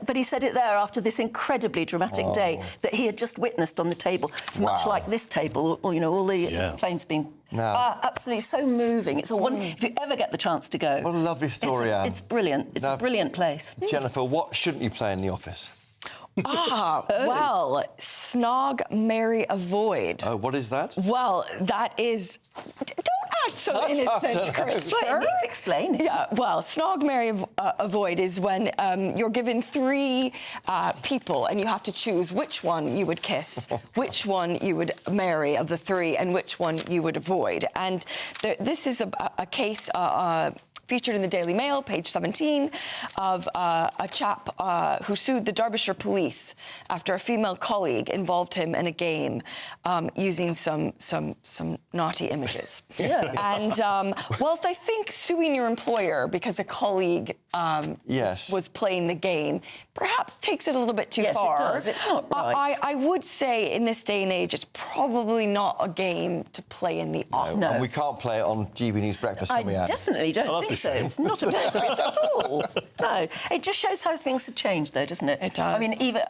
But he said it there after this incredibly dramatic day that he had just witnessed on the table, much like this table, or, you know, all the planes being... absolutely so moving. It's a if you ever get the chance to go. What a lovely story, Anne. It's brilliant. It's a brilliant place. Jennifer, what shouldn't you play in the office? Well, snog, marry, avoid. Oh, what is that? Well, that is... Don't act so innocent, Christopher. It needs explaining. Yeah, well, snog, marry, avoid is when you're given 3 people and you have to choose which one you would kiss, which one you would marry of the 3, and which one you would avoid. And this is a case featured in the Daily Mail, page 17, of a chap who sued the Derbyshire police after a female colleague involved him in a game using some naughty images. Yeah. And whilst I think suing your employer because a colleague was playing the game perhaps takes it a little bit too far. Yes, it does. It's not right. I would say in this day and age, it's probably not a game to play in the office. No. And we can't play it on GB News Breakfast, can we, Anne? I definitely don't think so. It's not a bad quiz at all. No, it just shows how things have changed, though, doesn't it? It does. I mean, even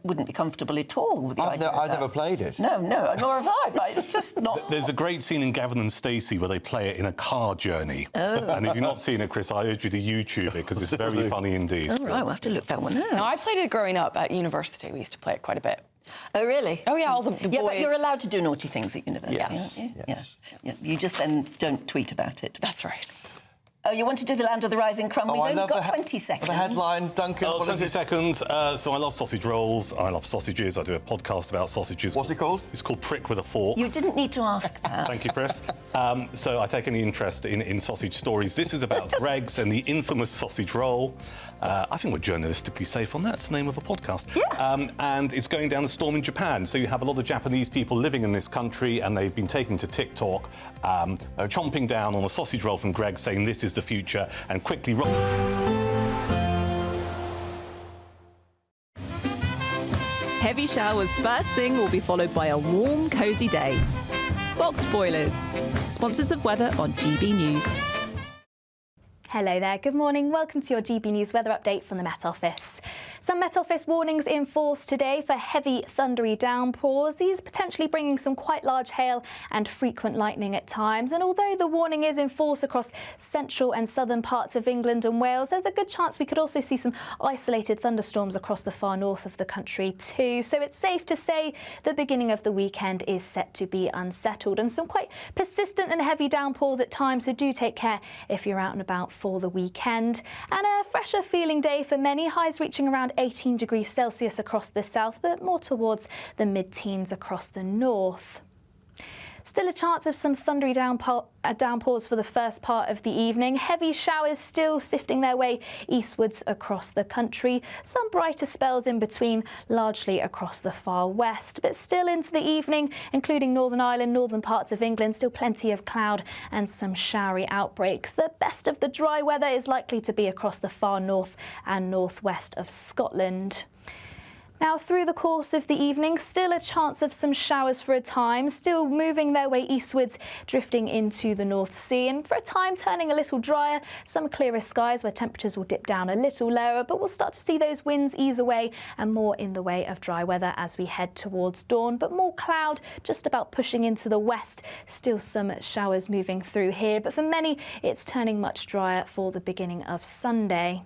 wouldn't be comfortable at all with the idea of I've that. never played it. No, nor have I. But it's just not. There's a great scene in Gavin and Stacey where they play it in a car journey. And if you've not seen it, Chris, I urge you to YouTube it because it's very funny indeed. All right, we'll have to look that one out. No, I played it growing up at university. We used to play it quite a bit. Oh, really? Oh, yeah, all the boys. Yeah, but you're allowed to do naughty things at university, Yes. aren't you? Yes. Yeah. You just then don't tweet about it. That's right. Oh, you want to do the Land of the Rising Crumb? We've only got 20 seconds. The headline, Duncan. 20 seconds. So I love sausage rolls. I love sausages. I do a podcast about sausages. What's it called? It's called Prick with a Fork. You didn't need to ask that. Thank you, Chris. So I take any interest in sausage stories. This is about Greggs and the infamous sausage roll. I think we're journalistically safe on that. It's the name of a podcast. Yeah. And it's going down the storm in Japan. So you have a lot of Japanese people living in this country, and they've been taken to TikTok, chomping down on a sausage roll from Greggs, saying this is the future, and quickly... Heavy showers first thing will be followed by a warm, cosy day. Boxed Boilers, sponsors of weather on GB News. Hello there, good morning. Welcome to your GB News weather update from the Met Office. Some Met Office warnings in force today for heavy thundery downpours. These potentially bringing some quite large hail and frequent lightning at times. And although the warning is in force across central and southern parts of England and Wales, there's a good chance we could also see some isolated thunderstorms across the far north of the country too. So it's safe to say the beginning of the weekend is set to be unsettled, and some quite persistent and heavy downpours at times, so do take care if you're out and about for the weekend. And a fresher feeling day for many, highs reaching around 18 degrees Celsius across the south, but more towards the mid-teens across the north. Still a chance of some thundery downpours for the first part of the evening. Heavy showers still sifting their way eastwards across the country. Some brighter spells in between, largely across the far west. But still into the evening, including Northern Ireland, northern parts of England, still plenty of cloud and some showery outbreaks. The best of the dry weather is likely to be across the far north and northwest of Scotland. Now, through the course of the evening, still a chance of some showers for a time, still moving their way eastwards, drifting into the North Sea, and for a time turning a little drier, some clearer skies where temperatures will dip down a little lower, but we'll start to see those winds ease away and more in the way of dry weather as we head towards dawn, but more cloud just about pushing into the west. Still some showers moving through here, but for many, it's turning much drier for the beginning of Sunday.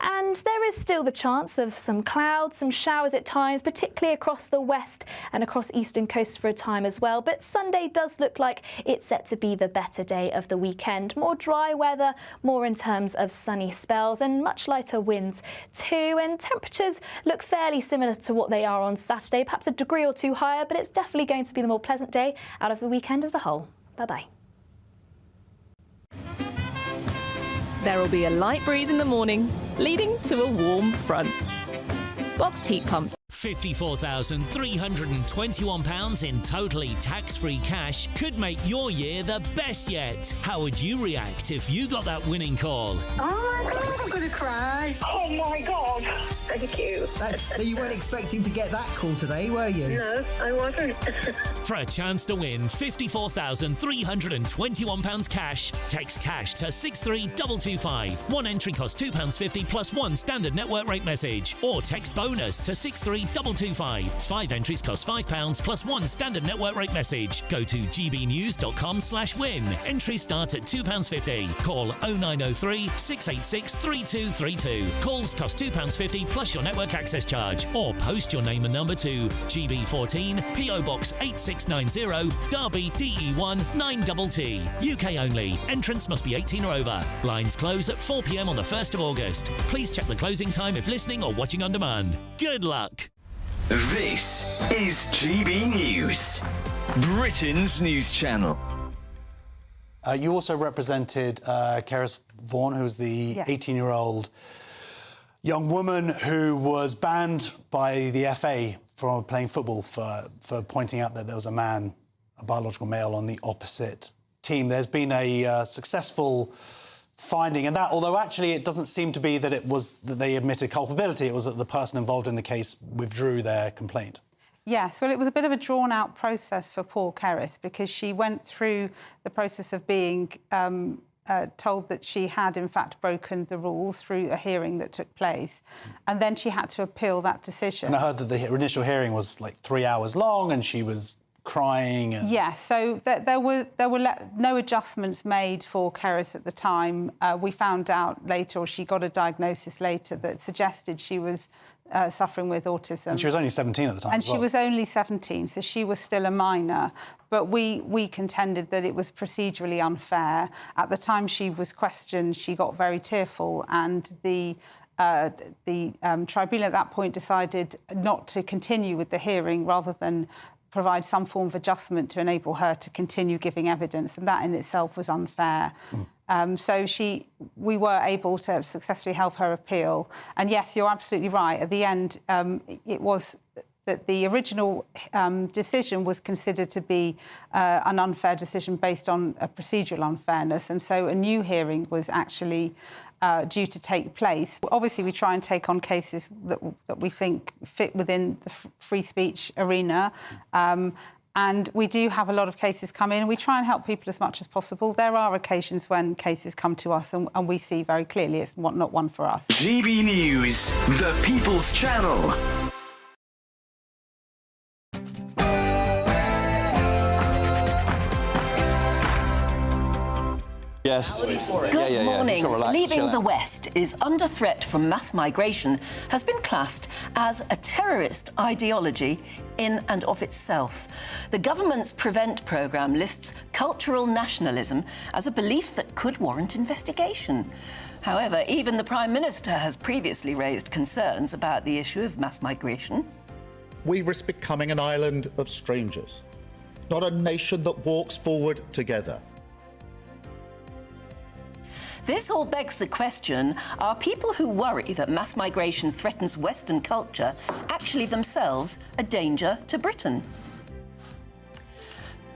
And there is still the chance of some clouds, some showers at times, particularly across the west and across eastern coast for a time as well. But Sunday does look like it's set to be the better day of the weekend. More dry weather, more in terms of sunny spells and much lighter winds too. And temperatures look fairly similar to what they are on Saturday, perhaps a degree or two higher, but it's definitely going to be the more pleasant day out of the weekend as a whole. Bye-bye. There will be a light breeze in the morning, leading to a warm front. Boxed heat pumps. £54,321 in totally tax-free cash could make your year the best yet. How would you react if you got that winning call? Oh my God, I'm going to cry. Oh my God. Thank you. So you weren't expecting to get that call today, were you? No, I wasn't. For a chance to win £54,321 cash, text cash to 63225. One entry costs £2.50 plus one standard network rate message. Or text bonus to 63225. 5 entries cost £5 plus one standard network rate message. Go to gbnews.com/win. Entries start at £2.50. Call 0903 686 3232. Calls cost £2.50 plus plus your network access charge. Or post your name and number to GB14 PO Box 8690 Derby DE1 9TT. UK only. Entrance must be 18 or over. Lines close at 4 p.m. on the 1st of August. Please check the closing time if listening or watching on demand. Good luck. This is GB News, Britain's news channel. You also represented Cerys Vaughan, who was the 18-year-old young woman who was banned by the FA from playing football for pointing out that there was a man, a biological male, on the opposite team. There's been a successful finding, and that, although actually it doesn't seem to be that it was that they admitted culpability, it was that the person involved in the case withdrew their complaint. Yes, well, it was a bit of a drawn-out process for poor Cerys because she went through the process of being told that she had, in fact, broken the rules through a hearing that took place, and then she had to appeal that decision. And I heard that the initial hearing was, like, 3 hours long, and she was crying. And... Yes, so there were no adjustments made for Cerys at the time. We found out later, or she got a diagnosis later, that suggested she was suffering with autism. And she was only 17 at the time. And she was only 17, so she was still a minor. But we contended that it was procedurally unfair. At the time she was questioned, she got very tearful, and the tribunal at that point decided not to continue with the hearing rather than provide some form of adjustment to enable her to continue giving evidence, and that in itself was unfair. So we were able to successfully help her appeal. And yes, you're absolutely right. At the end, it was that the original decision was considered to be an unfair decision based on a procedural unfairness, and so a new hearing was actually due to take place. Obviously, we try and take on cases that we think fit within the free speech arena. And we do have a lot of cases come in, and we try and help people as much as possible. There are occasions when cases come to us and we see very clearly it's not one for us. GB News, the People's Channel. Yes. Good morning. Leaving the West is under threat from mass migration has been classed as a terrorist ideology in and of itself. The government's Prevent programme lists cultural nationalism as a belief that could warrant investigation. However, even the Prime Minister has previously raised concerns about the issue of mass migration. We risk becoming an island of strangers, not a nation that walks forward together. This all begs the question, are people who worry that mass migration threatens Western culture actually themselves a danger to Britain?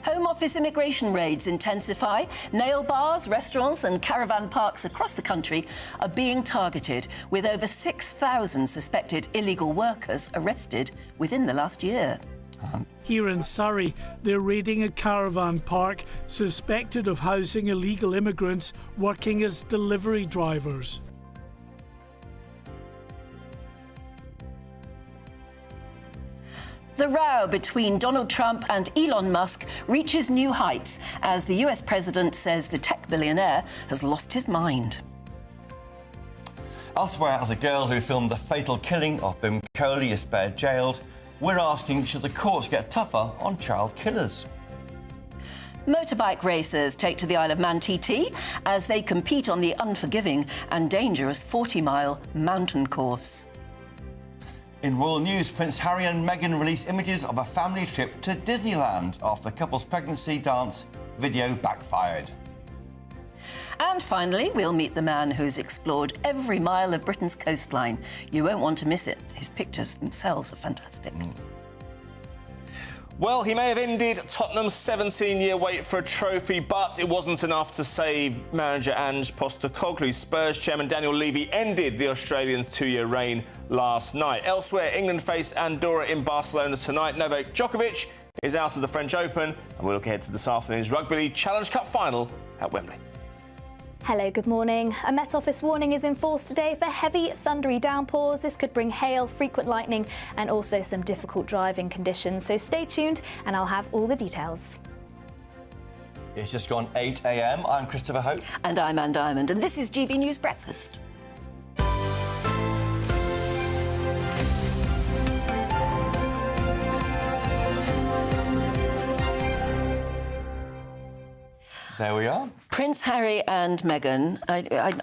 Home Office immigration raids intensify. Nail bars, restaurants and caravan parks across the country are being targeted, with over 6,000 suspected illegal workers arrested within the last year. Here in Surrey, they're raiding a caravan park suspected of housing illegal immigrants working as delivery drivers. The row between Donald Trump and Elon Musk reaches new heights as the US president says the tech billionaire has lost his mind. Elsewhere, as a girl who filmed the fatal killing of Bim Coley is spared jailed, we're asking, should the courts get tougher on child killers? Motorbike racers take to the Isle of Man TT as they compete on the unforgiving and dangerous 40-mile mountain course. In royal news, Prince Harry and Meghan release images of a family trip to Disneyland after the couple's pregnancy dance video backfired. And finally, we'll meet the man who's explored every mile of Britain's coastline. You won't want to miss it. His pictures themselves are fantastic. Well, he may have ended Tottenham's 17-year wait for a trophy, but it wasn't enough to save manager Ange Postecoglou. Spurs chairman Daniel Levy ended the Australians' 2-year reign last night. Elsewhere, England face Andorra in Barcelona tonight. Novak Djokovic is out of the French Open, and we'll look ahead to this afternoon's Rugby League Challenge Cup final at Wembley. Hello, good morning. A Met Office warning is in force today for heavy, thundery downpours. This could bring hail, frequent lightning and also some difficult driving conditions. So stay tuned and I'll have all the details. It's just gone 8 a.m. I'm Christopher Hope. And I'm Anne Diamond, and this is GB News Breakfast. There we are. Prince Harry and Meghan,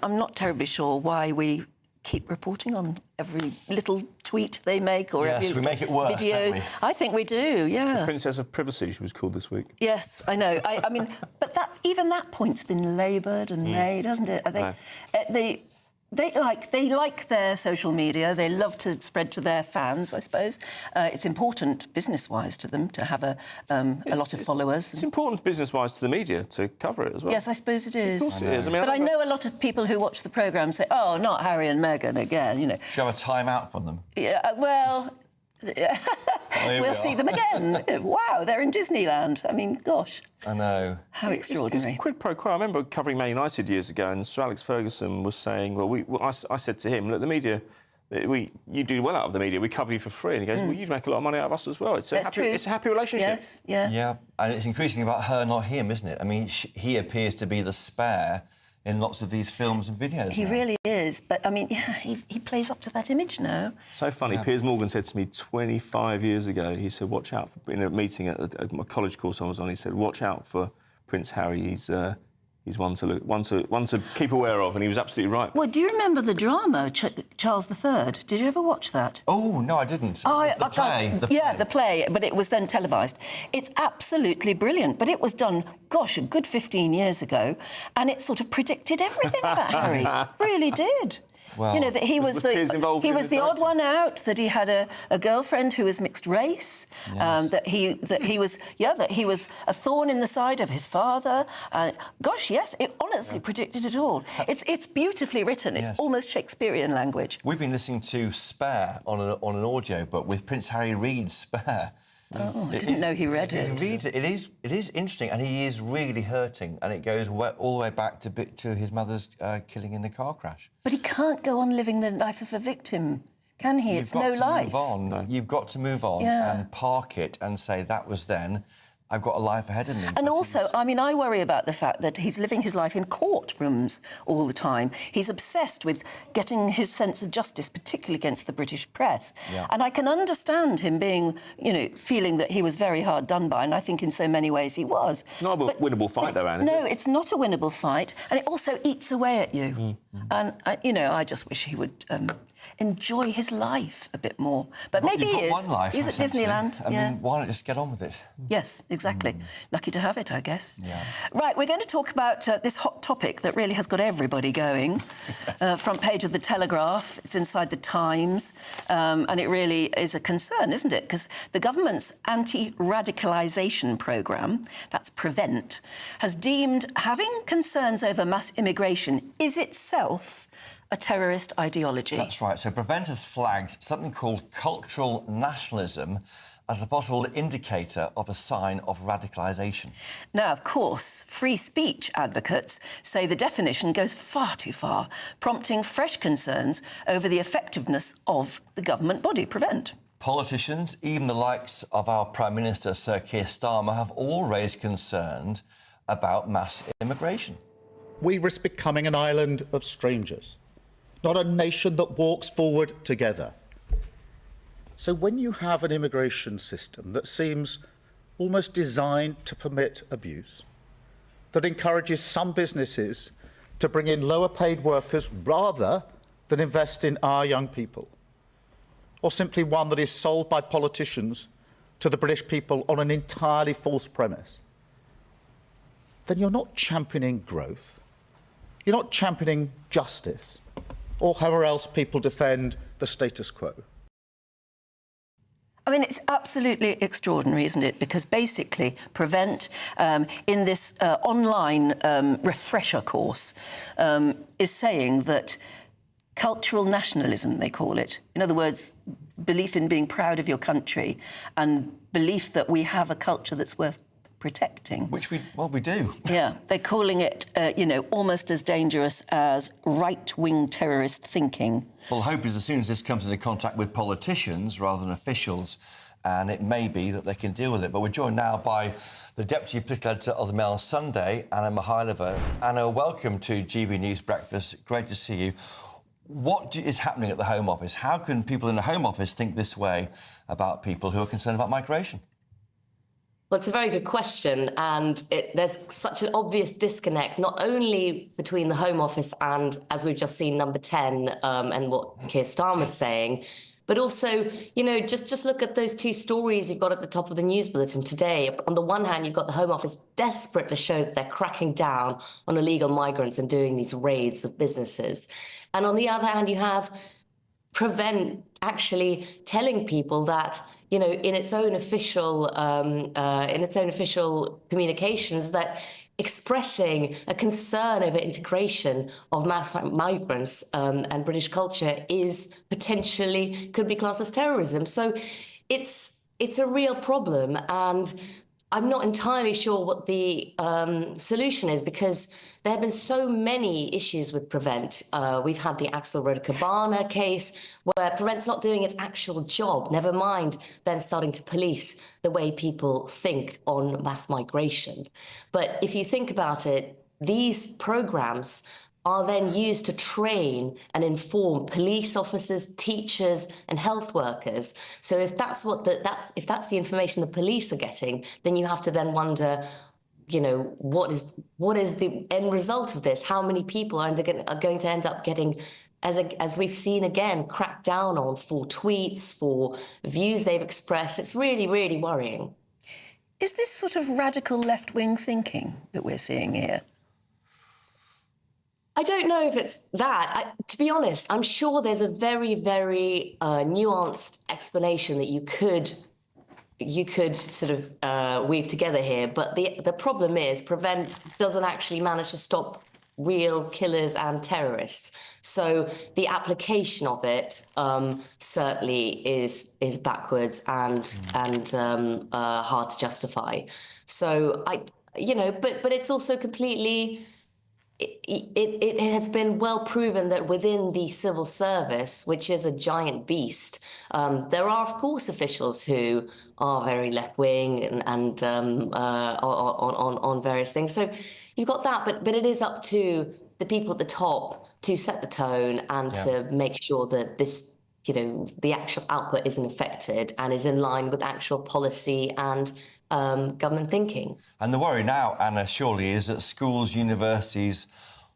I'm not terribly sure why we keep reporting on every little tweet they make or every we make it worse, video. don't we? I think we do, yeah. The Princess of Privacy, she was called this week. Yes, I know. I mean, but even that point's been laboured and made, hasn't it? They like their social media. They love to spread to their fans, I suppose. It's important business-wise to them to have a lot of followers. It's important business-wise to the media to cover it as well. Yes, I suppose it is. Of course it is. I mean, but I know a lot of people who watch the programme say, "Oh, not Harry and Meghan again," you know. Should you have a time-out from them? Yeah, well... we'll see them again. Wow, they're in Disneyland. I mean, gosh. I know. How extraordinary. It's quid pro quo. I remember covering Man United years ago, and Sir Alex Ferguson was saying, I said to him, look, the media, you do well out of the media, we cover you for free. And he goes, well, you'd make a lot of money out of us as well. It's a happy relationship. Yes, yeah. Yeah, and it's increasingly about her, not him, isn't it? I mean, he appears to be the spare in lots of these films and videos. He really is, but, I mean, yeah, he plays up to that image now. So funny. Yeah. Piers Morgan said to me 25 years ago, he said, watch out, in a meeting at my college course I was on, he said, watch out for Prince Harry, he's one to keep aware of, and he was absolutely right. Well, do you remember the drama, Charles III? Did you ever watch that? Oh, no, I didn't. The play, but it was then televised. It's absolutely brilliant, but it was done, gosh, a good 15 years ago, and it sort of predicted everything about Harry. Really did. Well, you know, that he was the odd one out, that he had a girlfriend who was mixed race, yes. that he was a thorn in the side of his father. Gosh, yes, it honestly predicted it all. It's beautifully written. It's almost Shakespearean language. We've been listening to Spare on an audio book with Prince Harry reads Spare. Oh, I didn't know he read it. He reads it. It is interesting, and he is really hurting, and it goes all the way back to his mother's killing in the car crash. But he can't go on living the life of a victim, can he? It's no life. Move on. No. You've got to move on and park it and say, that was then. I've got a life ahead of me. And also, I mean, I worry about the fact that he's living his life in courtrooms all the time. He's obsessed with getting his sense of justice, particularly against the British press. Yeah. And I can understand him being, you know, feeling that he was very hard done by, and I think in so many ways he was. Not a winnable fight, though, Anne, is No, it? it's not a winnable fight, and it also eats away at you. Mm-hmm. And, I just wish he would... enjoy his life a bit more. But maybe he is. One life, he's at Disneyland. I mean, why not just get on with it? Yes, exactly. Lucky to have it, I guess. Yeah. Right, we're going to talk about this hot topic that really has got everybody going. Front page of the Telegraph, it's inside the Times, and it really is a concern, isn't it? Because the government's anti-radicalisation programme, that's PREVENT, has deemed having concerns over mass immigration is itself a terrorist ideology. That's right. So PREVENT has flagged something called cultural nationalism as a possible indicator of a sign of radicalisation. Now, of course, free speech advocates say the definition goes far too far, prompting fresh concerns over the effectiveness of the government body, PREVENT. Politicians, even the likes of our Prime Minister, Sir Keir Starmer, have all raised concerns about mass immigration. We risk becoming an island of strangers, not a nation that walks forward together. So when you have an immigration system that seems almost designed to permit abuse, that encourages some businesses to bring in lower-paid workers rather than invest in our young people, or simply one that is sold by politicians to the British people on an entirely false premise, then you're not championing growth, you're not championing justice, or however else people defend the status quo. I mean, it's absolutely extraordinary, isn't it? Because basically, PREVENT, in this online refresher course, is saying that cultural nationalism, they call it, in other words, belief in being proud of your country and belief that we have a culture that's worth protecting. Which we do. Yeah, they're calling it, almost as dangerous as right-wing terrorist thinking. Well, the hope is as soon as this comes into contact with politicians rather than officials, and it may be that they can deal with it. But we're joined now by the Deputy Political Editor of the Mail Sunday, Anna Mihailova. Anna, welcome to GB News Breakfast. Great to see you. What is happening at the Home Office? How can people in the Home Office think this way about people who are concerned about migration? Well, it's a very good question, and there's such an obvious disconnect, not only between the Home Office and, as we've just seen, Number 10 and what Keir Starmer's saying, but also, you know, just look at those two stories you've got at the top of the news bulletin today. On the one hand, you've got the Home Office desperate to show that they're cracking down on illegal migrants and doing these raids of businesses. And on the other hand, you have Prevent actually telling people that, you know, in its own official communications, that expressing a concern over integration of mass migrants and British culture is potentially could be classed as terrorism. So it's a real problem, and I'm not entirely sure what the solution is, because there have been so many issues with Prevent. We've had the Axel Rode-Cabana case where Prevent's not doing its actual job, never mind then starting to police the way people think on mass migration. But if you think about it, these programs are then used to train and inform police officers, teachers, and health workers. So if that's if that's the information the police are getting, then you have to then wonder, you know, what is the end result of this? How many people are going to end up getting, as we've seen again, cracked down on for tweets, for views they've expressed? It's really, really worrying. Is this sort of radical left-wing thinking that we're seeing here? I don't know if it's that. To be honest, I'm sure there's a very, very nuanced explanation that you could sort of weave together here. But the problem is Prevent doesn't actually manage to stop real killers and terrorists. So the application of it certainly is backwards and hard to justify. So but it's also completely. It has been well proven that within the civil service, which is a giant beast, there are, of course, officials who are very left-wing and on various things. So you've got that, but it is up to the people at the top to set the tone and to make sure that this, you know, the actual output isn't affected and is in line with actual policy and government thinking. And the worry now, Anna, surely is that schools, universities,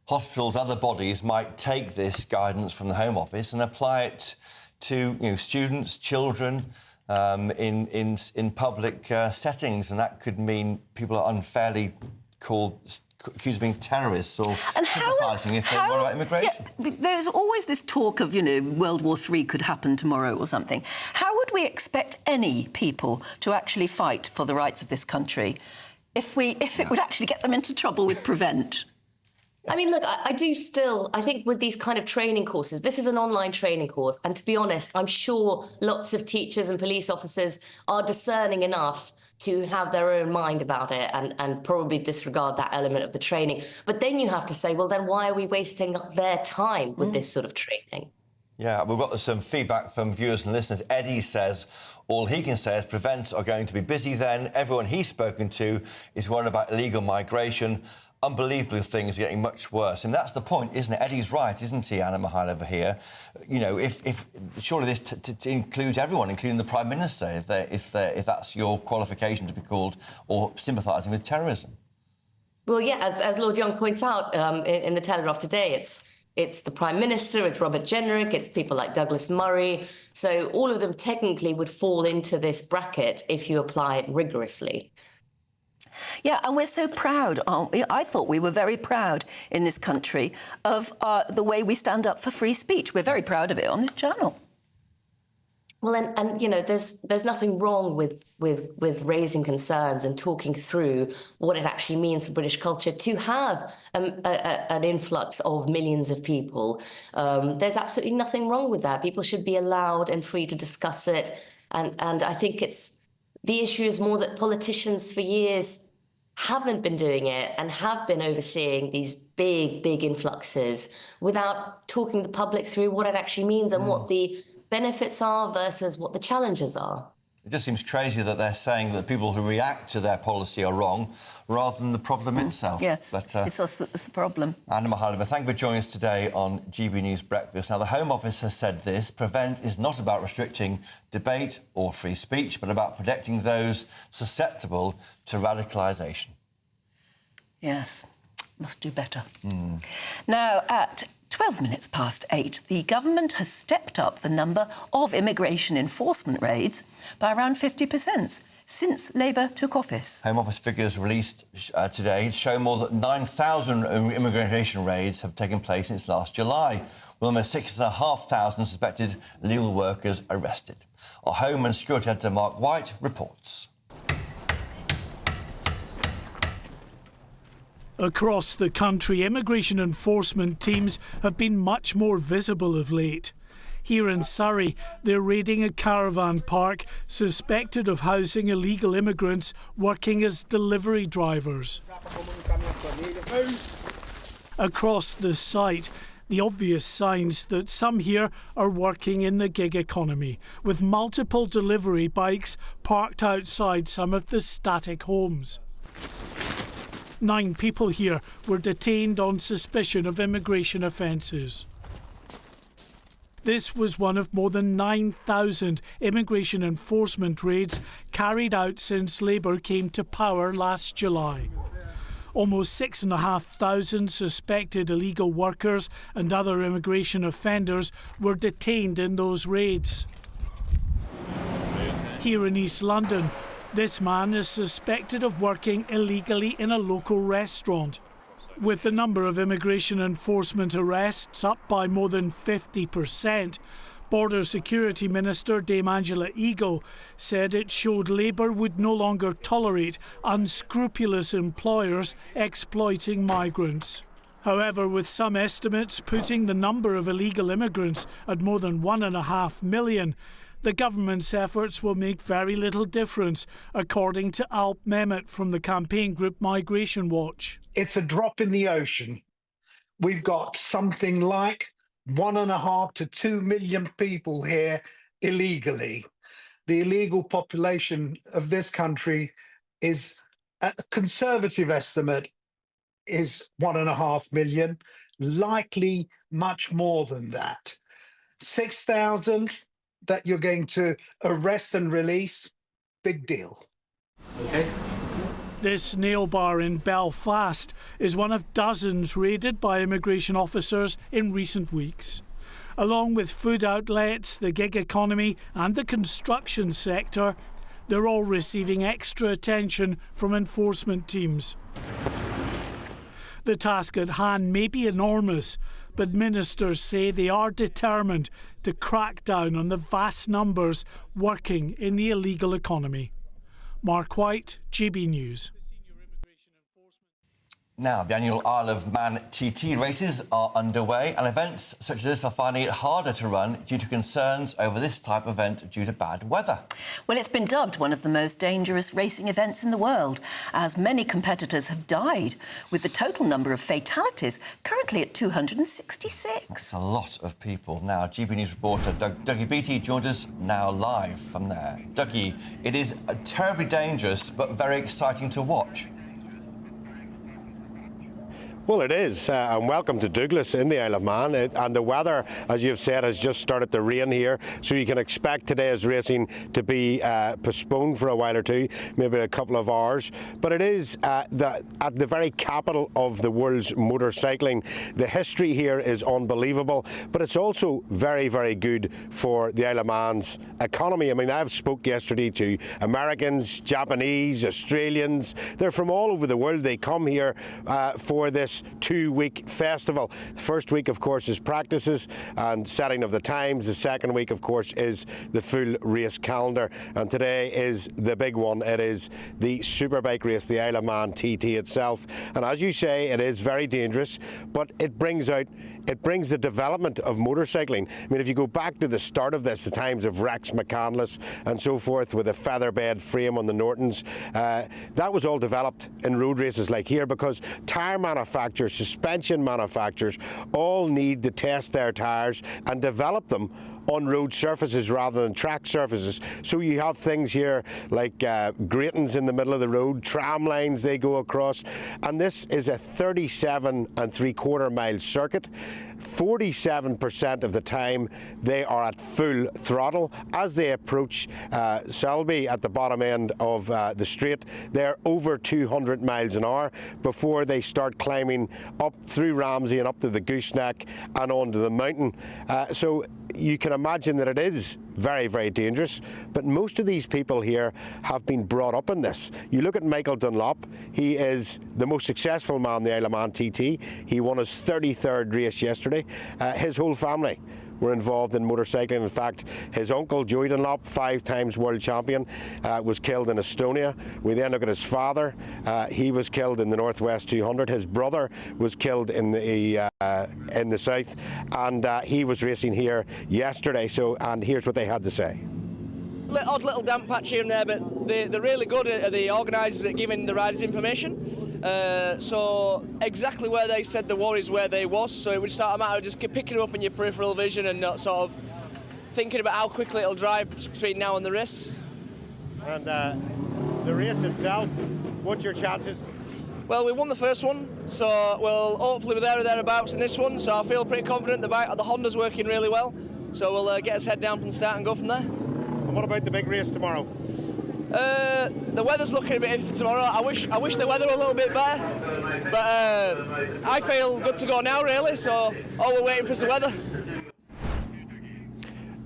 hospitals, other bodies might take this guidance from the Home Office and apply it to, you know, students, children in public settings, and that could mean people are unfairly accused of being terrorists or sympathising if they worry about immigration. Yeah, there's always this talk of, you know, World War III could happen tomorrow or something. How would we expect any people to actually fight for the rights of this country if it would actually get them into trouble with Prevent? I mean, look, I think with these kind of training courses, this is an online training course, and to be honest, I'm sure lots of teachers and police officers are discerning enough to have their own mind about it and probably disregard that element of the training. But then you have to say, well, then why are we wasting their time with this sort of training? Yeah, we've got some feedback from viewers and listeners. Eddie says all he can say is Prevent are going to be busy then. Everyone he's spoken to is worried about illegal migration. Unbelievable things are getting much worse. And that's the point, isn't it? Eddie's right, isn't he, Anna Mihailova here? You know, if surely this includes everyone, including the Prime Minister, if that's your qualification to be called or sympathising with terrorism. Well, yeah, as Lord Young points out in the Telegraph today, it's the Prime Minister, it's Robert Jenrick, it's people like Douglas Murray. So all of them technically would fall into this bracket if you apply it rigorously. Yeah, and we're so proud, aren't we? I thought we were very proud in this country of the way we stand up for free speech. We're very proud of it on this channel. Well, and you know, there's nothing wrong with raising concerns and talking through what it actually means for British culture to have an influx of millions of people. There's absolutely nothing wrong with that. People should be allowed and free to discuss it. And I think the issue is more that politicians for years haven't been doing it and have been overseeing these big influxes without talking the public through what it actually means and what the benefits are versus what the challenges are. It just seems crazy that they're saying that people who react to their policy are wrong, rather than the problem itself. Yes, but, it's us that's the problem. Anna Mihalova, thank you for joining us today on GB News Breakfast. Now, the Home Office has said this: Prevent is not about restricting debate or free speech, but about protecting those susceptible to radicalisation. Yes, must do better. Now, at 12 minutes past 8, the government has stepped up the number of immigration enforcement raids by around 50% since Labour took office. Home Office figures released today show more than 9,000 immigration raids have taken place since last July, with almost 6,500 suspected illegal workers arrested. Our Home and Security Editor Mark White reports. Across the country, immigration enforcement teams have been much more visible of late. Here in Surrey, they're raiding a caravan park suspected of housing illegal immigrants working as delivery drivers. Across the site, the obvious signs that some here are working in the gig economy, with multiple delivery bikes parked outside some of the static homes. 9 people here were detained on suspicion of immigration offences. This was one of more than 9,000 immigration enforcement raids carried out since Labour came to power last July. Almost 6,500 suspected illegal workers and other immigration offenders were detained in those raids. Here in East London, this man is suspected of working illegally in a local restaurant. With the number of immigration enforcement arrests up by more than 50%, Border Security Minister Dame Angela Eagle said it showed Labour would no longer tolerate unscrupulous employers exploiting migrants. However, with some estimates putting the number of illegal immigrants at more than 1.5 million, the government's efforts will make very little difference, according to Alp Mehmet from the campaign group Migration Watch. It's a drop in the ocean. We've got something like 1.5 to 2 million people here illegally. The illegal population of this country is, a conservative estimate, is 1.5 million, likely much more than that. 6,000 that you're going to arrest and release, big deal. Okay. This nail bar in Belfast is one of dozens raided by immigration officers in recent weeks. Along with food outlets, the gig economy and the construction sector, they're all receiving extra attention from enforcement teams. The task at hand may be enormous, but ministers say they are determined to crack down on the vast numbers working in the illegal economy. Mark White, GB News. Now, the annual Isle of Man TT races are underway, and events such as this are finding it harder to run due to concerns over this type of event due to bad weather. Well, it's been dubbed one of the most dangerous racing events in the world, as many competitors have died, with the total number of fatalities currently at 266. That's a lot of people. Now, GB News reporter Dougie Beattie joins us now live from there. Dougie, it is terribly dangerous, but very exciting to watch. Well, it is, and welcome to Douglas in the Isle of Man. And the weather, as you've said, has just started to rain here, so you can expect today's racing to be postponed for a while or two, maybe a couple of hours. But it is at the very capital of the world's motorcycling. The history here is unbelievable, but it's also very, very good for the Isle of Man's economy. I mean, I've spoke yesterday to Americans, Japanese, Australians. They're from all over the world. They come here for this 2-week festival. The first week, of course, is practices and setting of the times. The second week, of course, is the full race calendar. And today is the big one. It is the superbike race, the Isle of Man TT itself. And as you say, it is very dangerous, but it brings the development of motorcycling. I mean, if you go back to the start of this, the times of Rex McCandless and so forth, with a featherbed frame on the Nortons, that was all developed in road races like here, because tyre manufacturers, suspension manufacturers, all need to test their tyres and develop them on road surfaces rather than track surfaces. So you have things here like gratings in the middle of the road, tram lines they go across, and this is a 37.75 mile circuit. 47% of the time they are at full throttle. As they approach Selby at the bottom end of the straight, they're over 200 miles an hour before they start climbing up through Ramsey and up to the Gooseneck and onto the mountain. So you can imagine that it is very, very dangerous, but most of these people here have been brought up in this. You look at Michael Dunlop, he is the most successful man in the Isle of Man TT. He won his 33rd race yesterday. His whole family were involved in motorcycling. In fact, his uncle, Joey Dunlop, 5 times world champion, was killed in Estonia. We then look at his father. He was killed in the Northwest 200. His brother was killed in the south, and he was racing here yesterday. And here's what they had to say. Odd little damp patch here and there, but they're really good at the organisers at giving the riders information. So exactly where they said the war is where they was, so it would start a matter of just picking it up in your peripheral vision and not sort of thinking about how quickly it'll drive between now and the race. And the race itself, what's your chances? Well, we won the first one, so we'll hopefully be there or thereabouts in this one, so I feel pretty confident. The Honda's working really well, so we'll get us head down from the start and go from there. And what about the big race tomorrow? The weather's looking a bit iffy tomorrow. I wish the weather were a little bit better, but I feel good to go now, really, so all we're waiting for is the weather.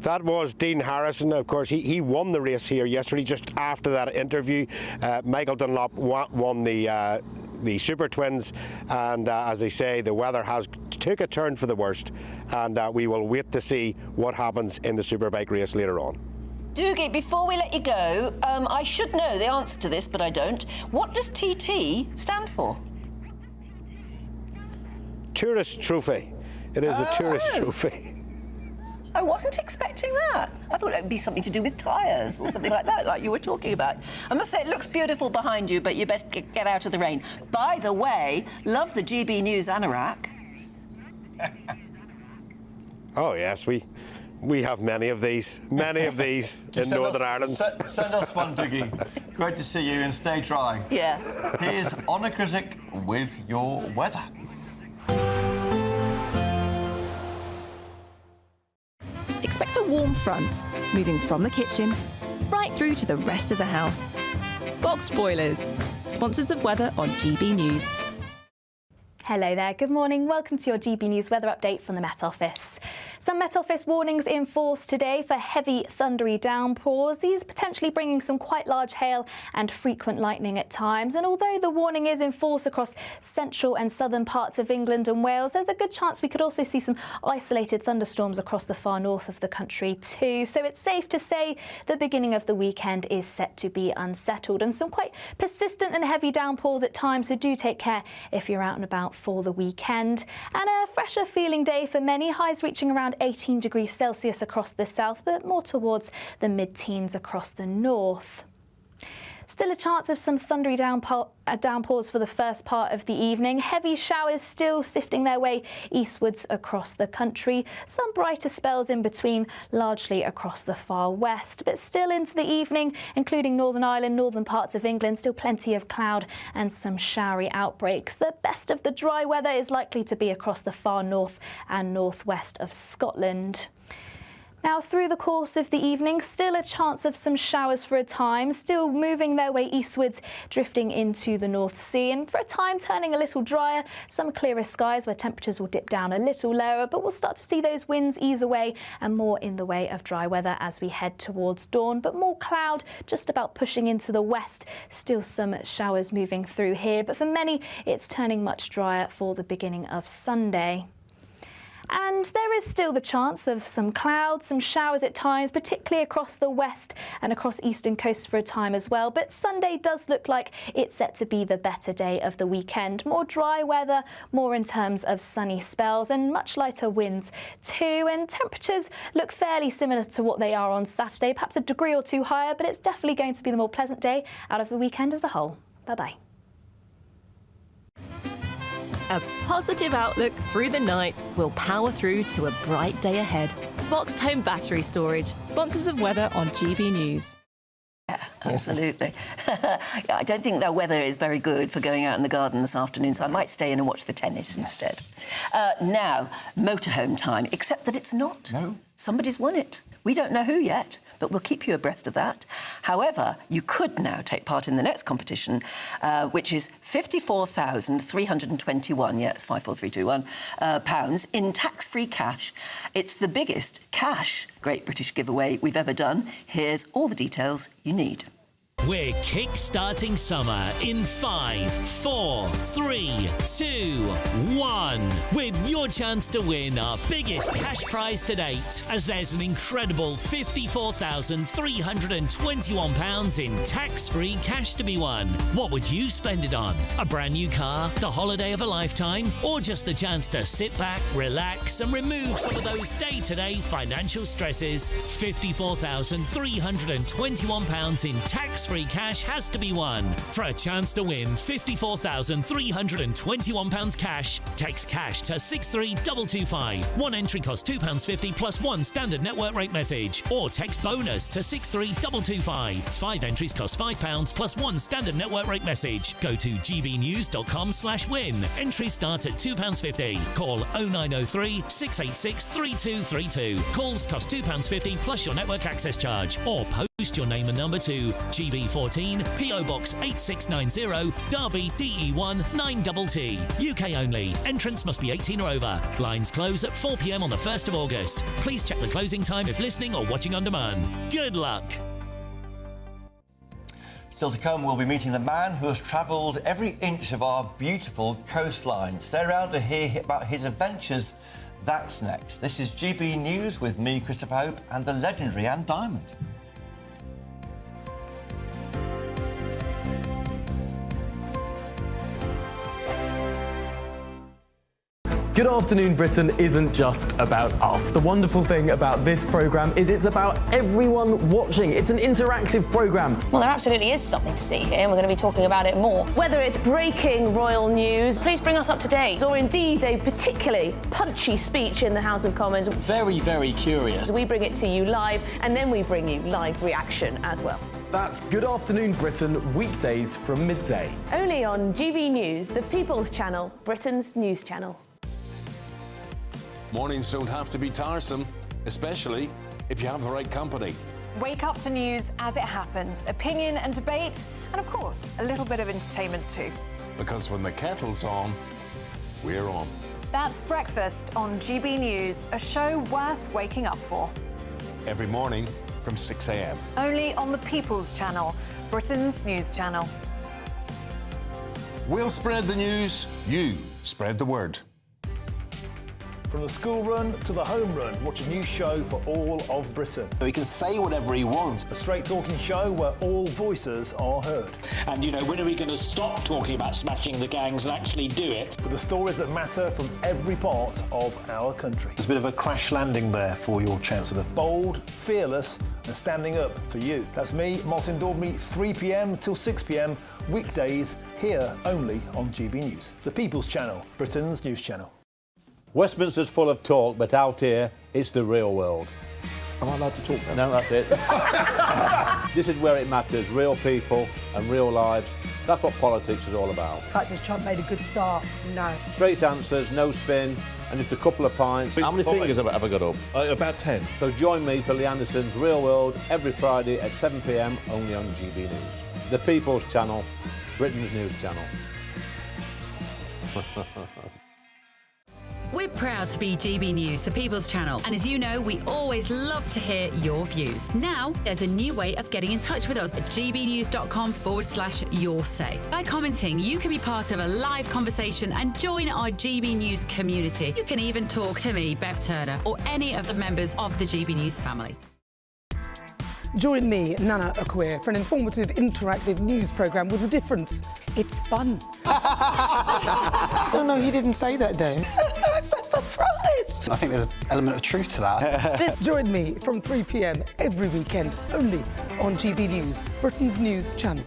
That was Dean Harrison. Of course, he won the race here yesterday just after that interview. Michael Dunlop won the Super Twins, and as they say, the weather has took a turn for the worst, and we will wait to see what happens in the Superbike race later on. Doogie, before we let you go, I should know the answer to this, but I don't. What does TT stand for? Tourist Trophy. It is the Tourist Trophy. I wasn't expecting that. I thought it would be something to do with tyres or something like that, like you were talking about. I must say, it looks beautiful behind you, but you better get out of the rain. By the way, love the GB News anorak. Oh, yes, we have many of these in Northern Ireland. Send us one, Dougie. Great to see you, and stay dry. Yeah. Here's Honor Critic with your weather. Expect a warm front, moving from the kitchen right through to the rest of the house. Boxed Boilers, sponsors of weather on GB News. Hello there, good morning. Welcome to your GB News weather update from the Met Office. Some Met Office warnings in force today for heavy thundery downpours. These potentially bringing some quite large hail and frequent lightning at times. And although the warning is in force across central and southern parts of England and Wales, there's a good chance we could also see some isolated thunderstorms across the far north of the country too. So it's safe to say the beginning of the weekend is set to be unsettled, and some quite persistent and heavy downpours at times, so do take care if you're out and about for the weekend. And a fresher feeling day for many, highs reaching around 18 degrees Celsius across the south, but more towards the mid-teens across the north. Still a chance of some thundery downpours for the first part of the evening. Heavy showers still sifting their way eastwards across the country. Some brighter spells in between, largely across the far west. But still into the evening, including Northern Ireland, northern parts of England, still plenty of cloud and some showery outbreaks. The best of the dry weather is likely to be across the far north and northwest of Scotland. Now, through the course of the evening, still a chance of some showers for a time, still moving their way eastwards, drifting into the North Sea, and for a time turning a little drier, some clearer skies where temperatures will dip down a little lower, but we'll start to see those winds ease away and more in the way of dry weather as we head towards dawn, but more cloud just about pushing into the west. Still some showers moving through here, but for many, it's turning much drier for the beginning of Sunday. And there is still the chance of some clouds, some showers at times, particularly across the west and across eastern coasts for a time as well. But Sunday does look like it's set to be the better day of the weekend. More dry weather, more in terms of sunny spells and much lighter winds too. And temperatures look fairly similar to what they are on Saturday, perhaps a degree or two higher, but it's definitely going to be the more pleasant day out of the weekend as a whole. Bye-bye. A positive outlook through the night will power through to a bright day ahead. boxed home battery storage. Sponsors of weather on GB News. Absolutely. I don't think the weather is very good for going out in the garden this afternoon, so I might stay in and watch the tennis instead. Now, motorhome time, except that it's not. No. Somebody's won it. We don't know who yet, but we'll keep you abreast of that. However, you could now take part in the next competition, which is £54,321, it's 54321, pounds in tax-free cash. It's the biggest cash Great British giveaway we've ever done. Here's all the details you need. We're kick-starting summer in 5, 4, 3, 2, 1 with your chance to win our biggest cash prize to date, as there's an incredible £54,321 in tax-free cash to be won. What would you spend it on? A brand new car, the holiday of a lifetime, or just the chance to sit back, relax and remove some of those day-to-day financial stresses? £54,321 in tax-free cash has to be won. For a chance to win £54,321 cash, text cash to 63225. One entry costs £2.50 plus one standard network rate message, or text bonus to 63225. 5 entries cost £5 plus one standard network rate message. Go to gbnews.com/win. Entries start at £2.50. Call 0903 686 3232. Calls cost £2.50 plus your network access charge, or post your name and number to GB14 PO Box 8690 Derby DE1 9TT. UK only. Entrance must be 18 or over. Lines close at 4 p.m. on the 1st of August. Please check the closing time if listening or watching on demand. Good luck. Still to come, we'll be meeting the man who has travelled every inch of our beautiful coastline. Stay around to hear about his adventures. That's next. This is GB News with me, Christopher Hope, and the legendary Anne Diamond. Good Afternoon Britain isn't just about us. The wonderful thing about this programme is it's about everyone watching. It's an interactive programme. Well, there absolutely is something to see here, and we're going to be talking about it more. Whether it's breaking royal news, please bring us up to date, or indeed a particularly punchy speech in the House of Commons. Very, very curious. We bring it to you live, and then we bring you live reaction as well. That's Good Afternoon Britain, weekdays from midday. Only on GB News, the People's Channel, Britain's news channel. Mornings don't have to be tiresome, especially if you have the right company. Wake up to news as it happens, opinion and debate, and of course, a little bit of entertainment too. Because when the kettle's on, we're on. That's Breakfast on GB News, a show worth waking up for. Every morning from 6 a.m. Only on the People's Channel, Britain's news channel. We'll spread the news, you spread the word. From the school run to the home run, watch a new show for all of Britain. So he can say whatever he wants. A straight-talking show where all voices are heard. And, you know, when are we going to stop talking about smashing the gangs and actually do it? With the stories that matter from every part of our country. There's a bit of a crash landing there for your Chancellor. Bold, fearless and standing up for you. That's me, Martin Daubney, 3 p.m. till 6 p.m, weekdays, here only on GB News. The People's Channel, Britain's news channel. Westminster's full of talk, but out here, it's the real world. Am I allowed to talk now? No, that's it. This is where it matters, real people and real lives. That's what politics is all about. Practice Trump made a good start. No. Straight answers, no spin, and just a couple of pints. How many fingers have I got up? About 10. So join me for Lee Anderson's Real World every Friday at 7 p.m, only on GB News. The People's Channel, Britain's news channel. We're proud to be GB News, the People's Channel, and as you know, we always love to hear your views. Now, there's a new way of getting in touch with us at gbnews.com/yoursay. By commenting, you can be part of a live conversation and join our GB News community. You can even talk to me, Bev Turner, or any of the members of the GB News family. Join me, Nana Akweer, for an informative, interactive news programme with a difference. It's fun. No, he didn't say that, though. I'm so surprised. I think there's an element of truth to that. Join me from 3 p.m. every weekend, only on GB News, Britain's news channel.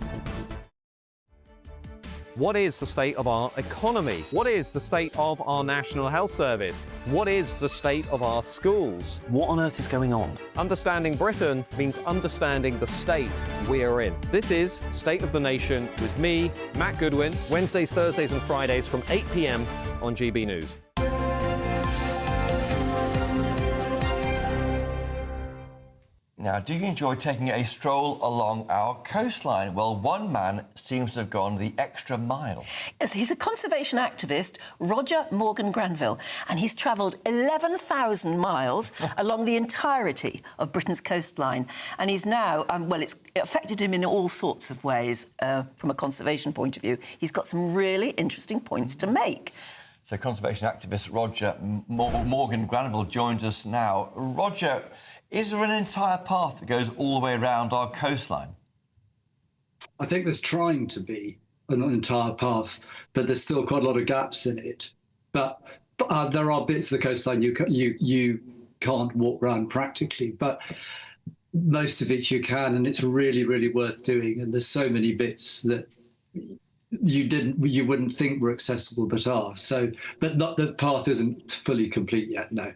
What is the state of our economy? What is the state of our National Health Service? What is the state of our schools? What on earth is going on? Understanding Britain means understanding the state we are in. This is State of the Nation with me, Matt Goodwin, Wednesdays, Thursdays and Fridays from 8 p.m. on GB News. Now, do you enjoy taking a stroll along our coastline? Well, one man seems to have gone the extra mile. Yes, he's a conservation activist, Roger Morgan Granville, and he's travelled 11,000 miles along the entirety of Britain's coastline. And he's now, well, it's affected him in all sorts of ways from a conservation point of view. He's got some really interesting points to make. So conservation activist Roger Morgan Granville joins us now. Roger, is there an entire path that goes all the way around our coastline? I think there's trying to be an entire path, but there's still quite a lot of gaps in it. But there are bits of the coastline you can't walk around practically, but most of it you can, and it's really, really worth doing. And there's so many bits that you wouldn't think were accessible but are. So, but not the path isn't fully complete yet. No.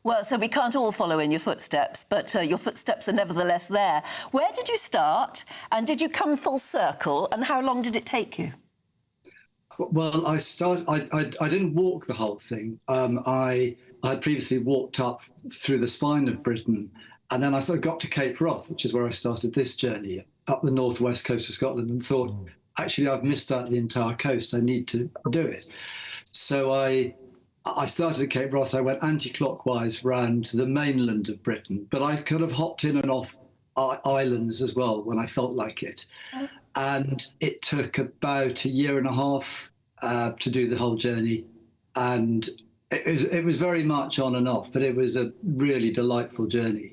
Well, so we can't all follow in your footsteps, but your footsteps are nevertheless there. Where did you start, and did you come full circle, and how long did it take you? Well, I didn't walk the whole thing. I had previously walked up through the spine of Britain, and then I sort of got to Cape Wrath, which is where I started this journey, up the northwest coast of Scotland, and thought, actually, I've missed out the entire coast. I need to do it. So I started at Cape Wrath. I went anti-clockwise round the mainland of Britain, but I kind of hopped in and off islands as well when I felt like it. And it took about a year and a half to do the whole journey. And it was very much on and off, but it was a really delightful journey.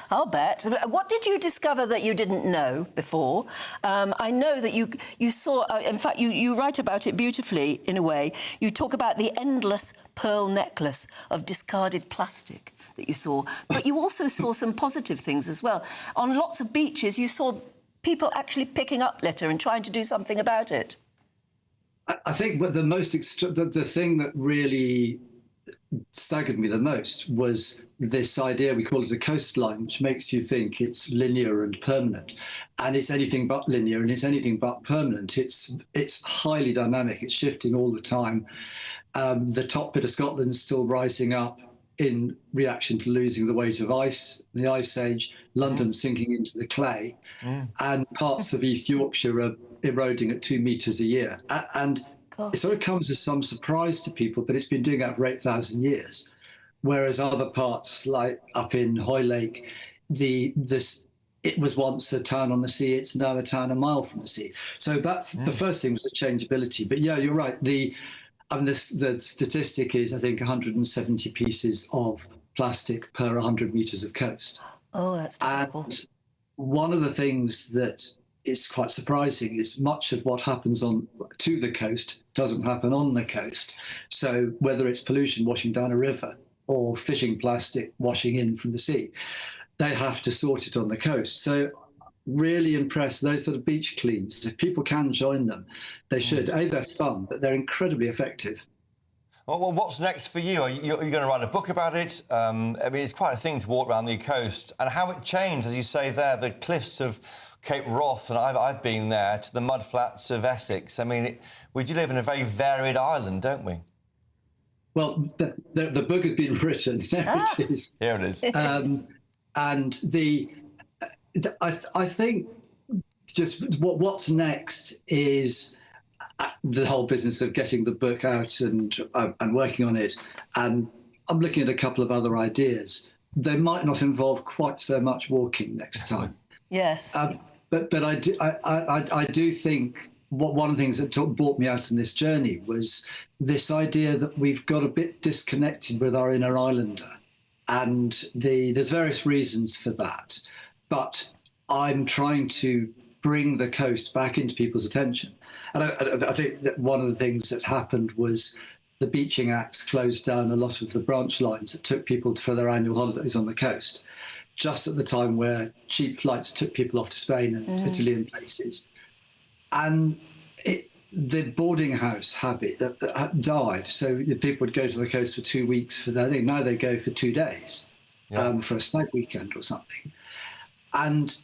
I'll bet. What did you discover that you didn't know before? I know that you saw, in fact, you write about it beautifully in a way. You talk about the endless pearl necklace of discarded plastic that you saw, but you also saw some positive things as well. On lots of beaches, you saw people actually picking up litter and trying to do something about it. I think the thing that really staggered me the most was this idea, we call it a coastline, which makes you think it's linear and permanent. And it's anything but linear, and it's anything but permanent. It's highly dynamic. It's shifting all the time. The top bit of Scotland is still rising up in reaction to losing the weight of ice, the Ice Age, London sinking into the clay, and parts of East Yorkshire are eroding at 2 metres a year. And it sort of comes as some surprise to people, but it's been doing that for 8,000 years. Whereas other parts, like up in Hoylake, it was once a town on the sea, it's now a town a mile from the sea. So that's the first thing, was the changeability. But yeah, you're right. The statistic is, I think, 170 pieces of plastic per 100 metres of coast. Oh, that's terrible. And one of the things that is quite surprising is much of what happens to the coast doesn't happen on the coast. So whether it's pollution washing down a river or fishing plastic washing in from the sea, they have to sort it on the coast. So really impressed, those sort of beach cleans. If people can join them, they should. They're fun, but they're incredibly effective. Well, what's next for you? Are you going to write a book about it? I mean, it's quite a thing to walk around the coast, and how it changed, as you say there, the cliffs of Cape Wrath, and I've been there, to the mudflats of Essex. I mean, we do live in a very varied island, don't we? Well, the book has been written. There it is. Here it is. And I think just what's next is the whole business of getting the book out and working on it. And I'm looking at a couple of other ideas. They might not involve quite so much walking next time. Yes. But I do think one of the things that brought me out on this journey was this idea that we've got a bit disconnected with our inner islander. And there's various reasons for that. But I'm trying to bring the coast back into people's attention. And I think that one of the things that happened was the beaching acts closed down a lot of the branch lines that took people for their annual holidays on the coast, just at the time where cheap flights took people off to Spain and Italy and places. And the boarding house habit that died. So people would go to the coast for 2 weeks for their thing. Now they go for 2 days for a stag weekend or something. And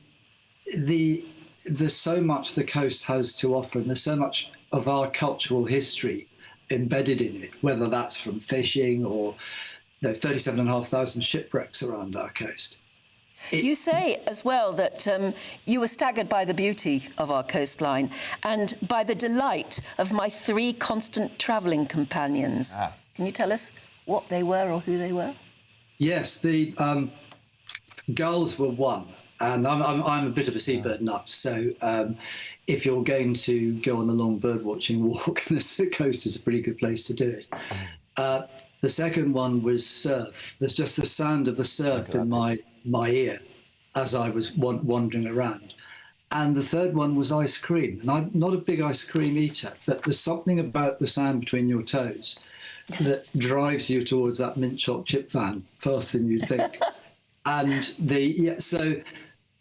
there's so much the coast has to offer, and there's so much of our cultural history embedded in it, whether that's from fishing or 37,500 shipwrecks around our coast. You say as well that you were staggered by the beauty of our coastline and by the delight of my 3 constant travelling companions. Can you tell us what they were or who they were? Yes, the gulls were one, and I'm a bit of a seabird nut, so if you're going to go on a long bird watching walk, the coast is a pretty good place to do it. The second one was surf. There's just the sound of the surf in my ear as I was wandering around. And the third one was ice cream. And I'm not a big ice cream eater, but there's something about the sand between your toes that drives you towards that mint chocolate chip van faster than you'd think. And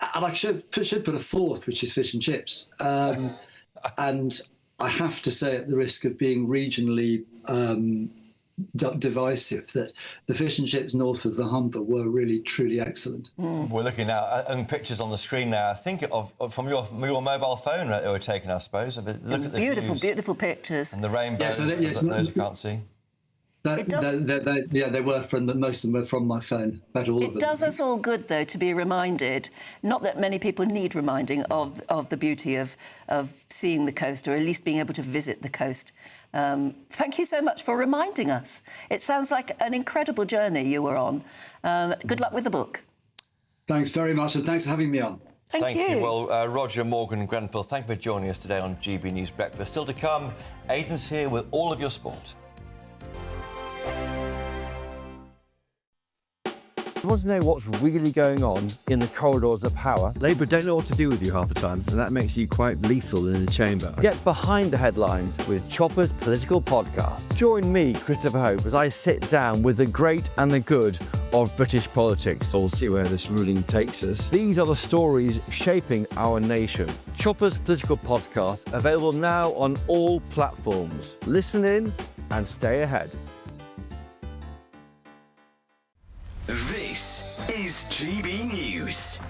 I should put a fourth, which is fish and chips. And I have to say, at the risk of being regionally divisive, that the fish and chips north of the Humber were really, truly excellent. We're looking now at pictures on the screen now. I think from your mobile phone that they were taken, I suppose. Look at the beautiful, views. beautiful pictures. And the rainbows, those you can't see. They were most of them were from my phone, about all of them. It does us all good, though, to be reminded, not that many people need reminding of the beauty of seeing the coast, or at least being able to visit the coast. Thank you so much for reminding us. It sounds like an incredible journey you were on. Good luck with the book. Thanks very much, and thanks for having me on. Thank you. Well, Roger, Morgan, Grenfell, thank you for joining us today on GB News Breakfast. Still to come, Aidan's here with all of your sport. You want to know what's really going on in the corridors of power? Labour don't know what to do with you half the time, and that makes you quite lethal in the chamber. Get behind the headlines with Chopper's Political Podcast. Join me, Christopher Hope, as I sit down with the great and the good of British politics. We'll see where this ruling takes us. These are the stories shaping our nation. Chopper's Political Podcast, available now on all platforms. Listen in and stay ahead. This is GB News,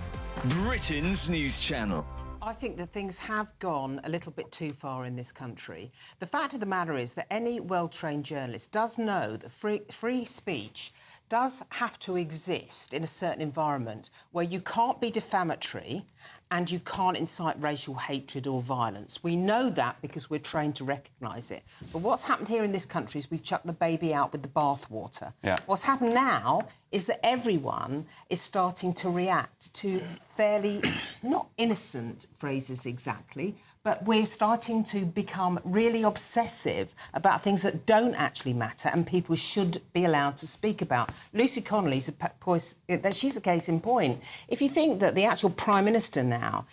Britain's news channel. I think that things have gone a little bit too far in this country. The fact of the matter is that any well-trained journalist does know that free speech does have to exist in a certain environment where you can't be defamatory and you can't incite racial hatred or violence. We know that because we're trained to recognise it. But what's happened here in this country is we've chucked the baby out with the bathwater. Yeah. What's happened now is that everyone is starting to react to fairly, not innocent phrases exactly, but we're starting to become really obsessive about things that don't actually matter and people should be allowed to speak about. Lucy Connolly's she's a case in point. If you think that the actual Prime Minister now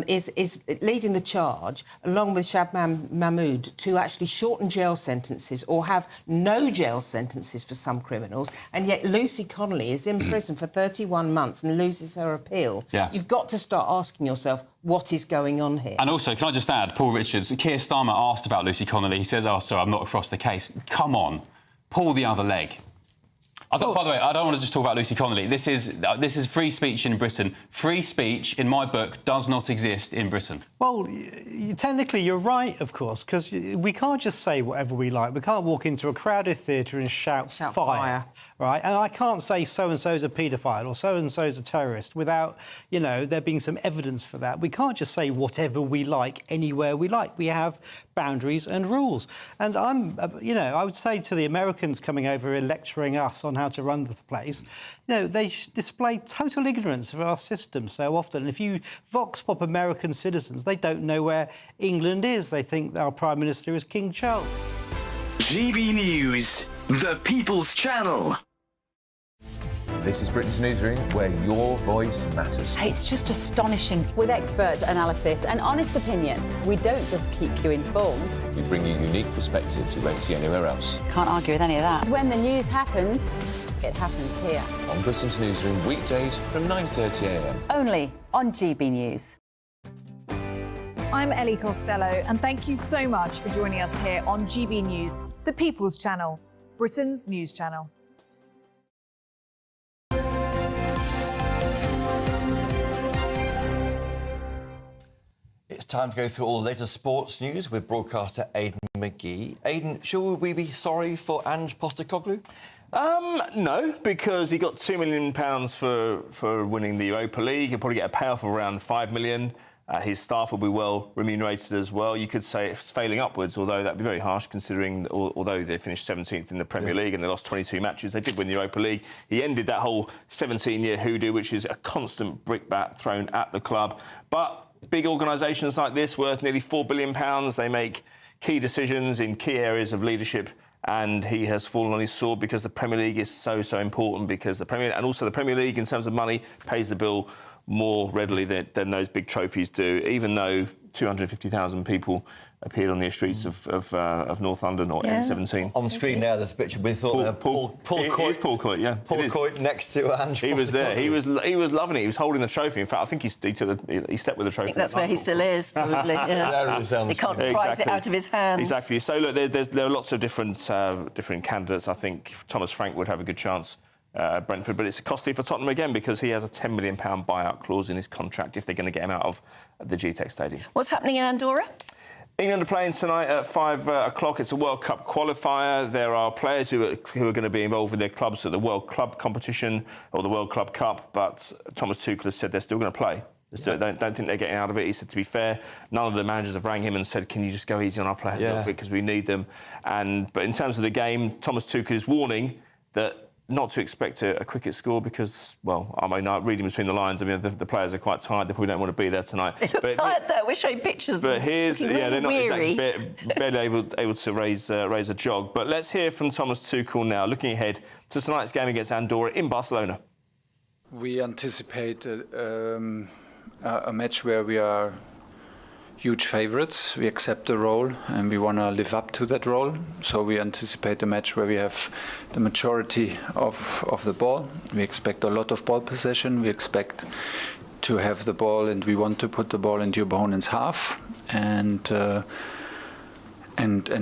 is leading the charge, along with Shabnam Mahmood, to actually shorten jail sentences or have no jail sentences for some criminals, and yet Lucy Connolly is in prison for 31 months and loses her appeal, you've got to start asking yourself, what is going on here? And also, can I just add, Paul Richards, Keir Starmer asked about Lucy Connolly. He says, oh, sorry, I'm not across the case. Come on, pull the other leg. By the way, I don't want to just talk about Lucy Connolly. This is free speech in Britain. Free speech, in my book, does not exist in Britain. Well, technically, you're right, of course, because we can't just say whatever we like. We can't walk into a crowded theatre and shout fire, right? And I can't say so-and-so's a paedophile or so-and-so's a terrorist without, there being some evidence for that. We can't just say whatever we like anywhere we like. We have boundaries and rules. And I would say to the Americans coming over and lecturing us on how to run the place, they display total ignorance of our system so often. And if you vox pop American citizens, they don't know where England is. They think our Prime Minister is King Charles. GB News, the People's Channel. This is Britain's Newsroom, where your voice matters. It's just astonishing. With expert analysis and honest opinion, we don't just keep you informed. We bring you unique perspectives you won't see anywhere else. Can't argue with any of that. When the news happens, it happens here. On Britain's Newsroom, weekdays from 9:30 a.m. Only on GB News. I'm Ellie Costello, and thank you so much for joining us here on GB News, the People's Channel, Britain's news channel. It's time to go through all the latest sports news with broadcaster Aidan McGee. Aidan, should we be sorry for Ange Postecoglou? No, because he got £2 million for winning the Europa League. He'll probably get a payoff of around £5 million. His staff will be well remunerated as well. You could say it's failing upwards, although that'd be very harsh considering although they finished 17th in the Premier League and they lost 22 matches, they did win the Europa League. He ended that whole 17-year hoodoo, which is a constant brickbat thrown at the club. But big organisations like this, worth nearly £4 billion, they make key decisions in key areas of leadership, and he has fallen on his sword because the Premier League is so important, because the Premier League, in terms of money, pays the bill more readily than those big trophies do, even though 250,000 people appeared on the streets of North London or N17. On the screen now, there's a picture. We thought Paul Coit. Paul Coit, yeah. Paul Coit next to Ange. He was there. He was loving it. He was holding the trophy. In fact, I think he slept with the trophy. I think that's where he still is, probably. Yeah. He can't prize it out of his hands. Exactly. So look, there are lots of different candidates. I think Thomas Frank would have a good chance at Brentford, but it's costly for Tottenham again because he has a £10 million buyout clause in his contract if they're going to get him out of the GTEC Stadium. What's happening in Andorra? England are playing tonight at 5 o'clock. It's a World Cup qualifier. There are players who are going to be involved with their clubs at the World Club competition or the World Club Cup, but Thomas Tuchel has said they're still going to play. Don't think they're getting out of it. He said, to be fair, none of the managers have rang him and said, can you just go easy on our players a little bit because we need them. But in terms of the game, Thomas Tuchel is warning that not to expect a cricket score because, well, I mean, reading between the lines, I mean, the players are quite tired. They probably don't want to be there tonight. They look tired, though. We're showing pictures. But here's, really they're not weary. exactly barely able to raise a jog. But let's hear from Thomas Tuchel now, looking ahead to tonight's game against Andorra in Barcelona. We anticipate a match where we are huge favourites. We accept the role and we want to live up to that role. So we anticipate a match where we have the majority of the ball. We expect a lot of ball possession. We expect to have the ball and we want to put the ball into your opponent's half and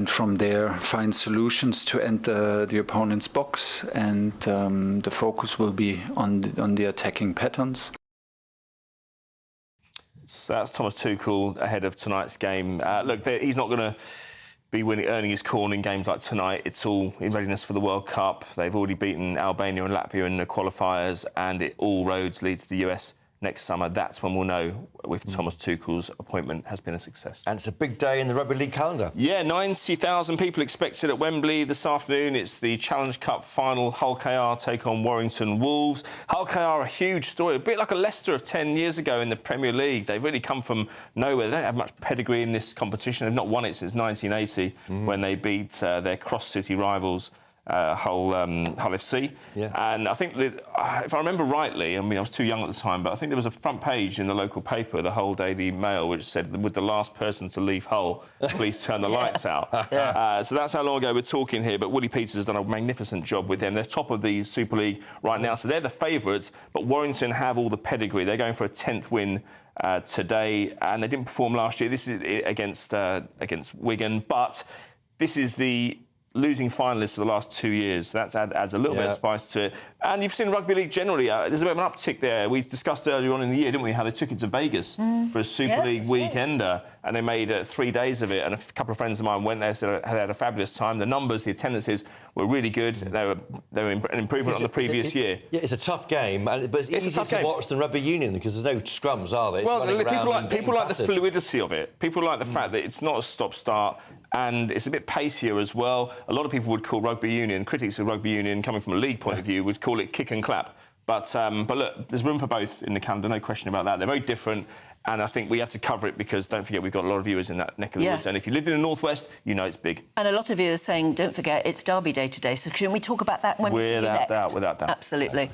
from there find solutions to enter the opponent's box, and the focus will be on the attacking patterns. So that's Thomas Tuchel ahead of tonight's game. Look, he's not going to be earning his corn in games like tonight. It's all in readiness for the World Cup. They've already beaten Albania and Latvia in the qualifiers, and all roads lead to the US next summer. That's when we'll know if Thomas Tuchel's appointment has been a success. And it's a big day in the Rugby League calendar. Yeah, 90,000 people expected at Wembley this afternoon. It's the Challenge Cup final. Hull KR take on Warrington Wolves. Hull KR, a huge story, a bit like a Leicester of 10 years ago in the Premier League. They've really come from nowhere. They don't have much pedigree in this competition. They've not won it since 1980 when they beat their cross-city rivals, Hull FC. Yeah. And I think that, if I remember rightly, I mean, I was too young at the time, but I think there was a front page in the local paper, the Hull Daily Mail, which said, with the last person to leave Hull, please turn the lights out. So that's how long ago we're talking here, but Willie Peters has done a magnificent job with them. They're top of the Super League right now, so they're the favourites, but Warrington have all the pedigree. They're going for a 10th win today, and they didn't perform last year. This is against Wigan, but this is the losing finalists for the last 2 years. So that adds a little bit of spice to it. And you've seen rugby league generally, there's a bit of an uptick there. We discussed earlier on in the year, didn't we, how they took it to Vegas for a Super League weekender, and they made 3 days of it. And a couple of friends of mine went there, said they had a fabulous time. The numbers, the attendances were really good. They were an improvement on the previous year. Yeah, it's a tough game, but it's easier to watch than rugby union because there's no scrums, are there? People like the fluidity of it. People like the fact that it's not a stop-start, and it's a bit pacier as well. A lot of people would call rugby union, critics of rugby union, coming from a league point of view, would call it kick and clap. But look, there's room for both in the calendar, no question about that. They're very different, and I think we have to cover it because, don't forget, we've got a lot of viewers in that neck of the woods. And if you lived in the Northwest, you know it's big. And a lot of viewers saying, don't forget, it's Derby Day today, so can we talk about that when we see you next? Without doubt. Absolutely.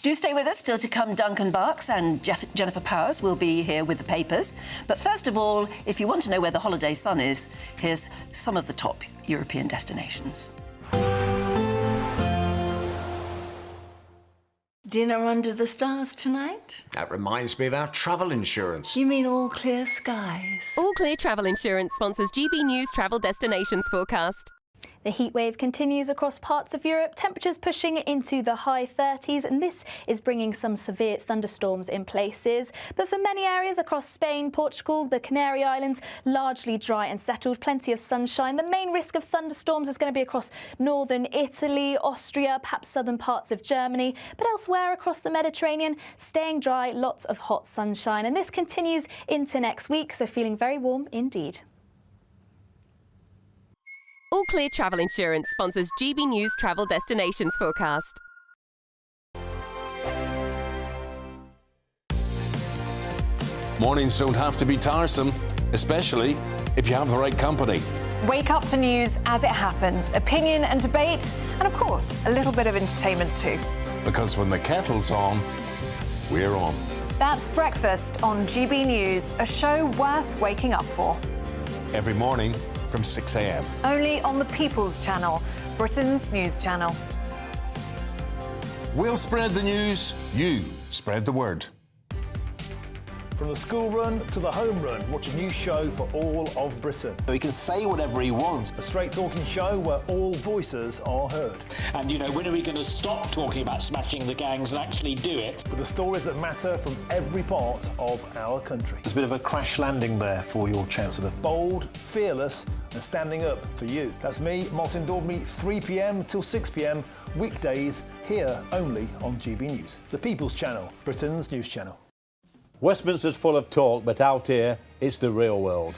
Do stay with us. Still to come, Duncan Barks and Jennifer Powers will be here with the papers. But first of all, if you want to know where the holiday sun is, here's some of the top European destinations. dinner under the stars tonight? That reminds me of our travel insurance. You mean all clear skies? All Clear Travel Insurance sponsors GB News Travel Destinations forecast. The heatwave continues across parts of Europe, temperatures pushing into the high 30s, and this is bringing some severe thunderstorms in places. But for many areas across Spain, Portugal, the Canary Islands, largely dry and settled, plenty of sunshine. The main risk of thunderstorms is going to be across northern Italy, Austria, perhaps southern parts of Germany, but elsewhere across the Mediterranean, staying dry, lots of hot sunshine. And this continues into next week, so feeling very warm indeed. All Clear Travel Insurance sponsors GB News Travel Destinations forecast. Mornings don't have to be tiresome, especially if you have the right company. Wake up to news as it happens, opinion and debate, and of course, a little bit of entertainment too. Because when the kettle's on, we're on. That's Breakfast on GB News, a show worth waking up for. Every morning from 6 a.m. Only on the People's Channel, Britain's news channel. We'll spread the news, you spread the word. From the school run to the home run, watch a new show for all of Britain. He can say whatever he wants. A straight-talking show where all voices are heard. And, you know, when are we going to stop talking about smashing the gangs and actually do it? With the stories that matter from every part of our country. There's a bit of a crash landing there for your Chancellor. Bold, fearless and standing up for you. That's me, Martin Daubney, 3 p.m. till 6 p.m, weekdays, here only on GB News. The People's Channel, Britain's news channel. Westminster's full of talk, but out here, it's the real world.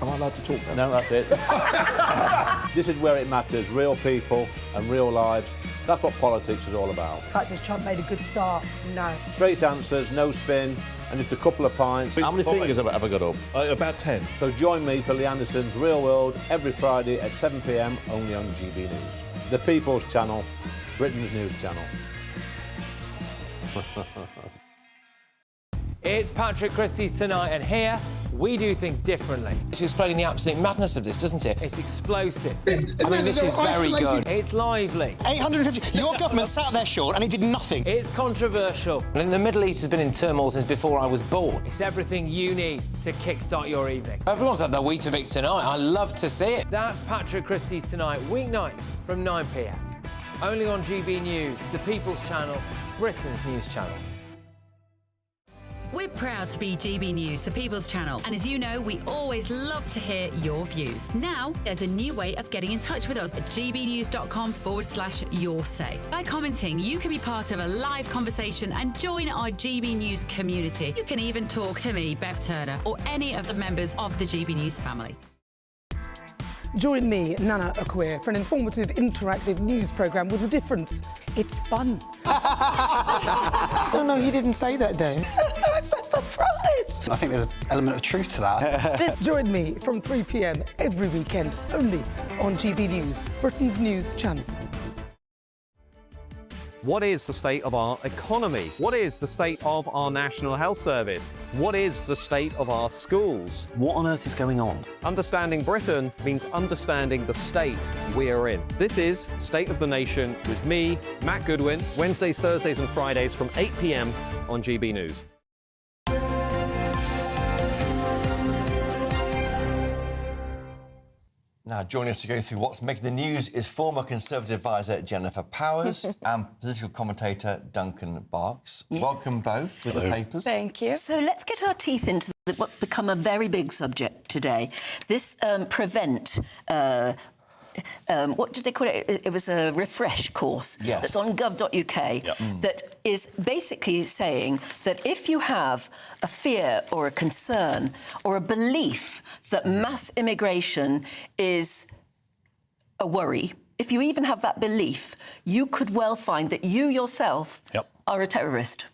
Am I allowed to talk now? No, that's it. This is where it matters, real people and real lives. That's what politics is all about. In fact, has Trump made a good start? No. Straight answers, no spin, and just a couple of pints. How many fingers have I got up? About 10. So join me for Lee Anderson's Real World every Friday at 7 p.m, only on GB News. The People's Channel, Britain's news channel. It's Patrick Christie's Tonight, and here we do things differently. It's explaining the absolute madness of this, doesn't it? It's explosive. I mean, this is very good. It's lively. 850. Your government sat there, Sean, and it did nothing. It's controversial. And the Middle East has been in turmoil since before I was born. It's everything you need to kickstart your evening. Everyone's had their Weetabix tonight. I love to see it. That's Patrick Christie's Tonight, weeknights from 9 p.m. Only on GB News, the People's Channel, Britain's news channel. We're proud to be GB News, the People's Channel, and as you know, we always love to hear your views. Now, there's a new way of getting in touch with us at gbnews.com/yoursay. By commenting, you can be part of a live conversation and join our GB News community. You can even talk to me, Bev Turner, or any of the members of the GB News family. Join me, Nana Akweer, for an informative, interactive news programme with a difference. It's fun. No, he didn't say that, though. I'm so surprised. I think there's an element of truth to that. Join me from 3 p.m. every weekend, only on GB News, Britain's news channel. What is the state of our economy? What is the state of our National Health Service? What is the state of our schools? What on earth is going on? Understanding Britain means understanding the state we're in. This is State of the Nation with me, Matt Goodwin, Wednesdays, Thursdays and Fridays from 8 p.m. on GB News. Now, joining us to go through what's making the news is former Conservative advisor Jennifer Powers and political commentator Duncan Barks. Yeah. Welcome both with the papers. Thank you. So let's get our teeth into what's become a very big subject today. This prevent... what did they call it? It was a refresh course that's on gov.uk that is basically saying that if you have a fear or a concern or a belief that mass immigration is a worry, if you even have that belief, you could well find that you yourself are a terrorist.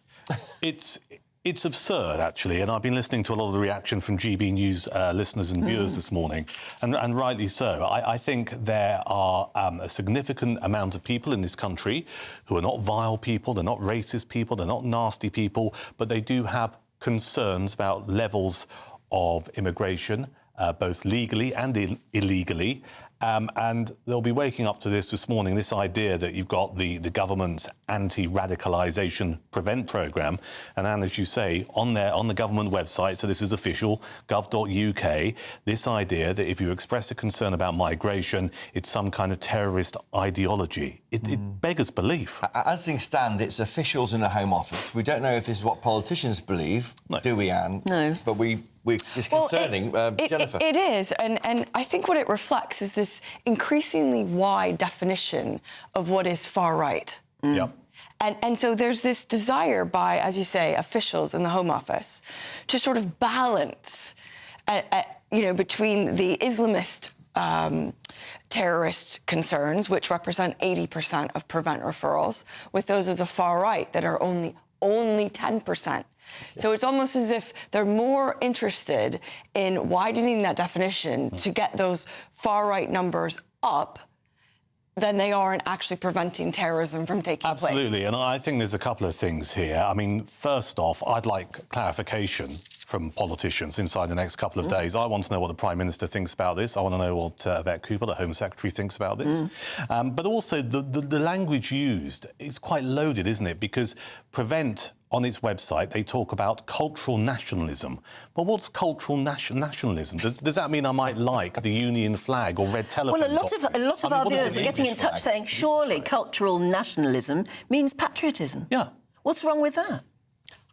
It's absurd, actually, and I've been listening to a lot of the reaction from GB News listeners and viewers this morning, and rightly so. I think there are a significant amount of people in this country who are not vile people, they're not racist people, they're not nasty people, but they do have concerns about levels of immigration, both legally and illegally, And they'll be waking up to this morning, this idea that you've got the government's anti-radicalisation prevent programme, and then, as you say, on the government website, so this is official, gov.uk, this idea that if you express a concern about migration, it's some kind of terrorist ideology. It beggars belief. As things stand, it's officials in the Home Office. We don't know if this is what politicians believe, do we, Anne? No. But it's concerning. Jennifer? It is, and I think what it reflects is this increasingly wide definition of what is far right. Yep. And so there's this desire by, as you say, officials in the Home Office to sort of balance, between the Islamist terrorist concerns, which represent 80% of prevent referrals, with those of the far right that are only 10%. So it's almost as if they're more interested in widening that definition to get those far-right numbers up than they are in actually preventing terrorism from taking place. Absolutely, and I think there's a couple of things here. I mean, first off, I'd like clarification from politicians inside the next couple of days. I want to know what the Prime Minister thinks about this. I want to know what Yvette Cooper, the Home Secretary, thinks about this. But also, the language used is quite loaded, isn't it? Because prevent, on its website, they talk about cultural nationalism. But what's cultural nationalism? Does that mean I might like the Union flag or red telephone Well, a lot of our viewers are getting in touch saying, surely cultural nationalism means patriotism. Yeah. What's wrong with that?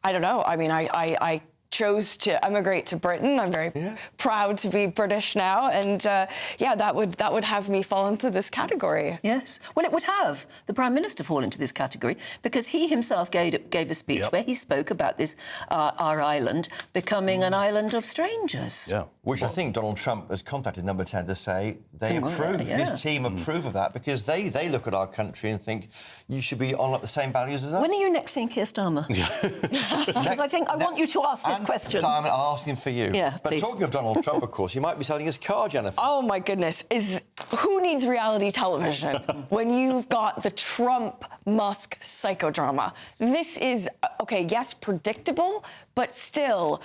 I don't know. I mean, I chose to emigrate to Britain. I'm very proud to be British now, and that would have me fall into this category. Yes. Well, it would have the Prime Minister fall into this category because he himself gave a speech where he spoke about this our island becoming an island of strangers. Yeah. Which I think Donald Trump has contacted Number 10 to say they approve. His team approve of that because they look at our country and think you should be on the same values as us. When are you next seeing Keir Starmer? Because I want you to ask this question. Diamond, I'll ask him for you. Yeah, but please. talking of Donald Trump, of course, he might be selling his car, Jennifer. Oh, my goodness. Who needs reality television when you've got the Trump-Musk psychodrama? This is, yes, predictable, but still,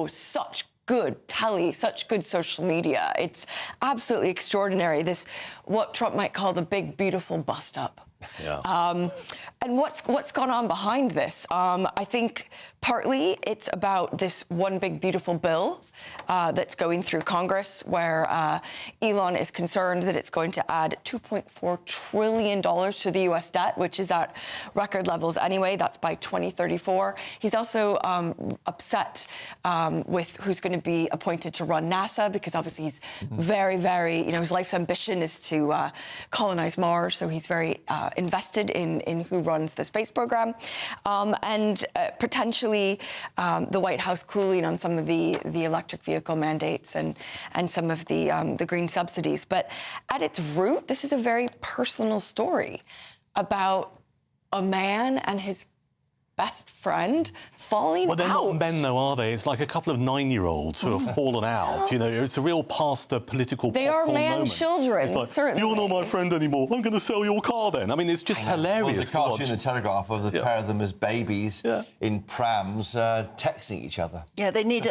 such good telly, such good social media. It's absolutely extraordinary, what Trump might call the big, beautiful bust-up. Yeah. And what's gone on behind this? I think partly it's about this one big beautiful bill that's going through Congress where Elon is concerned that it's going to add $2.4 trillion to the U.S. debt, which is at record levels anyway. That's by 2034. He's also upset with who's going to be appointed to run NASA because obviously he's very, very, his life's ambition is to colonize Mars. So he's very invested in who runs the space program, and potentially the White House cooling on some of the electric vehicle mandates and some of the green subsidies. But at its root, this is a very personal story about a man and his best friend falling out. Well, they're not men, though, are they? It's like a couple of 9-year-olds who have fallen out. It's a real past the political They are man-children, It's like, certainly. you're not my friend anymore. I'm going to sell your car then. I mean, it's just hilarious. Well, there's a cartoon in the Telegraph of the pair of them as babies in prams texting each other. Yeah, they need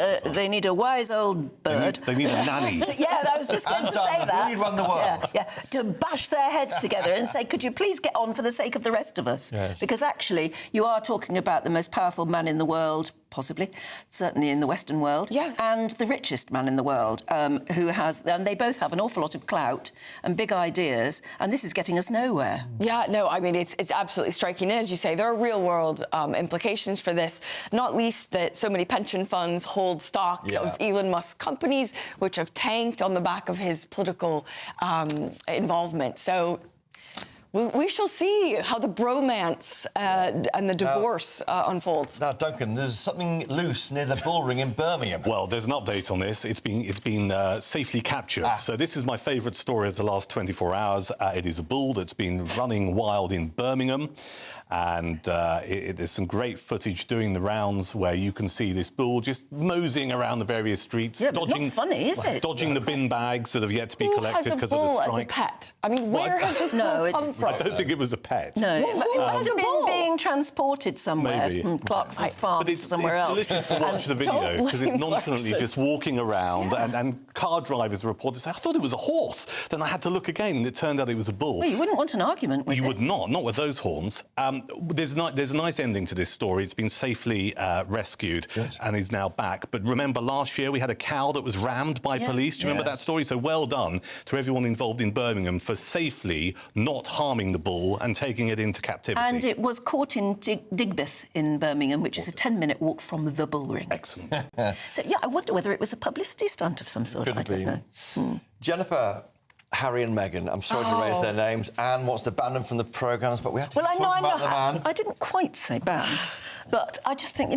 a wise old bird. They need a nanny. I was just going to say that. Really run the world. To bash their heads together and say, could you please get on for the sake of the rest of us? Yes. Because actually, you are talking about the most powerful man in the world, possibly, certainly in the Western world, and the richest man in the world, and they both have an awful lot of clout and big ideas, and this is getting us nowhere. Yeah, no, I mean, it's absolutely striking. And as you say, there are real-world implications for this, not least that so many pension funds hold stock of Elon Musk's companies, which have tanked on the back of his political involvement. So we shall see how the bromance and the divorce unfolds. Now, Duncan, there's something loose near the bullring in Birmingham. Well, there's an update on this. It's been safely captured. So this is my favourite story of the last 24 hours. It is a bull that's been running wild in Birmingham. And there's some great footage doing the rounds where you can see this bull just moseying around the various streets, dodging, not funny, is it? Dodging the bin bags that have yet to be collected because of the strike. Who has a bull as a pet? I mean, where has this bull come from? I don't think it was a pet. No, it must have been being transported somewhere from Clarkson's farm to somewhere else. But it's delicious to watch the video because it's nonchalantly just walking around and car drivers reported, say, I thought it was a horse. Then I had to look again, and it turned out it was a bull. Well, you wouldn't want an argument with it. You would not with those horns. There's a nice ending to this story. It's been safely rescued and is now back. But remember, last year we had a cow that was rammed by police. Do you remember that story? So well done to everyone involved in Birmingham for safely not harming the bull and taking it into captivity. And it was caught in Digbeth in Birmingham, which is a 10-minute walk from the bull ring. Excellent. So, yeah, I wonder whether it was a publicity stunt of some sort. Could have been. Know. Jennifer, Harry and Meghan, I'm sorry to raise their names. Anne wants to ban them from the programmes, but we have to talk about the man. I didn't quite say ban, but I just think,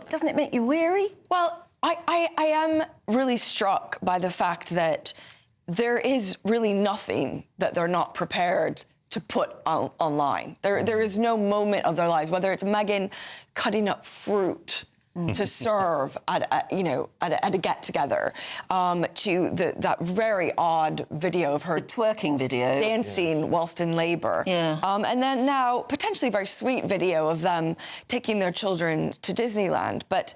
doesn't it make you weary? Well, I am really struck by the fact that there is really nothing that they're not prepared to put online. There is no moment of their lives, whether it's Meghan cutting up fruit to serve at a get-together, to that very odd video of her... The twerking video. Dancing whilst in labour. Yeah. And then now, potentially a very sweet video of them taking their children to Disneyland. But,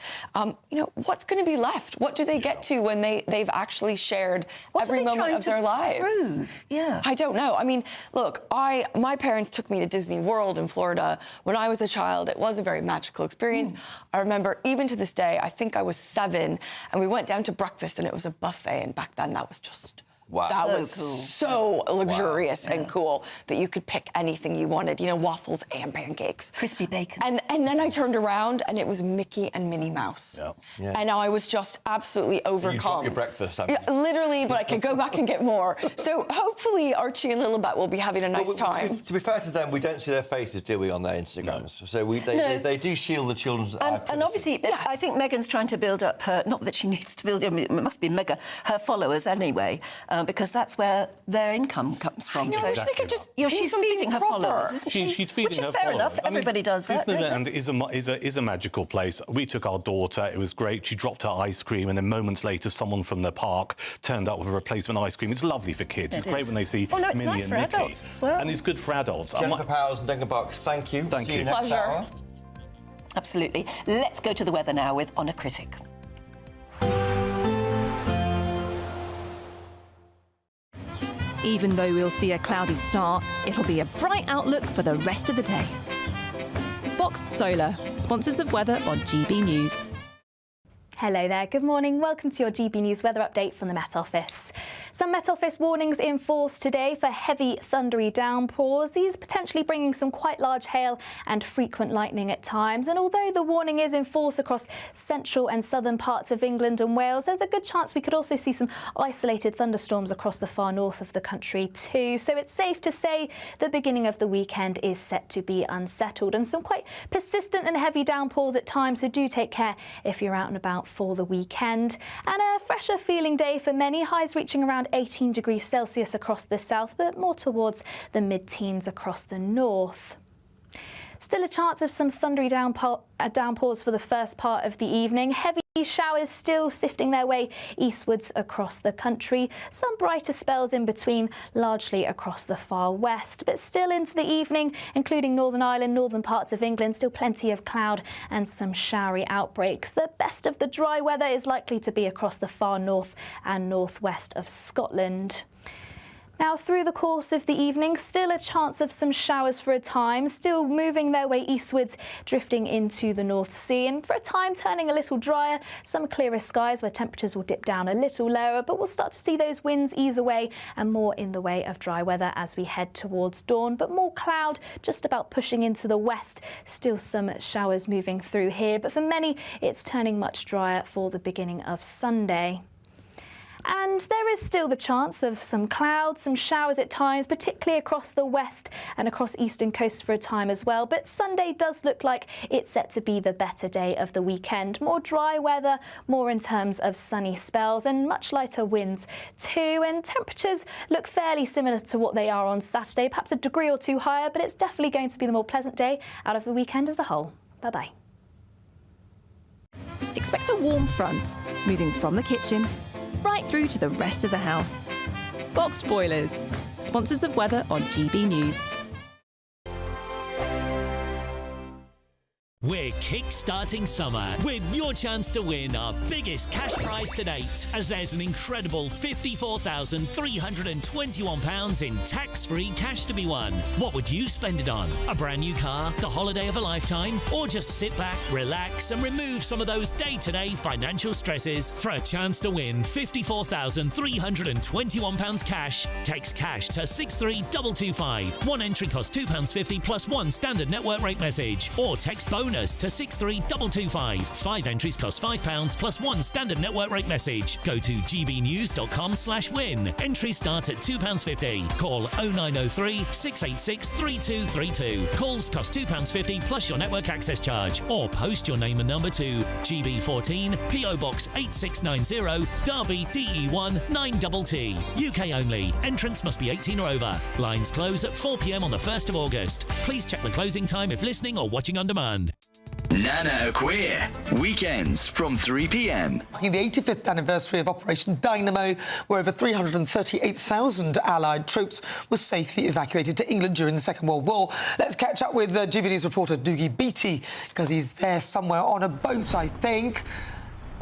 what's going to be left? What do they get to when they've actually shared every moment of their lives? Prove? Yeah. I don't know. I mean, look, my parents took me to Disney World in Florida when I was a child. It was a very magical experience. I remember, even to this day, I think I was 7, and we went down to breakfast, and it was a buffet, and back then that was just... Wow. That So was cool. so luxurious and cool that you could pick anything you wanted, waffles and pancakes. Crispy bacon. And then I turned around and it was Mickey and Minnie Mouse. Yeah. And I was just absolutely overcome. You dropped your breakfast, haven't you? Yeah, literally, but I could go back and get more. So hopefully Archie and Lilibet will be having a nice time. To be fair to them, we don't see their faces, do we, on their Instagrams? So they do shield the children's and obviously, I think Meghan's trying to build up her... Not that she needs to build... I mean, it must be Meghan, her followers anyway, because that's where their income comes from. I wish they could just she's feeding her followers, isn't she? She's feeding Which is her fair followers. enough. Everybody does that. Disneyland is a magical place. We took our daughter. It was great. She dropped her ice cream, and then moments later, someone from the park turned up with a replacement ice cream. It's lovely for kids. It's great when they see it's Minnie nice and for Mickey. adults as well. And it's good for adults. Jennifer Powers and Duncan Box, thank you. Thank See you you. next hour. Absolutely. Let's go to the weather now with Honor Critic. Even though we'll see a cloudy start, it'll be a bright outlook for the rest of the day. Boxed Solar, sponsors of weather on GB News. Hello there, good morning. Welcome to your GB News weather update from the Met Office. Some Met Office warnings in force today for heavy thundery downpours. These potentially bringing some quite large hail and frequent lightning at times. And although the warning is in force across central and southern parts of England and Wales, there's a good chance we could also see some isolated thunderstorms across the far north of the country too. So it's safe to say the beginning of the weekend is set to be unsettled, and some quite persistent and heavy downpours at times. So do take care if you're out and about for the weekend. And a fresher feeling day for many, highs reaching around 18 degrees Celsius across the south, but more towards the mid-teens across the north. Still a chance of some thundery downpours for the first part of the evening. Heavy showers still sifting their way eastwards across the country. Some brighter spells in between, largely across the far west. But still into the evening, including Northern Ireland, northern parts of England, still plenty of cloud and some showery outbreaks. The best of the dry weather is likely to be across the far north and northwest of Scotland. Now, through the course of the evening, still a chance of some showers for a time, still moving their way eastwards, drifting into the North Sea, and for a time turning a little drier, some clearer skies where temperatures will dip down a little lower, but we'll start to see those winds ease away and more in the way of dry weather as we head towards dawn, but more cloud just about pushing into the west. Still some showers moving through here, but for many, it's turning much drier for the beginning of Sunday. And there is still the chance of some clouds, some showers at times, particularly across the west and across eastern coasts for a time as well. But Sunday does look like it's set to be the better day of the weekend. More dry weather, more in terms of sunny spells and much lighter winds too. And temperatures look fairly similar to what they are on Saturday, perhaps a degree or two higher, but it's definitely going to be the more pleasant day out of the weekend as a whole. Bye-bye. Expect a warm front, moving from the kitchen right through to the rest of the house. Boxed Boilers, sponsors of weather on GB News. We're kick-starting summer with your chance to win our biggest cash prize to date, as there's an incredible £54,321 in tax-free cash to be won. What would you spend it on? A brand new car, the holiday of a lifetime, or just sit back, relax and remove some of those day-to-day financial stresses? For a chance to win £54,321 cash, text cash to 63225. One entry costs £2.50 plus one standard network rate message, or text bonus to 63225. 5 entries cost £5 plus one standard network rate message. Go to gbnews.com/win. Entries start at £2.50. Call 0903 686 3232. Calls cost £2.50 plus your network access charge, or post your name and number to GB14 PO Box 8690 Derby DE1 9TT. UK only. Entrance must be 18 or over. Lines close at 4 p.m. on the 1st of August. Please check the closing time if listening or watching on demand. Nana Queer, weekends from 3 p.m. Marking the 85th anniversary of Operation Dynamo, where over 338,000 Allied troops were safely evacuated to England during the Second World War. Let's catch up with GB News reporter Dougie Beattie, because he's there somewhere on a boat, I think.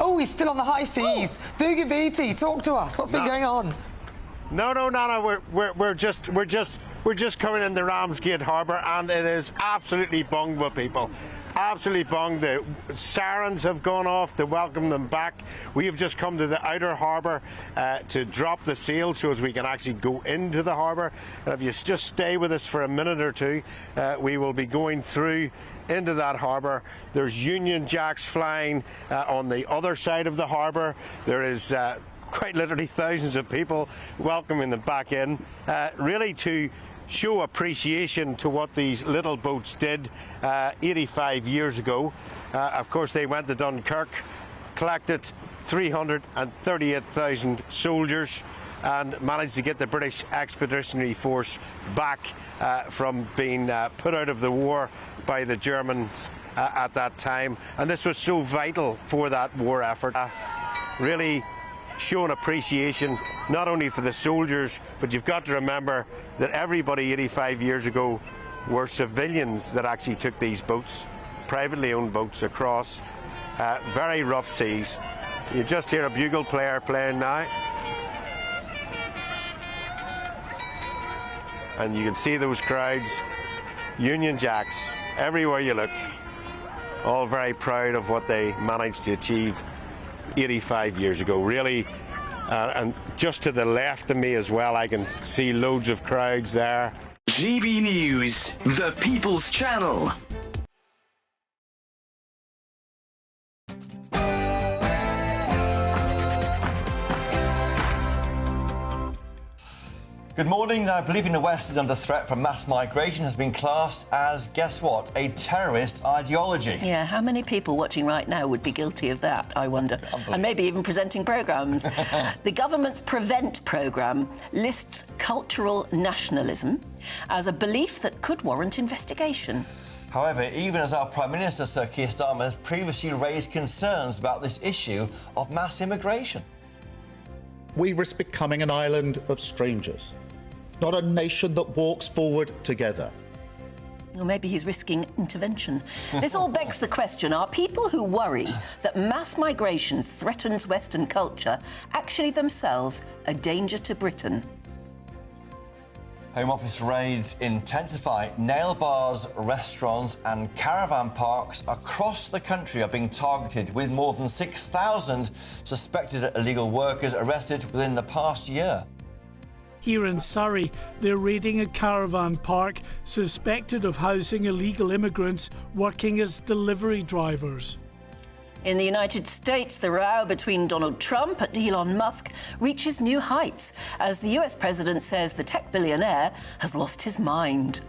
Oh, he's still on the high seas. Oh. Dougie Beattie, talk to us. What's been going on? No, Nana, we're just coming in the Ramsgate Harbour, and it is absolutely bunged with people. Absolutely bunged. The sirens have gone off to welcome them back. We have just come to the outer harbour to drop the sail so as we can actually go into the harbour. And if you just stay with us for a minute or two, we will be going through into that harbour. There's Union Jacks flying on the other side of the harbour. There is quite literally thousands of people welcoming them back in, really to show appreciation to what these little boats did 85 years ago. Of course, they went to Dunkirk, collected 338,000 soldiers, and managed to get the British Expeditionary Force back from being put out of the war by the Germans at that time. And this was so vital for that war effort. Really showing appreciation not only for the soldiers, but you've got to remember that everybody 85 years ago were civilians that actually took these boats, privately owned boats, across very rough seas. You just hear a bugle player playing now, and you can see those crowds, Union Jacks, everywhere you look, all very proud of what they managed to achieve 85 years ago, really. And just to the left of me as well, I can see loads of crowds there. GB News, the People's Channel. Good morning. Now, believing the West is under threat from mass migration has been classed as, guess what, a terrorist ideology. Yeah, how many people watching right now would be guilty of that, I wonder? And maybe even presenting programmes. The government's Prevent programme lists cultural nationalism as a belief that could warrant investigation. However, even as our Prime Minister, Sir Keir Starmer, has previously raised concerns about this issue of mass immigration. We risk becoming an island of strangers, not a nation that walks forward together. Or maybe he's risking intervention. This all begs the question, are people who worry that mass migration threatens Western culture actually themselves a danger to Britain? Home Office raids intensify. Nail bars, restaurants and caravan parks across the country are being targeted, with more than 6,000 suspected illegal workers arrested within the past year. Here in Surrey, they're raiding a caravan park suspected of housing illegal immigrants working as delivery drivers. In the United States, the row between Donald Trump and Elon Musk reaches new heights as the US president says the tech billionaire has lost his mind.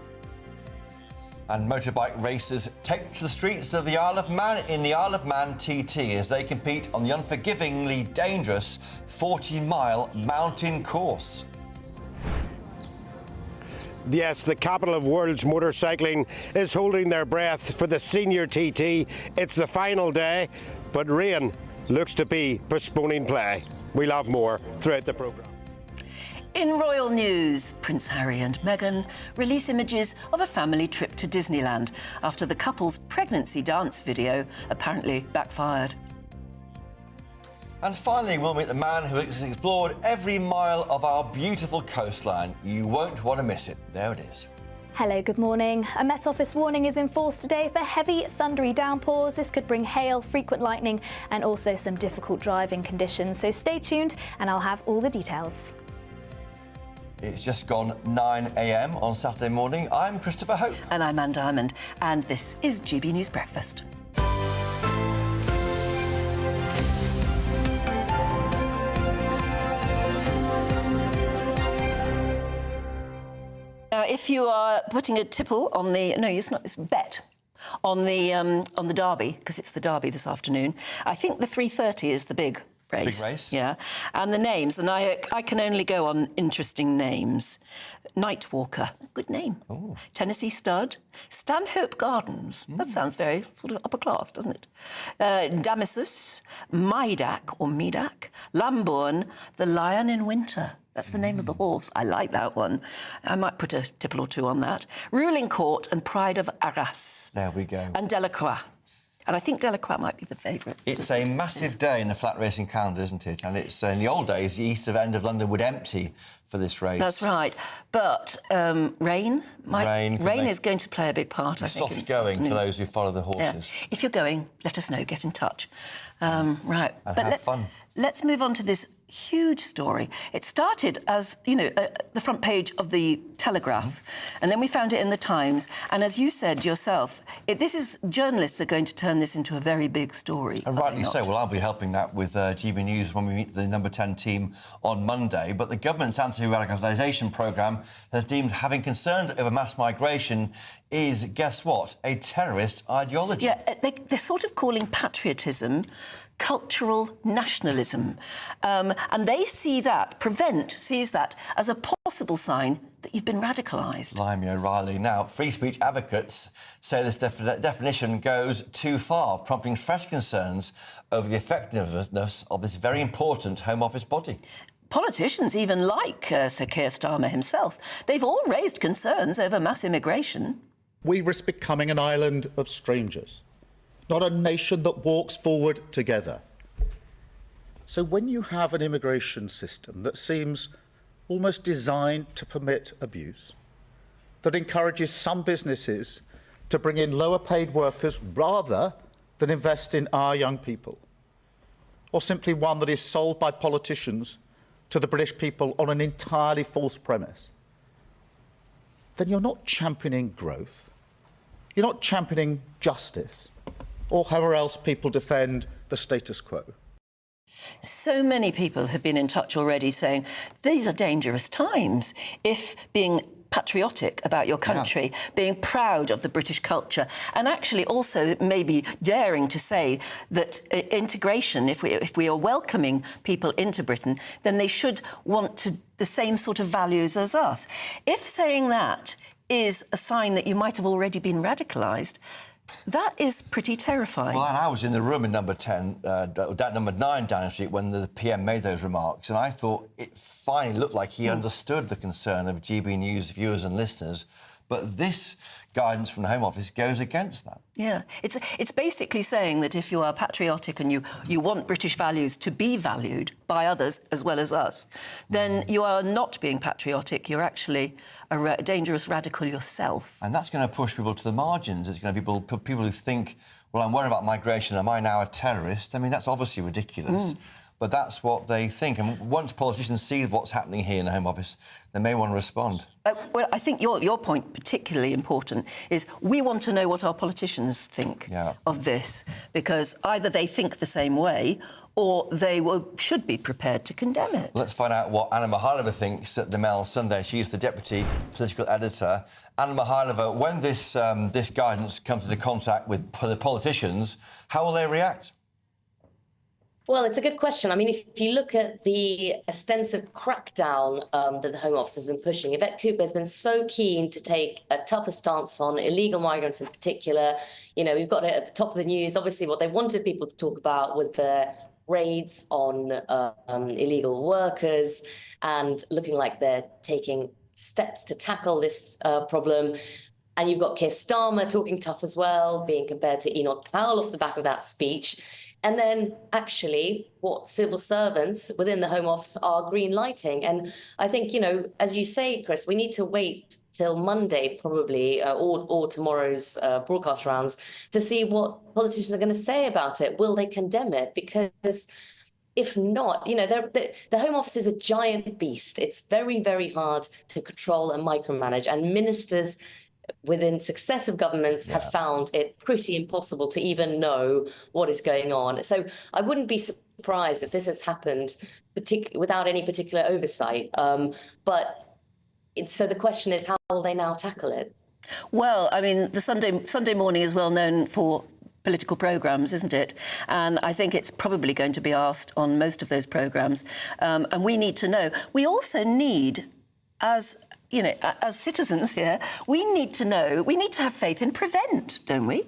And motorbike racers take to the streets of the Isle of Man in the Isle of Man TT as they compete on the unforgivingly dangerous 40-mile mountain course. Yes, the capital of world's motorcycling is holding their breath for the senior TT. It's the final day, but rain looks to be postponing play. We'll have more throughout the programme. In royal news, Prince Harry and Meghan release images of a family trip to Disneyland after the couple's pregnancy dance video apparently backfired. And finally, we'll meet the man who has explored every mile of our beautiful coastline. You won't want to miss it. There it is. Hello, good morning. A Met Office warning is in force today for heavy, thundery downpours. This could bring hail, frequent lightning and also some difficult driving conditions. So stay tuned and I'll have all the details. It's just gone 9 a.m. on Saturday morning. I'm Christopher Hope. And I'm Anne Diamond. And this is GB News Breakfast. Now, if you are putting a tipple on the... No, it's not. It's a bet on the Derby, because it's the Derby this afternoon. I think the 3:30 is the big race. Big race. Yeah. And the names, and I can only go on interesting names. Nightwalker, good name. Ooh. Tennessee Stud. Stanhope Gardens. That sounds very sort of upper class, doesn't it? Damasus, Medak, Lambourne, the Lion in Winter. That's the name of the horse. I like that one. I might put a tipple or two on that. Ruling Court and Pride of Arras. There we go. And Delacroix. And I think Delacroix might be the favourite. It's a massive day in the flat racing calendar, isn't it? And it's in the old days, the east end of London would empty for this race. That's right. But rain is going to play a big part, I think. Soft going for those who follow the horses. Yeah. If you're going, let us know. Get in touch. Right. And but have fun. Let's move on to this huge story. It started as, you know, the front page of the Telegraph, and then we found it in the Times. And as you said yourself, journalists are going to turn this into a very big story. And rightly so. Well, I'll be helping that with GB News when we meet the number 10 team on Monday. But the government's anti-radicalisation programme has deemed having concerns over mass migration is, guess what, a terrorist ideology. Yeah, they're sort of calling patriotism cultural nationalism. And they see that, Prevent sees that as a possible sign that you've been radicalised. Blimey O'Reilly. Now, free speech advocates say this definition goes too far, prompting fresh concerns over the effectiveness of this very important Home Office body. Politicians, even like Sir Keir Starmer himself, they've all raised concerns over mass immigration. We risk becoming an island of strangers, not a nation that walks forward together. So when you have an immigration system that seems almost designed to permit abuse, that encourages some businesses to bring in lower-paid workers rather than invest in our young people, or simply one that is sold by politicians to the British people on an entirely false premise, then you're not championing growth, you're not championing justice, or however else people defend the status quo. So many people have been in touch already saying these are dangerous times. If being patriotic about your country, being proud of the British culture, and actually also maybe daring to say that integration, if we are welcoming people into Britain, then they should want the same sort of values as us. If saying that is a sign that you might have already been radicalised, that is pretty terrifying. Well, and I was in the room in number 10, number 9 Downing Street when the PM made those remarks, and I thought it finally looked like he understood the concern of GB News viewers and listeners, but this guidance from the Home Office goes against that. Yeah, it's basically saying that if you are patriotic and you want British values to be valued by others as well as us, then you are not being patriotic, you're actually a dangerous radical yourself. And that's going to push people to the margins. It's going to be people who think, well, I'm worried about migration, am I now a terrorist? I mean, that's obviously ridiculous. But that's what they think. And once politicians see what's happening here in the Home Office, they may want to respond. Well, I think your point, particularly important, is we want to know what our politicians think of this, because either they think the same way or they should be prepared to condemn it. Let's find out what Anna Mihailova thinks at the Mail Sunday. She's the Deputy Political Editor. Anna Mihailova, when this guidance comes into contact with the politicians, how will they react? Well, it's a good question. I mean, if you look at the extensive crackdown that the Home Office has been pushing, Yvette Cooper has been so keen to take a tougher stance on illegal migrants in particular. You know, we've got it at the top of the news. Obviously, what they wanted people to talk about was the raids on illegal workers and looking like they're taking steps to tackle this problem. And you've got Keir Starmer talking tough as well, being compared to Enoch Powell off the back of that speech. And then actually what civil servants within the Home Office are green lighting. And I think, you know, as you say, Chris, we need to wait till Monday probably, or tomorrow's broadcast rounds to see what politicians are going to say about it. Will they condemn it? Because if not, you know, the Home Office is a giant beast. It's very, very hard to control and micromanage. And ministers within successive governments have found it pretty impossible to even know what is going on. So I wouldn't be surprised if this has happened without any particular oversight. So the question is, how will they now tackle it? Well, I mean, the Sunday morning is well known for political programmes, isn't it? And I think it's probably going to be asked on most of those programmes. And we need to know. We also need, as you know, as citizens here, we need to know, we need to have faith in Prevent, don't we?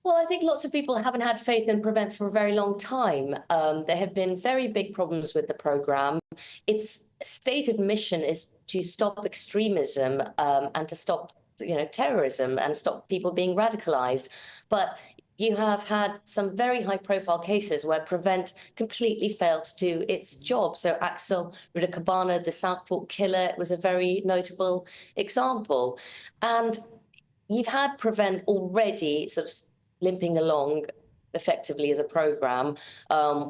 Well, I think lots of people haven't had faith in Prevent for a very long time. There have been very big problems with the programme. Its stated mission is to stop extremism and to stop, you know, terrorism and stop people being radicalised. But you have had some very high-profile cases where Prevent completely failed to do its job. So Axel Rudakabana, the Southport killer, was a very notable example. And you've had Prevent already sort of limping along effectively as a programme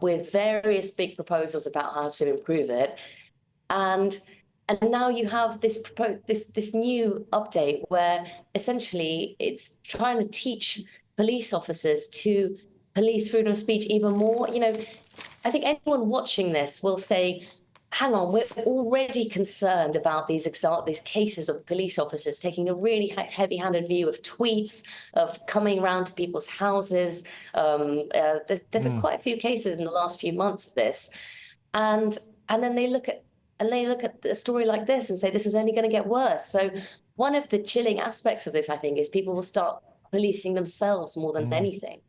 with various big proposals about how to improve it. And now you have this new update where essentially it's trying to teach police officers to police freedom of speech even more. You know, I think anyone watching this will say, hang on, we're already concerned about these cases of police officers taking a really heavy-handed view of tweets, of coming around to people's houses. There have been quite a few cases in the last few months of this. And then they look at a story like this and say, this is only going to get worse. So one of the chilling aspects of this, I think, is people will start policing themselves more than anything.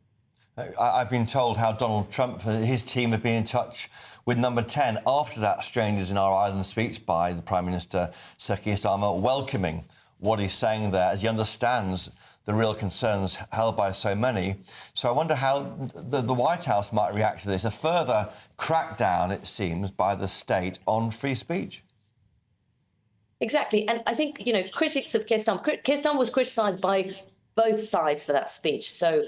I've been told how Donald Trump and his team have been in touch with Number 10 after that Strangers in Our Island speech by the Prime Minister, Sir Keir Starmer, welcoming what he's saying there as he understands the real concerns held by so many. So I wonder how the White House might react to this, a further crackdown, it seems, by the state on free speech. Exactly. And I think, you know, critics of Keir Starmer was criticised by both sides for that speech. So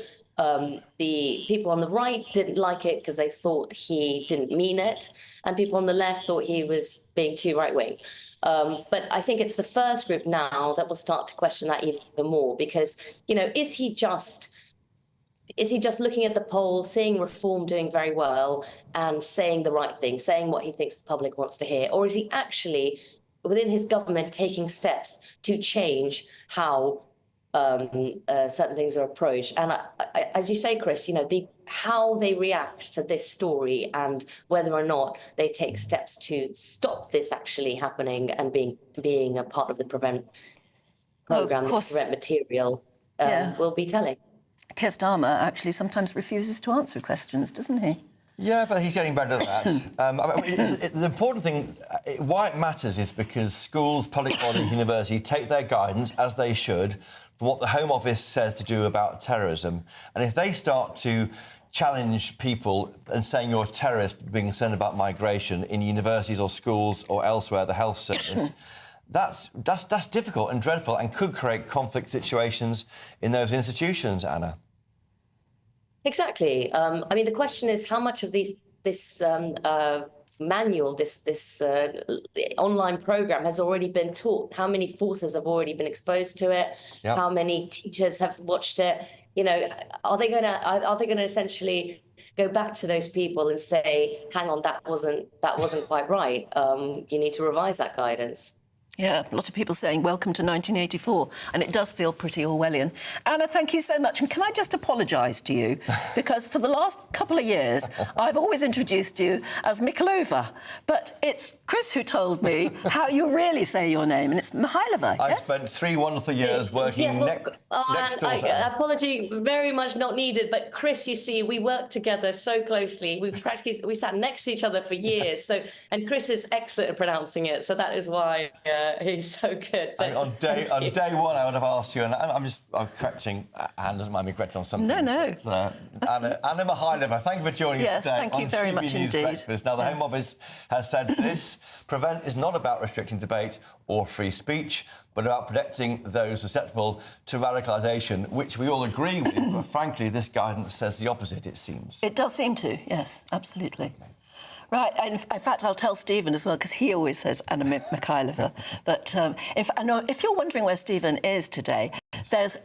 the people on the right didn't like it because they thought he didn't mean it, and people on the left thought he was being too right-wing. But I think it's the first group now that will start to question that even more, because, you know, is he just looking at the polls, seeing Reform doing very well and saying the right thing, saying what he thinks the public wants to hear, or is he actually within his government taking steps to change how certain things are approached? And as you say, Chris, you know, how they react to this story and whether or not they take steps to stop this actually happening and being a part of the Prevent programme, Prevent material, will be telling. Keir Starmer actually sometimes refuses to answer questions, doesn't he? Yeah, but he's getting better at that. The important thing, why it matters is because schools, public bodies, universities take their guidance, as they should, from what the Home Office says to do about terrorism. And if they start to challenge people and saying you're a terrorist being concerned about migration in universities or schools or elsewhere, the health service, that's difficult and dreadful and could create conflict situations in those institutions, Anna. Exactly. I mean, the question is how much of this manual, this online program has already been taught? How many forces have already been exposed to it? Yep. How many teachers have watched it? You know, are they going to essentially go back to those people and say, hang on, that wasn't quite right. You need to revise that guidance. Yeah, a lot of people saying welcome to 1984, and it does feel pretty Orwellian. Anna, thank you so much. And can I just apologise to you? Because for the last couple of years, I've always introduced you as Mikhailova, but it's Chris who told me how you really say your name, and it's Mihailova, I yes? spent 3 wonderful years working next door to her. Apology very much not needed, but Chris, you see, we worked together so closely. We sat next to each other for years. And Chris is excellent at pronouncing it, so that is why he's so good. But On day one, I would have asked you, and I'm correcting. Anne doesn't mind me correcting on something. No. But, Anna Mihailova, thank you for joining us today. Yes, thank you very much GB News indeed. Breakfast. Now, the Home Office has said this: Prevent is not about restricting debate or free speech, but about protecting those susceptible to radicalisation, which we all agree with. But frankly, this guidance says the opposite, it seems. It does seem to, yes, absolutely. Right, and in fact, I'll tell Stephen as well, because he always says Anna Mikhailova. But if you're wondering where Stephen is today, there's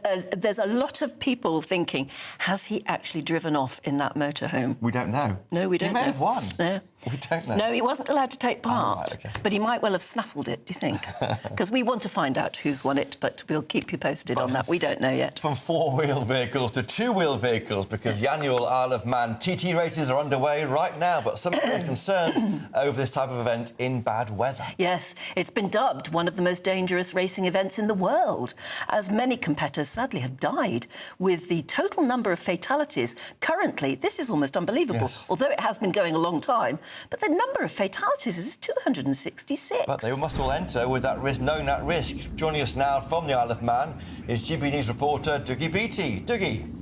a lot of people thinking, has he actually driven off in that motorhome? We don't know. No, we don't know. He may have won. No. We don't know. No, he wasn't allowed to take part. Oh, right, okay. But he might well have snaffled it, do you think? Because we want to find out who's won it, but we'll keep you posted on that. We don't know yet. From 4-wheel vehicles to 2-wheel vehicles, because the annual Isle of Man TT races are underway right now, but some are concerned over this type of event in bad weather. Yes, it's been dubbed one of the most dangerous racing events in the world, as many competitors sadly have died, with the total number of fatalities. Currently, this is almost unbelievable, although it has been going a long time, but the number of fatalities is 266. But they must all enter with that risk, knowing that risk. Joining us now from the Isle of Man is GB News reporter Dougie Beattie. Dougie.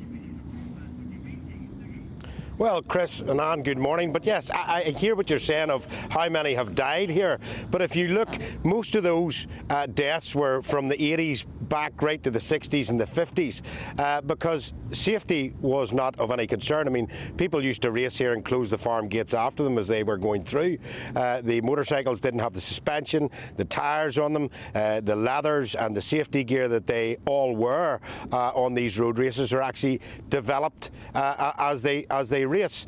Well, Chris and Anne, good morning. But yes, I hear what you're saying of how many have died here. But if you look, most of those deaths were from the 80s back right to the 60s and the 50s because safety was not of any concern. I mean, people used to race here and close the farm gates after them as they were going through. The motorcycles didn't have the suspension, the tyres on them, the leathers and the safety gear that they all wear on these road races are actually developed as they race.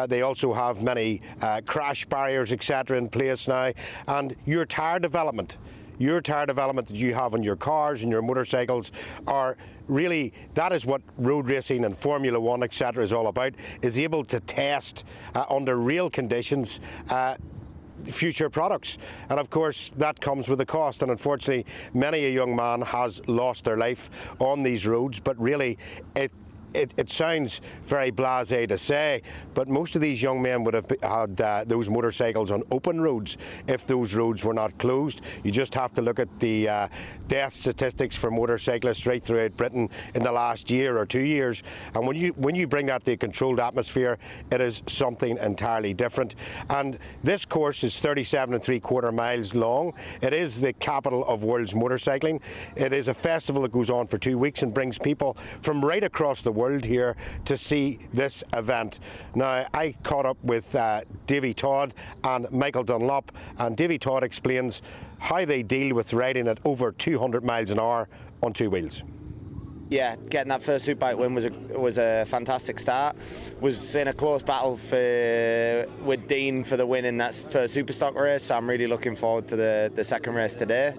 They also have many crash barriers, etc. in place now, and your tyre development that you have on your cars and your motorcycles are really, that is what road racing and Formula One, etc. is all about, is able to test under real conditions future products. And of course that comes with a cost, and unfortunately many a young man has lost their life on these roads, but really it sounds very blasé to say, but most of these young men would have had those motorcycles on open roads if those roads were not closed. You just have to look at the death statistics for motorcyclists right throughout Britain in the last year or 2 years, and when you bring that to a controlled atmosphere, it is something entirely different. And this course is 37.75 miles long. It is the capital of world's motorcycling. It is a festival that goes on for 2 weeks and brings people from right across the world here to see this event. Now, I caught up with Davy Todd and Michael Dunlop, and Davy Todd explains how they deal with riding at over 200 miles an hour on 2 wheels. Yeah, getting that first Superbike win was a fantastic start. Was in a close battle with Dean for the win in that first Superstock race, so I'm really looking forward to the second race today.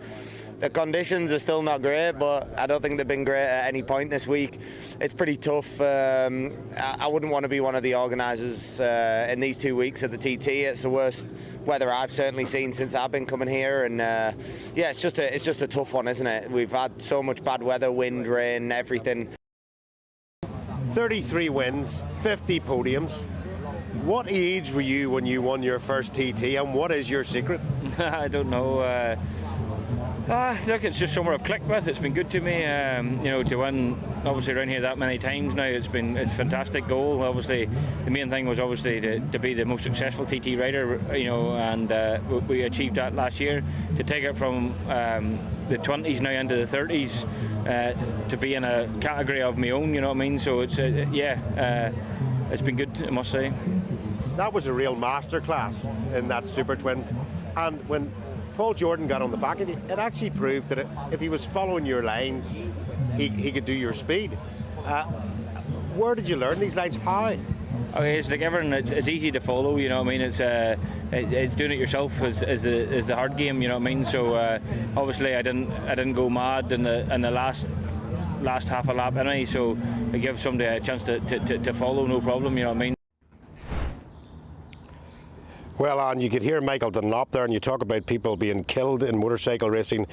The conditions are still not great, but I don't think they've been great at any point this week. It's pretty tough. I wouldn't want to be one of the organisers in these 2 weeks at the TT. It's the worst weather I've certainly seen since I've been coming here, and yeah, it's just a tough one, isn't it? We've had so much bad weather, wind, rain, everything. 33 wins, 50 podiums. What age were you when you won your first TT, and what is your secret? I don't know. Look, it's just somewhere I've clicked with. It's been good to me, you know, to win obviously around here that many times now. It's a fantastic goal. Obviously, the main thing was obviously to be the most successful TT rider, you know, and we achieved that last year. To take it from the 20s now into the 30s, to be in a category of my own, you know what I mean? So it's it's been good, I must say. That was a real masterclass in that Super Twins, and when Paul Jordan got on the back of you, it actually proved that if he was following your lines, he could do your speed. Where did you learn these lines? How? Okay, it's like everything. It's easy to follow. You know what I mean? It's doing it yourself is the hard game. You know what I mean? So obviously I didn't go mad in the last half a lap anyway. So it gives somebody a chance to follow, no problem. You know what I mean? Well, and you could hear Michael Dunlop there, and you talk about people being killed in motorcycle racing.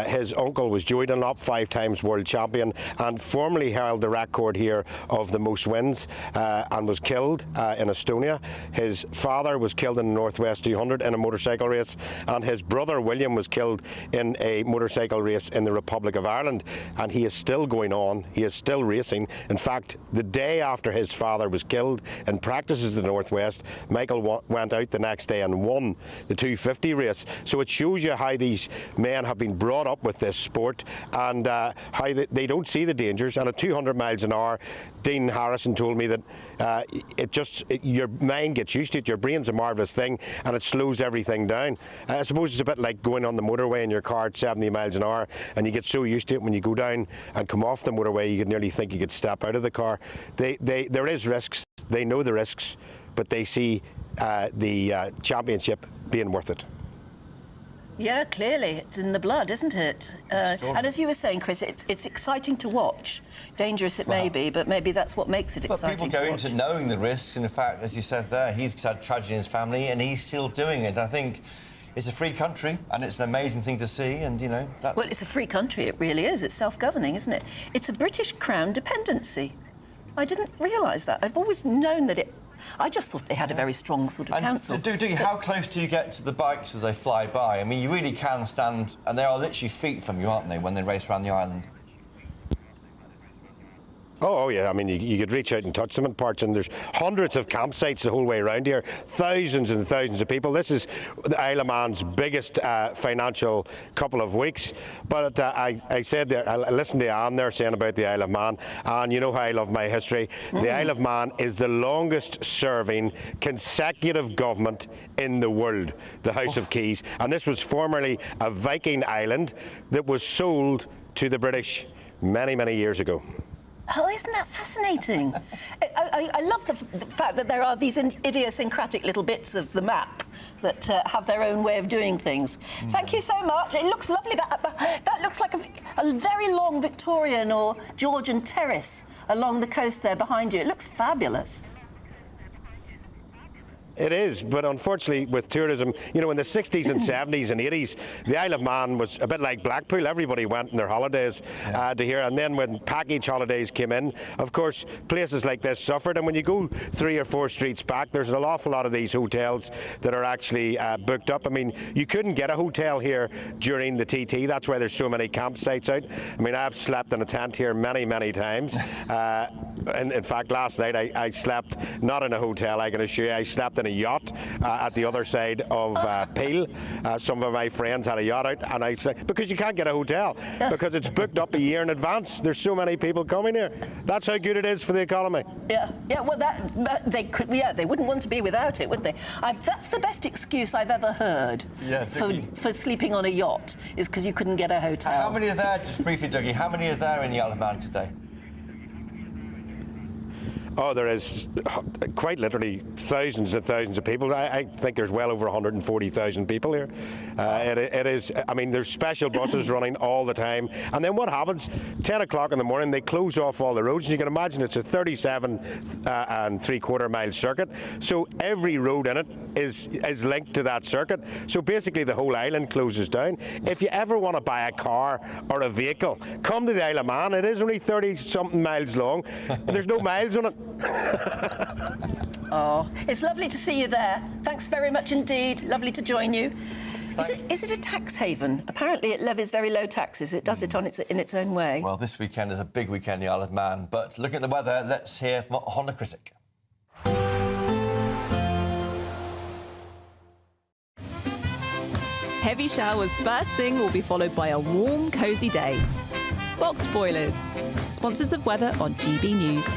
His uncle was Joey Dunlop, 5-time world champion, and formerly held the record here of the most wins, and was killed in Estonia. His father was killed in the Northwest 200 in a motorcycle race, and his brother William was killed in a motorcycle race in the Republic of Ireland. And he is still going on. He is still racing. In fact, the day after his father was killed in practices in the Northwest, Michael went out the next day and won the 250 race. So it shows you how these men have been brought up with this sport, and how they don't see the dangers. And at 200 miles an hour, Dean Harrison told me that your mind gets used to it. Your brain's a marvellous thing, and it slows everything down. I suppose it's a bit like going on the motorway in your car at 70 miles an hour, and you get so used to it, when you go down and come off the motorway, you could nearly think you could step out of the car. There is risks. They know the risks, but they see the championship being worth it. Yeah, clearly. It's in the blood, isn't it? And as you were saying, Chris, it's exciting to watch. Dangerous it may be, but maybe that's what makes it exciting. But people go into knowing the risks, and in fact, as you said there, he's had tragedy in his family, and he's still doing it. I think it's a free country, and it's an amazing thing to see, and, you know... Well, it's a free country, it really is. It's self-governing, isn't it? It's a British Crown dependency. I didn't realise that. I've always known that it... I just thought they had a very strong sort of council. How close do you get to the bikes as they fly by? I mean, you really can stand, and they are literally feet from you, aren't they, when they race around the island? Oh, yeah, I mean, you could reach out and touch them in parts, and there's hundreds of campsites the whole way around here, thousands and thousands of people. This is the Isle of Man's biggest financial couple of weeks. But I said there, I listened to Anne there saying about the Isle of Man, and you know how I love my history. The Isle of Man is the longest serving consecutive government in the world, the House of Keys. And this was formerly a Viking island that was sold to the British many, many years ago. Oh, isn't that fascinating? I love the fact that there are these idiosyncratic little bits of the map that have their own way of doing things. Thank you so much. It looks lovely. That looks like a very long Victorian or Georgian terrace along the coast there behind you. It looks fabulous. It is, but unfortunately with tourism, you know, in the 60s and 70s and 80s, the Isle of Man was a bit like Blackpool. Everybody went on their holidays to here, and then when package holidays came in, of course, places like this suffered. And when you go 3 or 4 streets back, there's an awful lot of these hotels that are actually booked up. I mean, you couldn't get a hotel here during the TT. That's why there's so many campsites out. I mean, I've slept in a tent here many, many times. In fact, last night I slept not in a hotel, I can assure you. I slept in a yacht at the other side of Peel. Some of my friends had a yacht out, and I said, because you can't get a hotel, because it's booked up a year in advance. There's so many people coming here. That's how good it is for the economy. Yeah. Well, they wouldn't want to be without it, would they? That's the best excuse I've ever heard for sleeping on a yacht, is because you couldn't get a hotel. How many are there, just briefly, Dougie, how many are there in the Isle of Man today? Oh, there is quite literally thousands and thousands of people. I think there's well over 140,000 people here. It is, I mean, there's special buses running all the time. And then what happens, 10 o'clock in the morning, they close off all the roads. And you can imagine it's a 37 and 3/4 mile circuit. So every road in it is linked to that circuit. So basically the whole island closes down. If you ever want to buy a car or a vehicle, come to the Isle of Man. It is only 30-something miles long. There's no miles on it. Oh, it's lovely to see you there. Thanks very much indeed. Lovely to join you. Is it a tax haven? Apparently it levies very low taxes. It does it in its own way. Well, this weekend is a big weekend in the Isle of Man. But looking at the weather, let's hear from a Honda critic. Heavy showers first thing will be followed by a warm, cosy day. Boxed Boilers, sponsors of weather on GB News.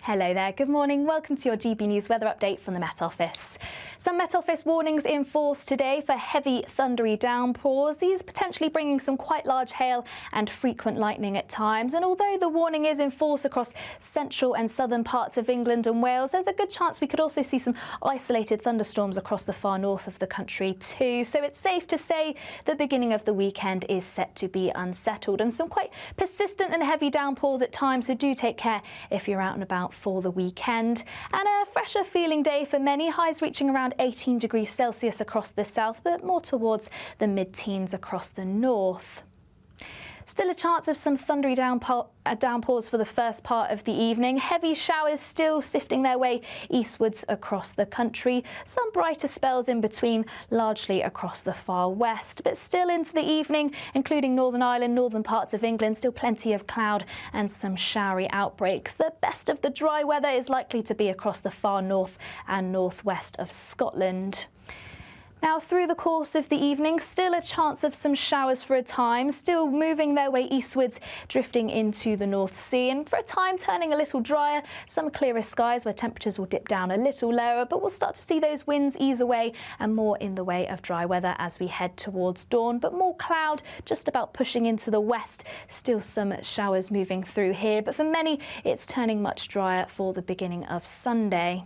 Hello there, good morning. Welcome to your GB News weather update from the Met Office. Some Met Office warnings in force today for heavy thundery downpours. These potentially bringing some quite large hail and frequent lightning at times. And although the warning is in force across central and southern parts of England and Wales, there's a good chance we could also see some isolated thunderstorms across the far north of the country too. So it's safe to say the beginning of the weekend is set to be unsettled, and some quite persistent and heavy downpours at times, so do take care if you're out and about for the weekend. And a fresher feeling day for many, highs reaching around 18 degrees Celsius across the south, but more towards the mid-teens across the north. Still a chance of some thundery downpours for the first part of the evening. Heavy showers still sifting their way eastwards across the country. Some brighter spells in between, largely across the far west. But still into the evening, including Northern Ireland, northern parts of England, still plenty of cloud and some showery outbreaks. The best of the dry weather is likely to be across the far north and northwest of Scotland. Now, through the course of the evening, still a chance of some showers for a time, still moving their way eastwards, drifting into the North Sea, and for a time turning a little drier, some clearer skies where temperatures will dip down a little lower, but we'll start to see those winds ease away and more in the way of dry weather as we head towards dawn, but more cloud just about pushing into the west. Still some showers moving through here, but for many, it's turning much drier for the beginning of Sunday.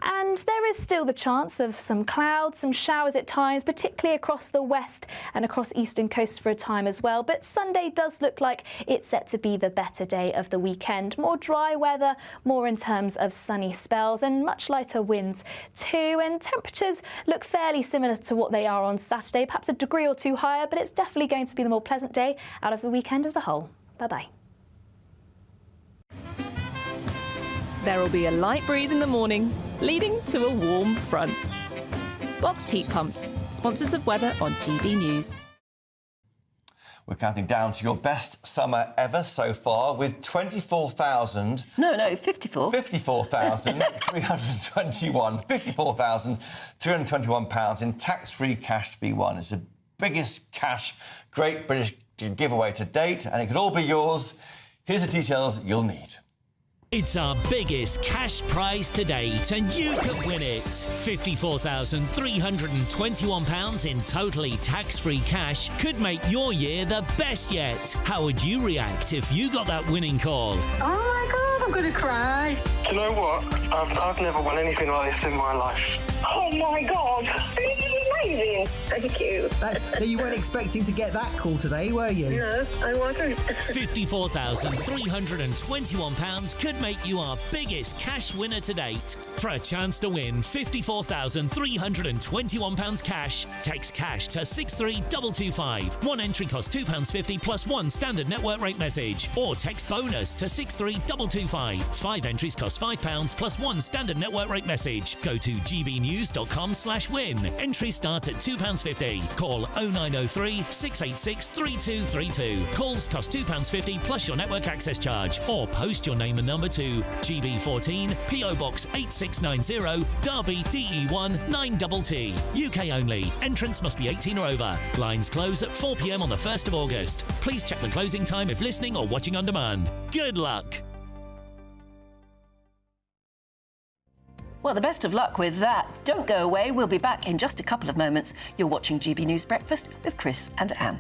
And there is still the chance of some clouds, some showers at times, particularly across the west and across eastern coasts for a time as well. But Sunday does look like it's set to be the better day of the weekend. More dry weather, more in terms of sunny spells and much lighter winds too. And temperatures look fairly similar to what they are on Saturday, perhaps a degree or two higher, but it's definitely going to be the more pleasant day out of the weekend as a whole. Bye-bye. There will be a light breeze in the morning, leading to a warm front. Boxed heat pumps, sponsors of weather on GB News. We're counting down to your best summer ever so far with 24,000... No, 54. 54,321 pounds in tax-free cash to be won. It's the biggest cash Great British giveaway to date, and it could all be yours. Here's the details you'll need. It's our biggest cash prize to date, and you could win it. £54,321 in totally tax-free cash could make your year the best yet. How would you react if you got that winning call? Oh my God, I'm going to cry. Do you know what? I've never won anything like this in my life. Oh my God, this is amazing. Thank you. You weren't expecting to get that call today, were you? No, I wasn't. £54,321 could make you our biggest cash winner to date. For a chance to win £54,321 cash, text cash to 63225. One entry costs £2.50 plus one standard network rate message, or text bonus to 63225. 5 entries cost £5 plus one standard network rate message. Go to gbnews.com/win. Entries start at £2.50. Call 0903 686 3232. Calls cost £2.50 plus your network access charge, or post your name and number to GB14 PO Box 8690 Derby DE1 9TT. UK only. Entrance must be 18 or over. Lines close at 4 p.m. on the 1st of August. Please check the closing time if listening or watching on demand. Good luck. Well, the best of luck with that. Don't go away. We'll be back in just a couple of moments. You're watching GB News Breakfast with Chris and Anne.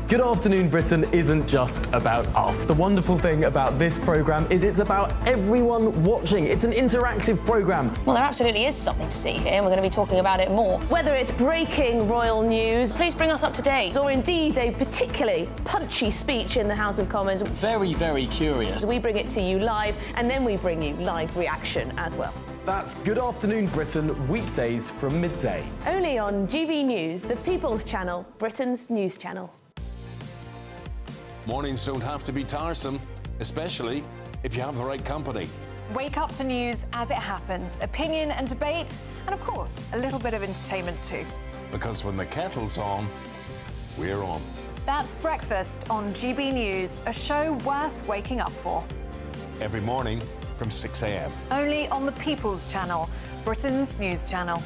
Good Afternoon Britain isn't just about us. The wonderful thing about this programme is it's about everyone watching. It's an interactive programme. Well, there absolutely is something to see here, and we're going to be talking about it more. Whether it's breaking royal news, please bring us up to date, or indeed a particularly punchy speech in the House of Commons. Very, very curious. We bring it to you live, and then we bring you live reaction as well. That's Good Afternoon Britain, weekdays from midday. Only on GB News, the People's Channel, Britain's news channel. Mornings don't have to be tiresome, especially if you have the right company. Wake up to news as it happens, opinion and debate, and of course, a little bit of entertainment too. Because when the kettle's on, we're on. That's Breakfast on GB News, a show worth waking up for. Every morning from 6 a.m. Only on the People's Channel, Britain's news channel.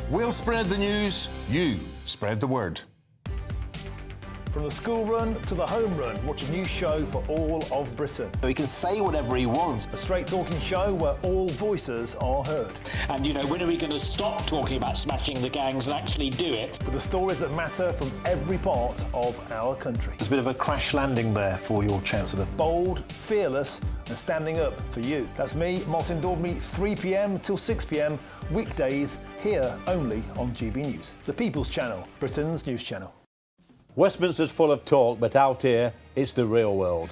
We'll spread the news, you spread the word. From the school run to the home run, watch a new show for all of Britain. He can say whatever he wants. A straight talking show where all voices are heard. And, you know, when are we going to stop talking about smashing the gangs and actually do it? With the stories that matter from every part of our country. There's a bit of a crash landing there for your Chancellor. Bold, fearless and standing up for you. That's me, Martin Daubney, 3 p.m. till 6 p.m, weekdays, here only on GB News. The People's Channel, Britain's news channel. Westminster's full of talk, but out here, it's the real world.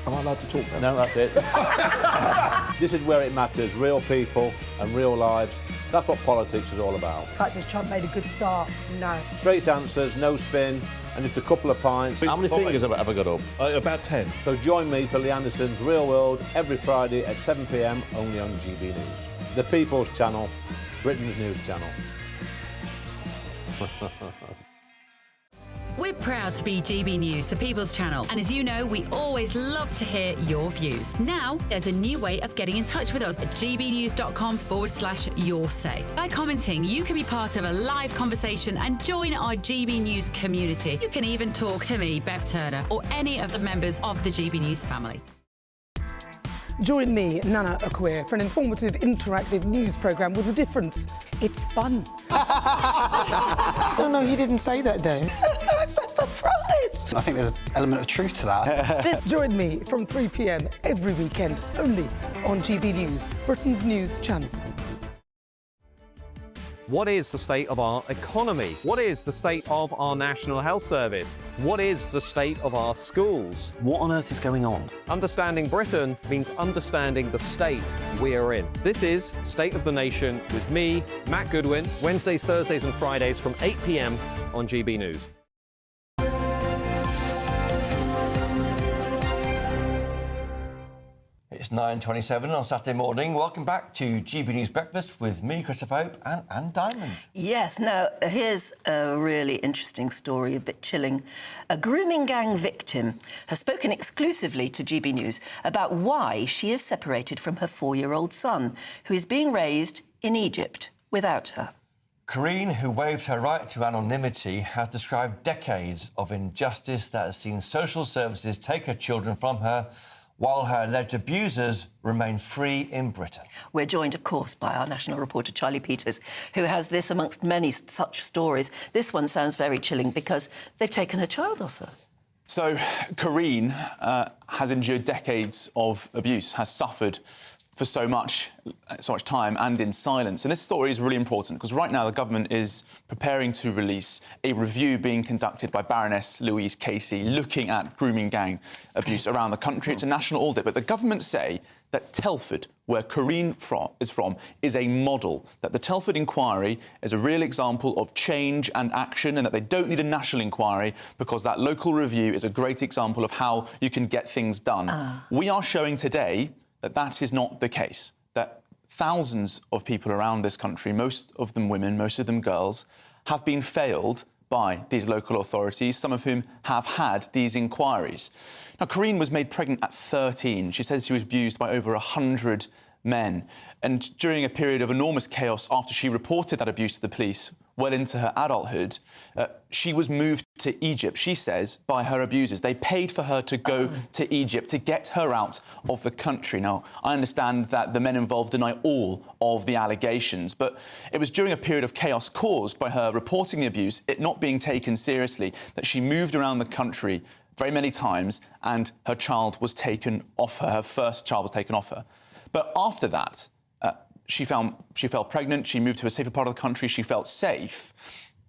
Am I allowed to talk now? No, that's it. This is where it matters, real people and real lives. That's what politics is all about. The fact that Trump made a good start, no. Straight answers, no spin, and just a couple of pints. How many fingers have I got up? About 10. So join me for Lee Anderson's Real World every Friday at 7 p.m, only on GB News. The People's Channel, Britain's news channel. We're proud to be GB News, the People's Channel, and as you know, we always love to hear your views. Now, there's a new way of getting in touch with us at gbnews.com/your say. By commenting, you can be part of a live conversation and join our GB News community. You can even talk to me, Bev Turner, or any of the members of the GB News family. Join me, Nana Okoye, for an informative, interactive news programme with a difference. It's fun. No, he didn't say that, though. I'm so surprised. I think there's an element of truth to that. Join me from 3 p.m. every weekend, only on GB News, Britain's news channel. What is the state of our economy? What is the state of our National Health Service? What is the state of our schools? What on earth is going on? Understanding Britain means understanding the state we are in. This is State of the Nation with me, Matt Goodwin, Wednesdays, Thursdays and Fridays from 8 p.m. on GB News. It's 9:27 on Saturday morning. Welcome back to GB News Breakfast with me, Christopher Hope, and Anne Diamond. Yes, now, here's a really interesting story, a bit chilling. A grooming gang victim has spoken exclusively to GB News about why she is separated from her 4-year-old son, who is being raised in Egypt without her. Karine, who waived her right to anonymity, has described decades of injustice that has seen social services take her children from her, while her alleged abusers remain free in Britain. We're joined, of course, by our national reporter, Charlie Peters, who has this amongst many such stories. This one sounds very chilling because they've taken her child off her. So, Karine has endured decades of abuse, has suffered for so much time and in silence. And this story is really important because right now the government is preparing to release a review being conducted by Baroness Louise Casey looking at grooming gang abuse around the country. It's a national audit, but the government say that Telford, where Karine is from, is a model, that the Telford inquiry is a real example of change and action and that they don't need a national inquiry because that local review is a great example of how you can get things done. We are showing today that that is not the case, that thousands of people around this country, most of them women, most of them girls, have been failed by these local authorities, some of whom have had these inquiries. Now, Karine was made pregnant at 13. She says she was abused by over 100 men. And during a period of enormous chaos after she reported that abuse to the police, well into her adulthood, she was moved to Egypt, she says, by her abusers. They paid for her to go to Egypt to get her out of the country. Now, I understand that the men involved deny all of the allegations, but it was during a period of chaos caused by her reporting the abuse, it not being taken seriously, that she moved around the country very many times and her child was taken off her, her first child was taken off her. But after that, she fell pregnant, she moved to a safer part of the country, she felt safe.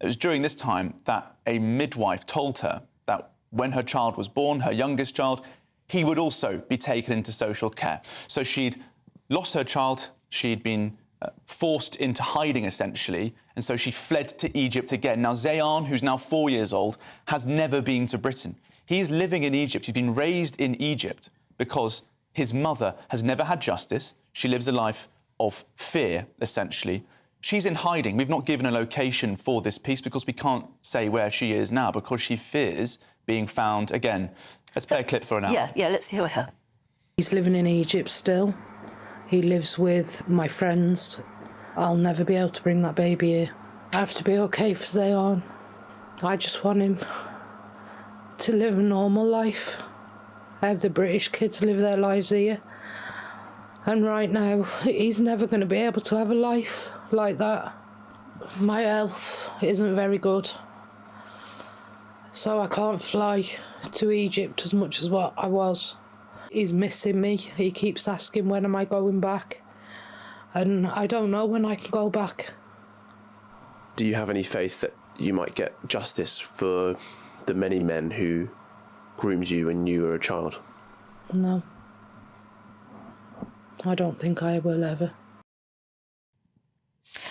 It was during this time that a midwife told her that when her child was born, her youngest child, he would also be taken into social care. So she'd lost her child, she'd been forced into hiding, essentially, and so she fled to Egypt again. Now, Zayan, who's now 4 years old, has never been to Britain. He's living in Egypt. He's been raised in Egypt because his mother has never had justice. She lives a life of fear, essentially. She's in hiding. We've not given a location for this piece because we can't say where she is now because she fears being found again. Let's play a clip for her now. Yeah, let's hear her. He's living in Egypt still. He lives with my friends. I'll never be able to bring that baby here. I have to be okay for Zayan. I just want him to live a normal life. I hope the British kids live their lives here. And right now, he's never going to be able to have a life like that. My health isn't very good. So I can't fly to Egypt as much as what I was. He's missing me. He keeps asking when am I going back. And I don't know when I can go back. Do you have any faith that you might get justice for the many men who groomed you when you were a child? No. I don't think I will ever.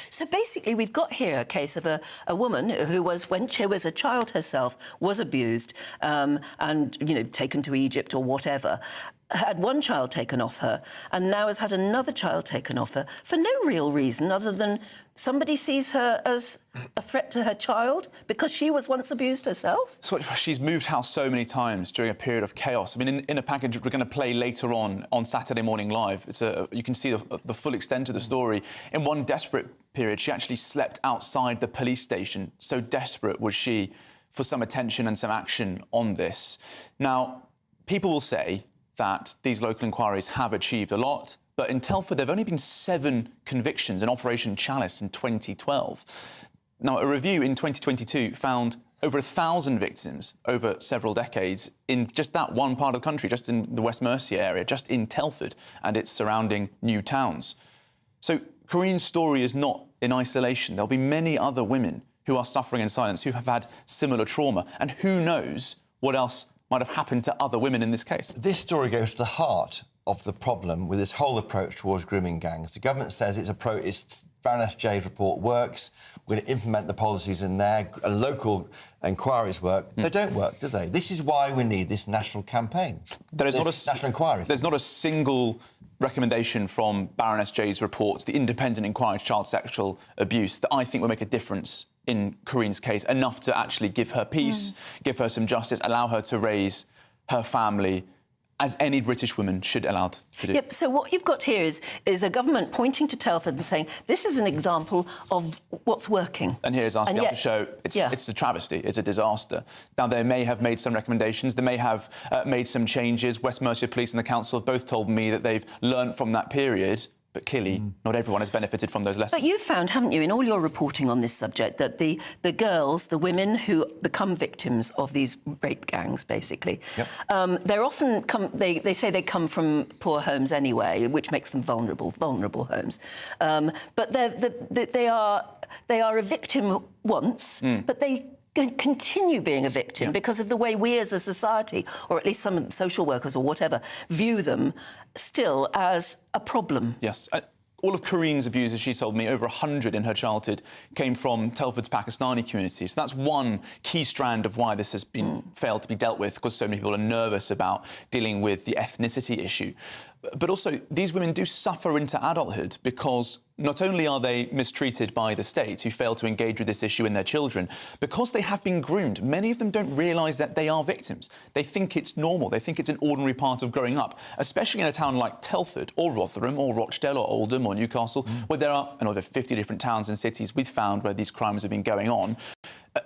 So basically, we've got here a case of a woman who was, when she was a child herself, was abused and, you know, taken to Egypt or whatever, had one child taken off her, and now has had another child taken off her for no real reason other than somebody sees her as a threat to her child because she was once abused herself. So she's moved house so many times during a period of chaos. I mean, in a package we're going to play later on Saturday Morning Live, you can see the full extent of the story. In one desperate period, she actually slept outside the police station. So desperate was she for some attention and some action on this. Now, people will say that these local inquiries have achieved a lot, but in Telford, there have only been 7 convictions in Operation Chalice in 2012. Now, a review in 2022 found over 1,000 victims over several decades in just that one part of the country, just in the West Mercia area, just in Telford and its surrounding new towns. So Corinne's story is not in isolation. There'll be many other women who are suffering in silence, who have had similar trauma, and who knows what else might have happened to other women in this case. This story goes to the heart of the problem with this whole approach towards grooming gangs. The government says it's Baroness Jay's report works, we're going to implement the policies in there, local inquiries work. They don't work, do they? This is why we need this national campaign. There is not a national inquiry. There's not a single recommendation from Baroness Jay's reports, the independent inquiry into child sexual abuse, that I think will make a difference in Corinne's case, enough to actually give her peace, give her some justice, allow her to raise her family as any British woman should be allowed to do. Yep, so what you've got here is a government pointing to Telford and saying, this is an example of what's working. And here is us being able to show it's a travesty, it's a disaster. Now, they may have made some recommendations, they may have made some changes. West Mercia Police and the Council have both told me that they've learned from that period, but clearly not everyone has benefited from those lessons. But you've found, haven't you, in all your reporting on this subject, that the girls, the women who become victims of these rape gangs, basically, they're often they say they come from poor homes anyway, which makes them vulnerable homes. But they are a victim once, but they continue being a victim because of the way we as a society, or at least some social workers or whatever, view them still as a problem. Yes. All of Corinne's abusers, she told me, over 100 in her childhood, came from Telford's Pakistani community. So that's one key strand of why this has been failed to be dealt with, because so many people are nervous about dealing with the ethnicity issue. But also, these women do suffer into adulthood because not only are they mistreated by the state, who fail to engage with this issue in their children, because they have been groomed, many of them don't realise that they are victims. They think it's normal. They think it's an ordinary part of growing up, especially in a town like Telford or Rotherham or Rochdale or Oldham or Newcastle, where there are another 50 different towns and cities we've found where these crimes have been going on,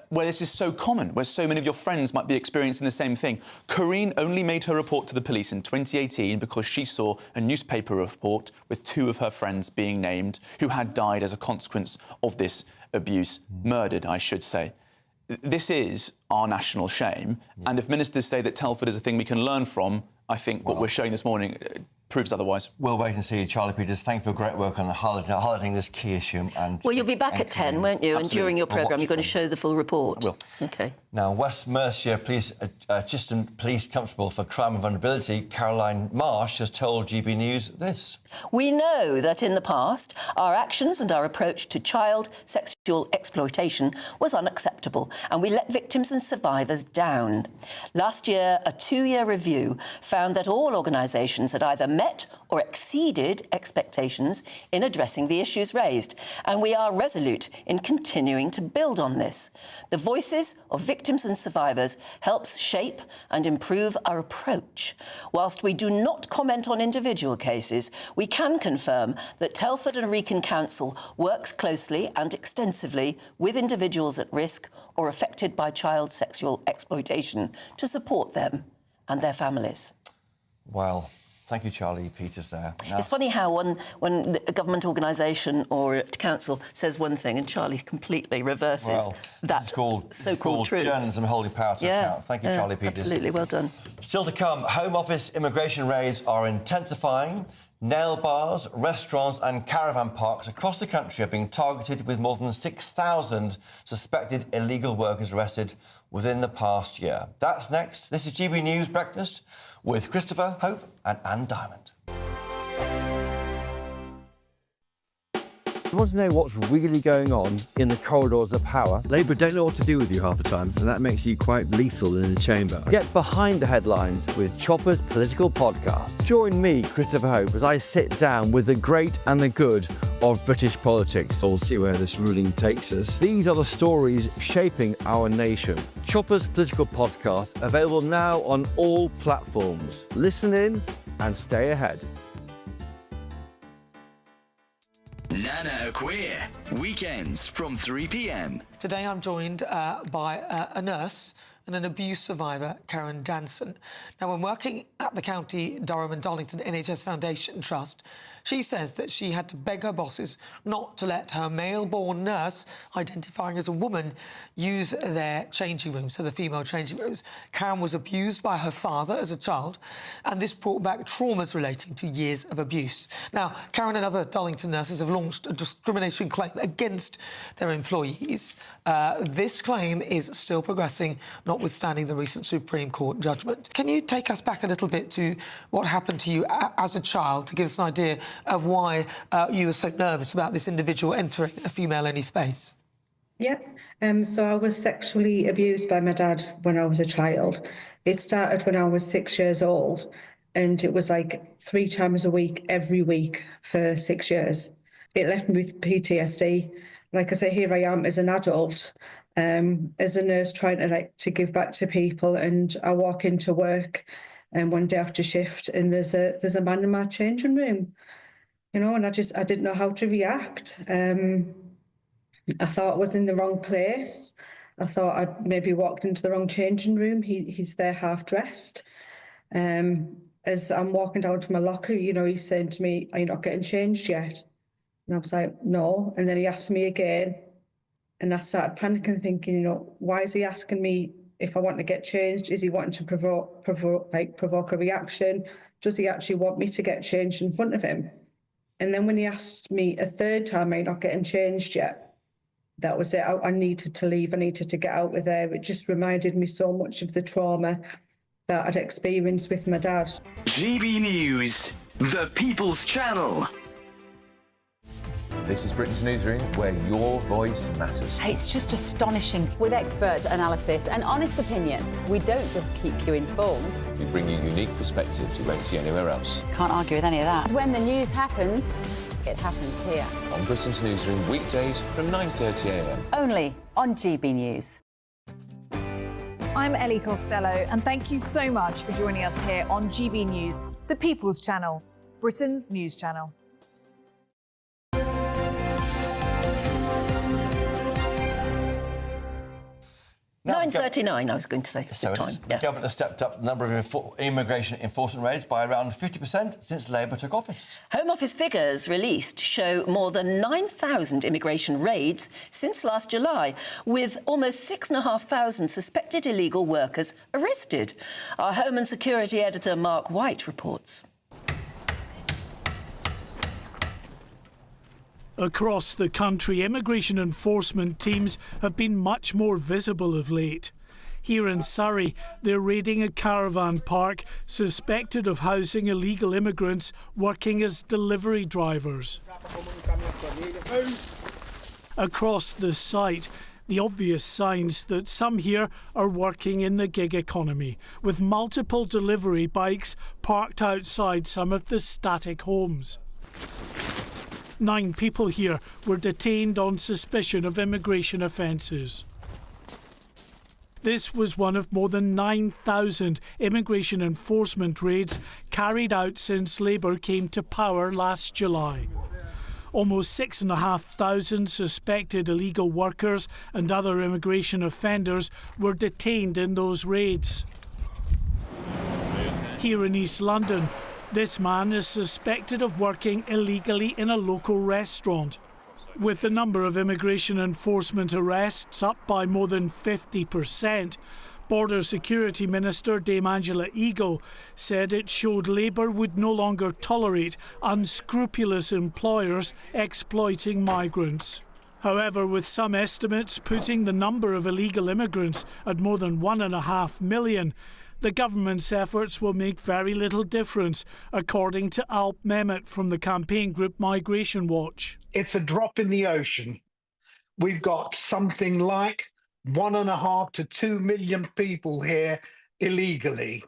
where this is so common, where so many of your friends might be experiencing the same thing. Corinne only made her report to the police in 2018 because she saw a newspaper report with 2 of her friends being named who had died as a consequence of this abuse. Murdered, I should say. This is our national shame, and if ministers say that Telford is a thing we can learn from, I think what we're showing this morning proves otherwise. We'll wait and see. Charlie Peters, thank you for your great work on highlighting this key issue. And well, you'll be back at 10, won't you? Absolutely. And during your programme, you're going to show the full report. I will. OK. Now, West Mercia Police Assistant Police Constable for Crime and Vulnerability, Caroline Marsh, has told GB News this. We know that in the past, our actions and our approach to child sexual exploitation was unacceptable, and we let victims and survivors down. Last year, a 2-year review found that all organisations had either met or exceeded expectations in addressing the issues raised, and we are resolute in continuing to build on this. The voices of victims and survivors helps shape and improve our approach. Whilst we do not comment on individual cases, we can confirm that Telford and Wrekin Council works closely and extensively with individuals at risk or affected by child sexual exploitation to support them and their families. Well, thank you, Charlie Peters there. Now, it's funny how when a government organisation or a council says one thing and Charlie completely reverses that so-called truth. Journalism holding power to account. Thank you, Charlie Peters. Absolutely, well done. Still to come, Home Office immigration raids are intensifying. Nail bars, restaurants and caravan parks across the country are being targeted, with more than 6,000 suspected illegal workers arrested within the past year. That's next. This is GB News Breakfast with Christopher, Hope and Anne Diamond. You want to know what's really going on in the corridors of power? Labour don't know what to do with you half the time, and that makes you quite lethal in the chamber. Get behind the headlines with Chopper's Political Podcast. Join me, Christopher Hope, as I sit down with the great and the good of British politics. We'll see where this ruling takes us. These are the stories shaping our nation. Chopper's Political Podcast, available now on all platforms. Listen in and stay ahead. Nana Queer, weekends from 3 p.m. Today I'm joined by a nurse and an abuse survivor, Karen Danson. Now, when working at the County Durham and Darlington NHS Foundation Trust, she says that she had to beg her bosses not to let her male-born nurse, identifying as a woman, use their changing rooms, so the female changing rooms. Karen was abused by her father as a child, and this brought back traumas relating to years of abuse. Now, Karen and other Darlington nurses have launched a discrimination claim against their employees. This claim is still progressing, notwithstanding the recent Supreme Court judgment. Can you take us back a little bit to what happened to you as a child, to give us an idea of why you were so nervous about this individual entering a female-only space? Yeah, so I was sexually abused by my dad when I was a child. It started when I was 6 years old, and it was like 3 times a week, every week for 6 years. It left me with PTSD. Like I say, here I am as an adult, as a nurse trying to give back to people, and I walk into work one day after shift, and there's a man in my changing room, you know, and I didn't know how to react. I thought I was in the wrong place. I thought I'd maybe walked into the wrong changing room. He's there half dressed. As I'm walking down to my locker, you know, he's saying to me, "Are you not getting changed yet?" And I was like, "No." And then he asked me again, and I started panicking, thinking, you know, why is he asking me if I want to get changed? Is he wanting to provoke a reaction? Does he actually want me to get changed in front of him? And then when he asked me a third time, "Are you not getting changed yet?" That was it. I needed to leave. I needed to get out of there. It just reminded me so much of the trauma that I'd experienced with my dad. GB News, the People's Channel. This is Britain's Newsroom, where your voice matters. It's just astonishing. With expert analysis and honest opinion, we don't just keep you informed. We bring you unique perspectives you won't see anywhere else. Can't argue with any of that. When the news happens, it happens here. On Britain's Newsroom, weekdays from 9:30 a.m. Only on GB News. I'm Ellie Costello, and thank you so much for joining us here on GB News, the People's Channel, Britain's news channel. 9:39, I was going to say. So the government has stepped up the number of immigration enforcement raids by around 50% since Labour took office. Home Office figures released show more than 9,000 immigration raids since last July, with almost 6,500 suspected illegal workers arrested. Our Home and Security editor Mark White reports. Across the country, immigration enforcement teams have been much more visible of late. Here in Surrey, they're raiding a caravan park suspected of housing illegal immigrants working as delivery drivers. Across the site, The obvious signs that some here are working in the gig economy, with multiple delivery bikes parked outside some of the static homes. 9 people here were detained on suspicion of immigration offences. This was one of more than 9,000 immigration enforcement raids carried out since Labour came to power last July. Almost 6,500 suspected illegal workers and other immigration offenders were detained in those raids. Here in East London, this man is suspected of working illegally in a local restaurant. With the number of immigration enforcement arrests up by more than 50%, Border Security Minister Dame Angela Eagle said it showed Labour would no longer tolerate unscrupulous employers exploiting migrants. However, with some estimates putting the number of illegal immigrants at more than 1.5 million, the government's efforts will make very little difference, according to Alp Mehmet from the campaign group Migration Watch. It's a drop in the ocean. We've got something like 1.5 to 2 million people here illegally.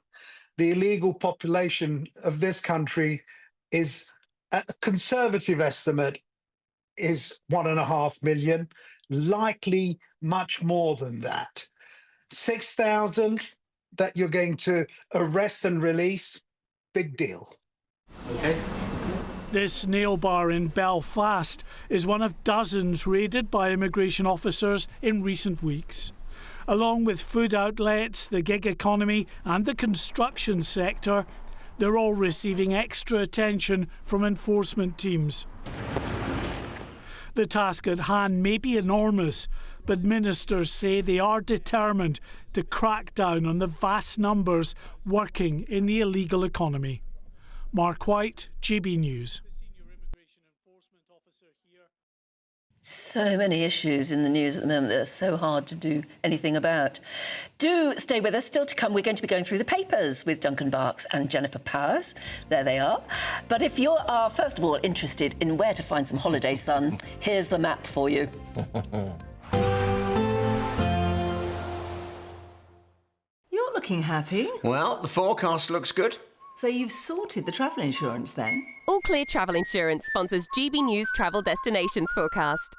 The illegal population of this country is, a conservative estimate, is 1.5 million, likely much more than that. 6,000 that you're going to arrest and release, big deal. Okay. This nail bar in Belfast is one of dozens raided by immigration officers in recent weeks. Along with food outlets, the gig economy and the construction sector, they're all receiving extra attention from enforcement teams. The task at hand may be enormous, but ministers say they are determined to crack down on the vast numbers working in the illegal economy. Mark White, GB News. So many issues in the news at the moment that are so hard to do anything about. Do stay with us. Still to come, we're going to be going through the papers with Duncan Barks and Jennifer Powers. There they are. But if you are, first of all, interested in where to find some holiday sun, here's the map for you. You're looking happy. Well, the forecast looks good. So you've sorted the travel insurance then? All Clear Travel Insurance sponsors GB News Travel Destinations Forecast.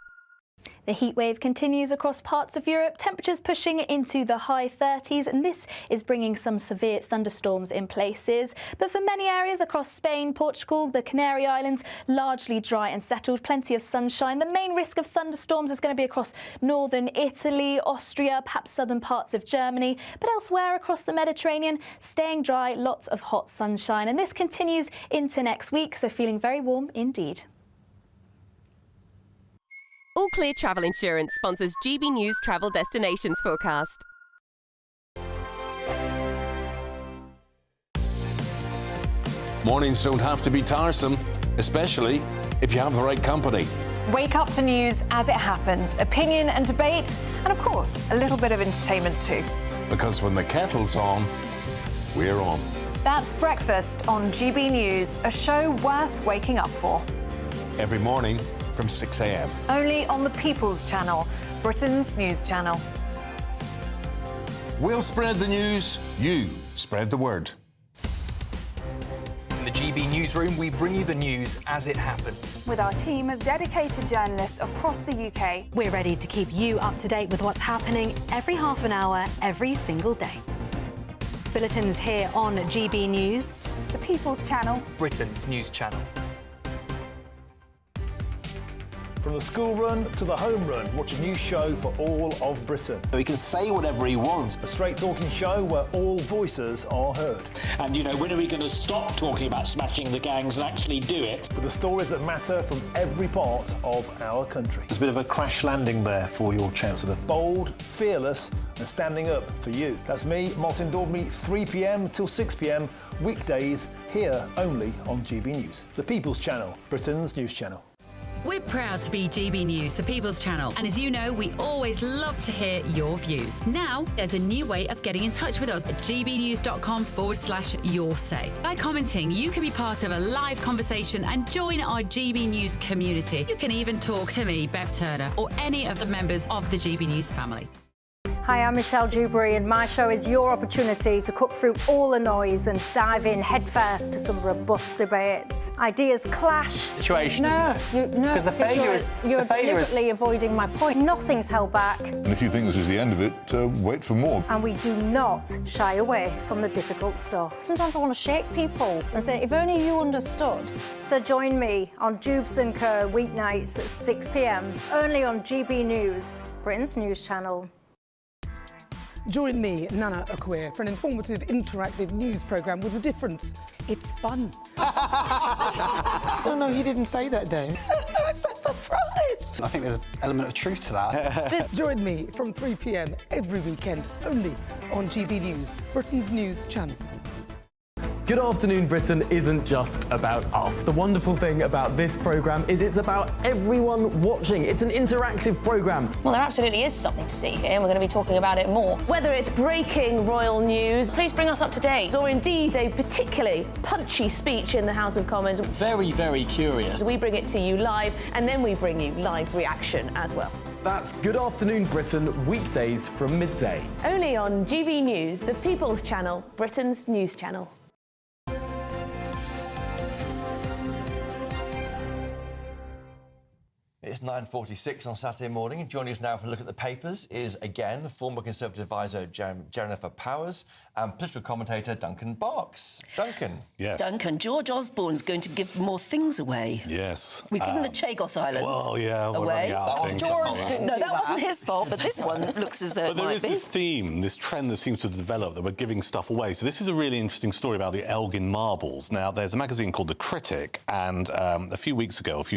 The heatwave continues across parts of Europe, temperatures pushing into the high 30s, and this is bringing some severe thunderstorms in places. But for many areas across Spain, Portugal, the Canary Islands, largely dry and settled, plenty of sunshine. The main risk of thunderstorms is going to be across northern Italy, Austria, perhaps southern parts of Germany, but elsewhere across the Mediterranean, staying dry, lots of hot sunshine. And this continues into next week, so feeling very warm indeed. All Clear Travel Insurance sponsors GB News Travel Destinations Forecast. Mornings don't have to be tiresome, especially if you have the right company. Wake up to news as it happens, opinion and debate, and of course, a little bit of entertainment too. Because when the kettle's on, we're on. That's Breakfast on GB News, a show worth waking up for. Every morning from 6 a.m. Only on the People's Channel, Britain's news channel. We'll spread the news, you spread the word. In the GB Newsroom, we bring you the news as it happens. With our team of dedicated journalists across the UK, we're ready to keep you up to date with what's happening every half an hour, every single day. Bulletins here on GB News, the People's Channel, Britain's news channel. From the school run to the home run, watch a new show for all of Britain. He can say whatever he wants. A straight-talking show where all voices are heard. And, you know, when are we going to stop talking about smashing the gangs and actually do it? With the stories that matter from every part of our country. There's a bit of a crash landing there for your Chancellor. Bold, fearless and standing up for you. That's me, Martin Daubney, 3 p.m. till 6 p.m, weekdays, here only on GB News. The People's Channel, Britain's news channel. We're proud to be GB News, the People's Channel, and as you know, we always love to hear your views. Now, there's a new way of getting in touch with us at gbnews.com/your-say. By commenting, you can be part of a live conversation and join our GB News community. You can even talk to me, Bev Turner, or any of the members of the GB News family. Hi, I'm Michelle Dewberry, and my show is your opportunity to cut through all the noise and dive in headfirst to some robust debates. Ideas clash. Situation, No, Because the failure is... You're deliberately avoiding my point. Nothing's held back. And if you think this is the end of it, wait for more. And we do not shy away from the difficult stuff. Sometimes I want to shake people and say, if only you understood. So join me on Jubes & Co. weeknights at 6 p.m, only on GB News, Britain's news channel. Join me, Nana Okoye, for an informative, interactive news programme with a difference. It's fun. No, he didn't say that, Dave. I'm so surprised. I think there's an element of truth to that. Join me from 3 p.m. every weekend, only on GB News, Britain's news channel. Good Afternoon Britain isn't just about us. The wonderful thing about this programme is it's about everyone watching. It's an interactive programme. Well, there absolutely is something to see here, and we're going to be talking about it more. Whether it's breaking royal news, please bring us up to date, or indeed a particularly punchy speech in the House of Commons. Very, very curious. We bring it to you live, and then we bring you live reaction as well. That's Good Afternoon Britain, weekdays from midday. Only on GB News, the People's Channel, Britain's news channel. It's 9:46 on Saturday morning, and joining us now for a look at the papers is, again, former Conservative advisor Jennifer Powers and political commentator Duncan Barks. Duncan. Yes. Duncan, George Osborne's going to give more things away. Yes. We've given the Chagos Islands away. George didn't No, that wasn't his fault, but this one looks as though But there is this theme, this trend that seems to develop that we're giving stuff away. So this is a really interesting story about the Elgin marbles. Now, there's a magazine called The Critic, and a few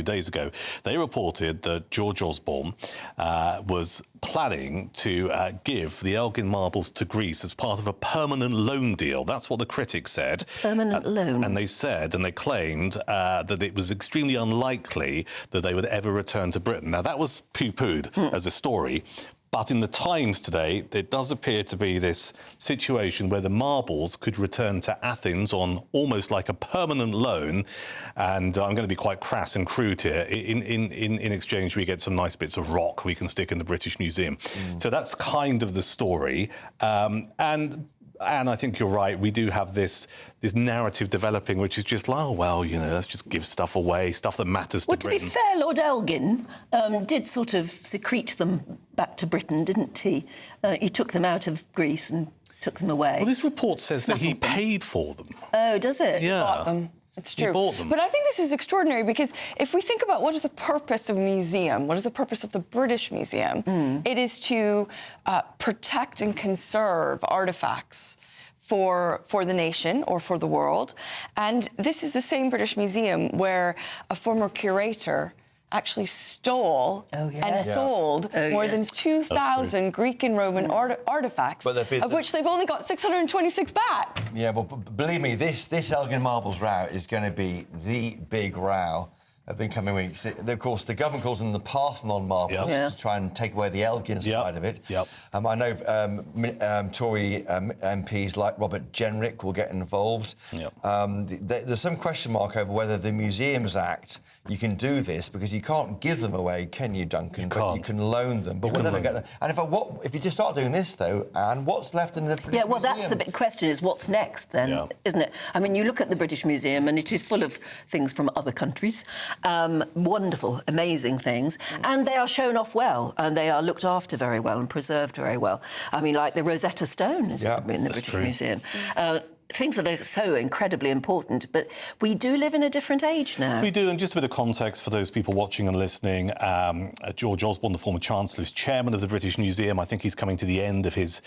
days ago, they reported that George Osborne was planning to give the Elgin marbles to Greece as part of a permanent loan deal. That's what The Critic said. Permanent loan. And they said, and they claimed, that it was extremely unlikely that they would ever return to Britain. Now, that was poo-pooed as a story. But in the Times today, there does appear to be this situation where the marbles could return to Athens on almost like a permanent loan. And I'm going to be quite crass and crude here. In exchange, we get some nice bits of rock we can stick in the British Museum. So that's kind of the story. And I think you're right. We do have this narrative developing, which is just like, oh, well, you know, let's just give stuff away, stuff that matters to Britain. To be fair, Lord Elgin did sort of secrete them back to Britain, didn't he? He took them out of Greece and took them away. Well, this report says that he paid for them. Oh, does it? Yeah. Bought them. It's true. He bought them. But I think this is extraordinary because if we think about what is the purpose of a museum, what is the purpose of the British Museum, it is to protect and conserve artefacts for the nation or for the world. And this is the same British Museum where a former curator actually stole and sold more than 2,000 Greek and Roman artifacts, of which they've only got 626 back. Yeah, well, believe me, this Elgin marbles row is going to be the big row of the incoming weeks. Of course, the government calls them the Parthenon marbles to try and take away the Elgin side of it. I know Tory MPs like Robert Jenrick will get involved. There's some question mark over whether the Museums Act, you can do this, because you can't give them away, can you, Duncan? You can loan them, but we'll never get them. And if you just start doing this, though, Anne, what's left in the British Museum? That's the big question, is what's next, then, isn't it? I mean, you look at the British Museum, and it is full of things from other countries. Wonderful, amazing things. And they are shown off well, and they are looked after very well and preserved very well. I mean, like the Rosetta Stone is in the British Museum. Things that are so incredibly important, but we do live in a different age now. We do, and just a bit of context for those people watching and listening, George Osborne, the former Chancellor, is chairman of the British Museum. I think he's coming to the end of his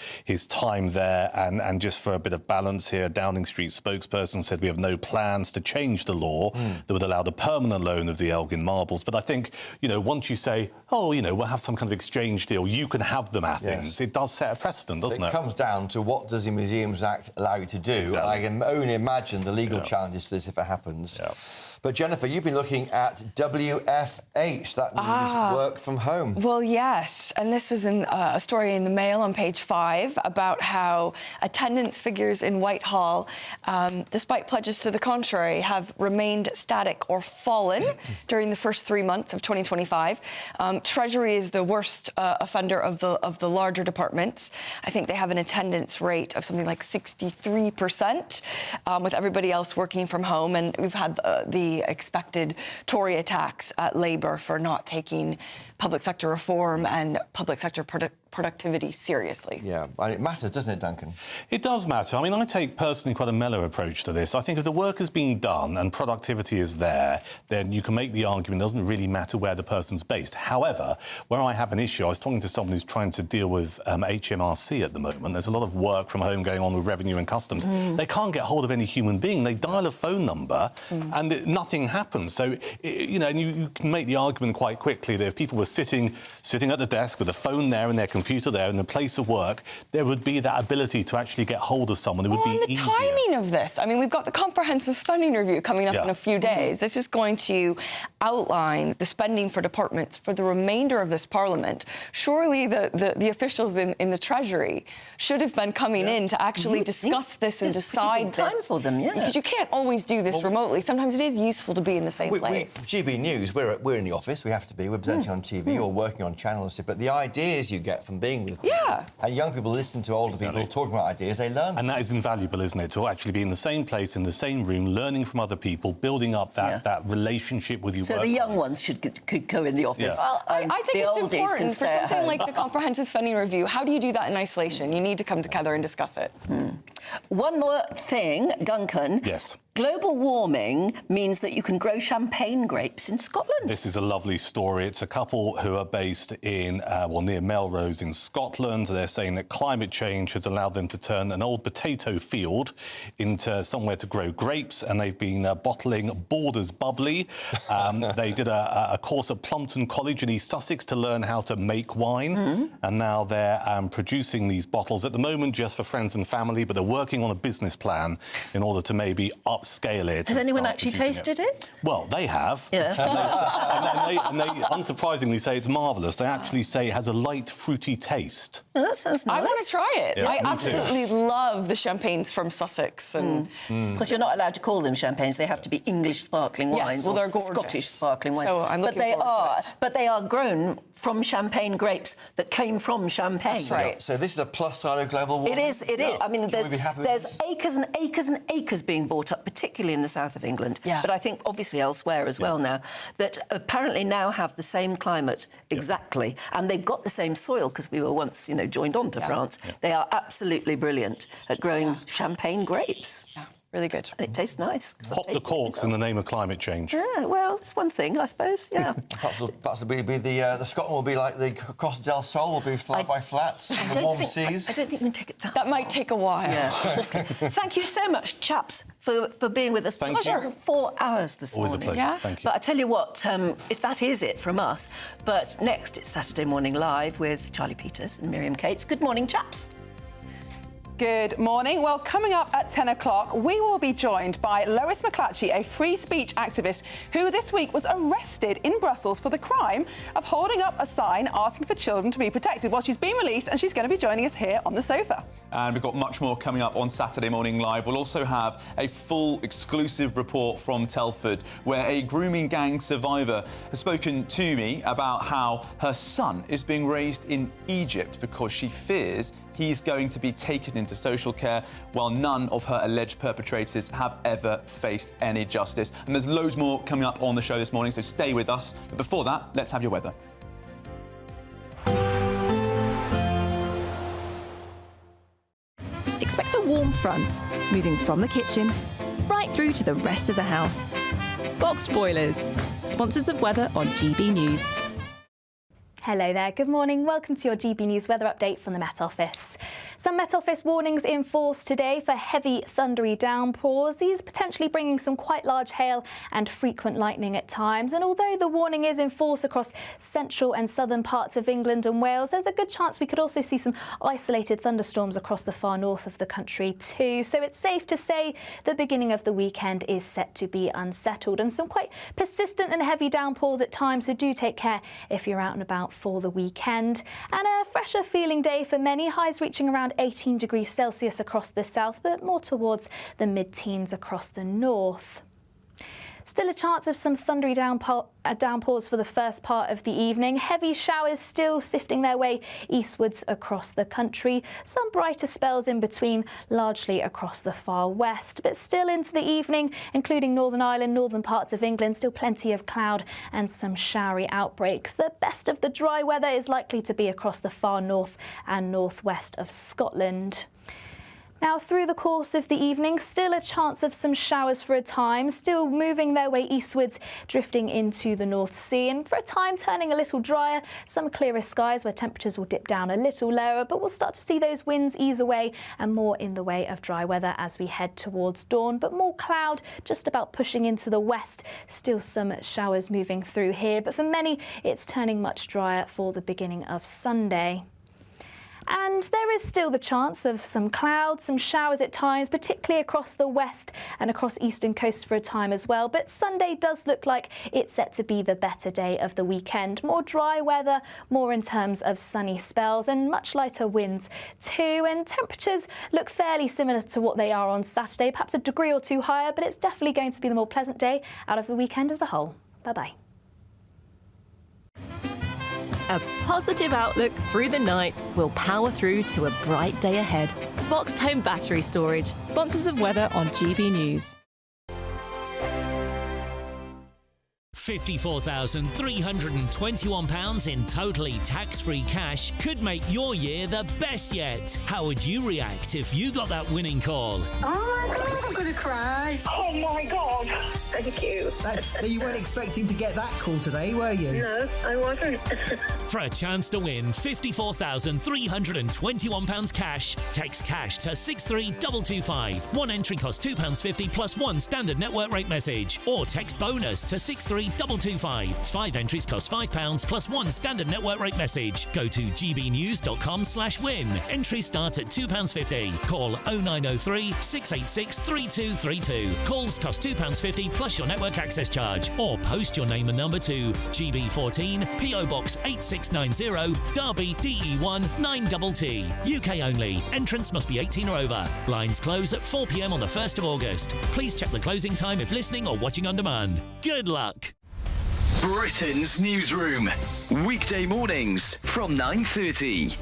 time there, and just for a bit of balance here, Downing Street spokesperson said we have no plans to change the law that would allow the permanent loan of the Elgin marbles. But I think, you know, once you say, oh, you know, we'll have some kind of exchange deal, you can have them, Athens, it does set a precedent, doesn't it? It comes down to what does the Museums Act allow you to do. Exactly. I can only imagine the legal challenges to this if it happens. But Jennifer, you've been looking at WFH, that means work from home. Well, yes, and this was in a story in the Mail on page 5 about how attendance figures in Whitehall, despite pledges to the contrary, have remained static or fallen during the first 3 months of 2025. Treasury is the worst offender of the larger departments. I think they have an attendance rate of something like 63%, with everybody else working from home, and we've had the expected Tory attacks at Labour for not taking public sector reform and public sector productivity seriously. Yeah, and it matters, doesn't it, Duncan? It does matter. I mean, I take personally quite a mellow approach to this. I think if the work has been done and productivity is there, then you can make the argument it doesn't really matter where the person's based. However, where I have an issue, I was talking to someone who's trying to deal with HMRC at the moment. There's a lot of work from home going on with revenue and customs. They can't get hold of any human being. They dial a phone number and nothing happens. So, you know, and you can make the argument quite quickly that if people were sitting at the desk with a phone there and their computer there in the place of work, there would be that ability to actually get hold of someone. It would be the easier. timing of this. I mean, we've got the comprehensive spending review coming up in a few days. This is going to outline the spending for departments for the remainder of this Parliament. Surely the officials in the Treasury should have been coming in to actually discuss this and decide time for them, Because you can't always do this remotely. Sometimes it is useful to be in the same place. GB News, we're in the office, we have to be. We're presenting on TV or working on channels. But the ideas you get from being with people, and young people listen to older people talking about ideas, they learn. And that is invaluable, isn't it? To actually be in the same place, in the same room, learning from other people, building up that relationship with you. So the young ones could go in the office. Well, I think it's important for something like the comprehensive spending review. How do you do that in isolation? You need to come together and discuss it. One more thing, Duncan. Yes. Global warming means that you can grow champagne grapes in Scotland. This is a lovely story. It's a couple who are based in, near Melrose in Scotland. They're saying that climate change has allowed them to turn an old potato field into somewhere to grow grapes, and they've been bottling Borders Bubbly. They did a course at Plumpton College in East Sussex to learn how to make wine, and now they're producing these bottles at the moment just for friends and family, but they're working on a business plan in order to maybe upscale it. Has anyone actually tasted it? Well, they have. Yeah. and they unsurprisingly say it's marvellous. They actually say it has a light, fruity taste. Well, that sounds nice. I want to try it. Yeah, I me absolutely love the champagnes from Sussex. Because you're not allowed to call them champagnes. They have to be English sparkling wines. Yes, well, they're gorgeous. Scottish sparkling wines. So I'm looking forward to it. But they are grown from champagne grapes that came from Champagne. That's right. So this is a plus side of global warming? It is. I mean, there's acres and acres and acres being bought up, particularly in the south of England, but I think obviously elsewhere as well now, that apparently now have the same climate exactly, and they've got the same soil because we were once, joined on to France. They are absolutely brilliant at growing champagne grapes. Really good. And it tastes nice. Pop the corks in the name of climate change. Yeah, well, it's one thing, I suppose, yeah. Perhaps the Scotland will be like the Costa del Sol, will be flat by flats, the warm seas. I don't think we can take it that That might take a while. Yeah. Thank you so much, chaps, for being with us for 4 hours this morning. Always a pleasure. Thank you. But I tell you what, if that is it from us, but next it's Saturday Morning Live with Charlie Peters and Miriam Cates. Good morning, chaps. Good morning. Well, coming up at 10 o'clock, we will be joined by Lois McClatchy, a free speech activist who this week was arrested in Brussels for the crime of holding up a sign asking for children to be protected. Well, she's been released and she's going to be joining us here on the sofa. And we've got much more coming up on Saturday Morning Live. We'll also have a full exclusive report from Telford where a grooming gang survivor has spoken to me about how her son is being raised in Egypt because she fears he's going to be taken into social care while none of her alleged perpetrators have ever faced any justice. And there's loads more coming up on the show this morning, so stay with us. But before that, let's have your weather. Expect a warm front, moving from the kitchen right through to the rest of the house. Boxed Boilers, sponsors of weather on GB News. Hello there, good morning. Welcome to your GB News weather update from the Met Office. Some Met Office warnings in force today for heavy thundery downpours. These potentially bringing some quite large hail and frequent lightning at times. And although the warning is in force across central and southern parts of England and Wales, there's a good chance we could also see some isolated thunderstorms across the far north of the country too. So it's safe to say the beginning of the weekend is set to be unsettled, and some quite persistent and heavy downpours at times, so do take care if you're out and about for the weekend. And a fresher feeling day for many, highs reaching around 18 degrees Celsius across the south, but more towards the mid-teens across the north. Still a chance of some thundery downpours for the first part of the evening. Heavy showers still sifting their way eastwards across the country. Some brighter spells in between, largely across the far west. But still into the evening, including Northern Ireland, northern parts of England, still plenty of cloud and some showery outbreaks. The best of the dry weather is likely to be across the far north and northwest of Scotland. Now, through the course of the evening, still a chance of some showers for a time, still moving their way eastwards, drifting into the North Sea, and for a time turning a little drier, some clearer skies where temperatures will dip down a little lower, but we'll start to see those winds ease away and more in the way of dry weather as we head towards dawn, but more cloud just about pushing into the west. Still some showers moving through here, but for many, it's turning much drier for the beginning of Sunday. And there is still the chance of some clouds, some showers at times, particularly across the west and across eastern coasts for a time as well. But Sunday does look like it's set to be the better day of the weekend. More dry weather, more in terms of sunny spells and much lighter winds too. And temperatures look fairly similar to what they are on Saturday, perhaps a degree or two higher, but it's definitely going to be the more pleasant day out of the weekend as a whole. Bye-bye. A positive outlook through the night will power through to a bright day ahead. Boxed Home Battery Storage, sponsors of weather on GB News. £54,321 in totally tax-free cash could make your year the best yet. How would you react if you got that winning call? Oh my God, I'm going to cry. Oh my God. Thank you. You weren't expecting to get that call today, were you? No, I wasn't. For a chance to win £54,321 cash, text cash to 63225. One entry costs £2.50 plus one standard network rate message. Or text bonus to 63225. 5 entries cost £5 plus one standard network rate message. Go to gbnews.com/win. Entries start at £2.50. Call 0903 686 3232. Calls cost £2.50 plus your network access charge. Or post your name and number to GB14 PO Box 8690 Derby DE1 9TT. UK only. Entrance must be 18 or over. Lines close at 4 p.m. on the 1st of August. Please check the closing time if listening or watching on demand. Good luck. Britain's Newsroom. Weekday mornings from 9:30.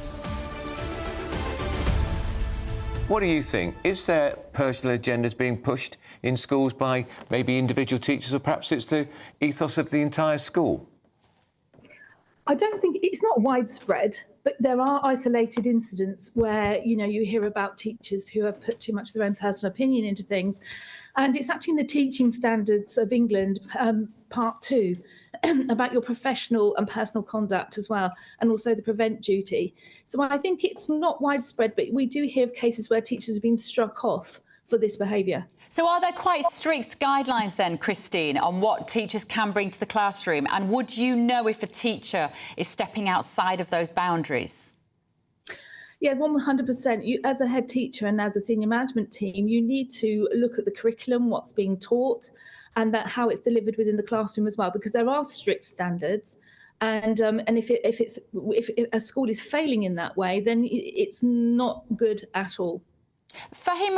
What do you think? Is there personal agendas being pushed in schools by maybe individual teachers, or perhaps it's the ethos of the entire school? I don't think it's not widespread, but there are isolated incidents where, you hear about teachers who have put too much of their own personal opinion into things. And it's actually in the Teaching Standards of England, Part 2, about your professional and personal conduct as well, and also the prevent duty. So I think it's not widespread, but we do hear of cases where teachers have been struck off for this behaviour. So are there quite strict guidelines then, Christine, on what teachers can bring to the classroom? And would you know if a teacher is stepping outside of those boundaries? Yeah, 100%. You, as a head teacher and as a senior management team, you need to look at the curriculum, what's being taught, and that how it's delivered within the classroom as well, because there are strict standards. And if a school is failing in that way, then it's not good at all. Fahim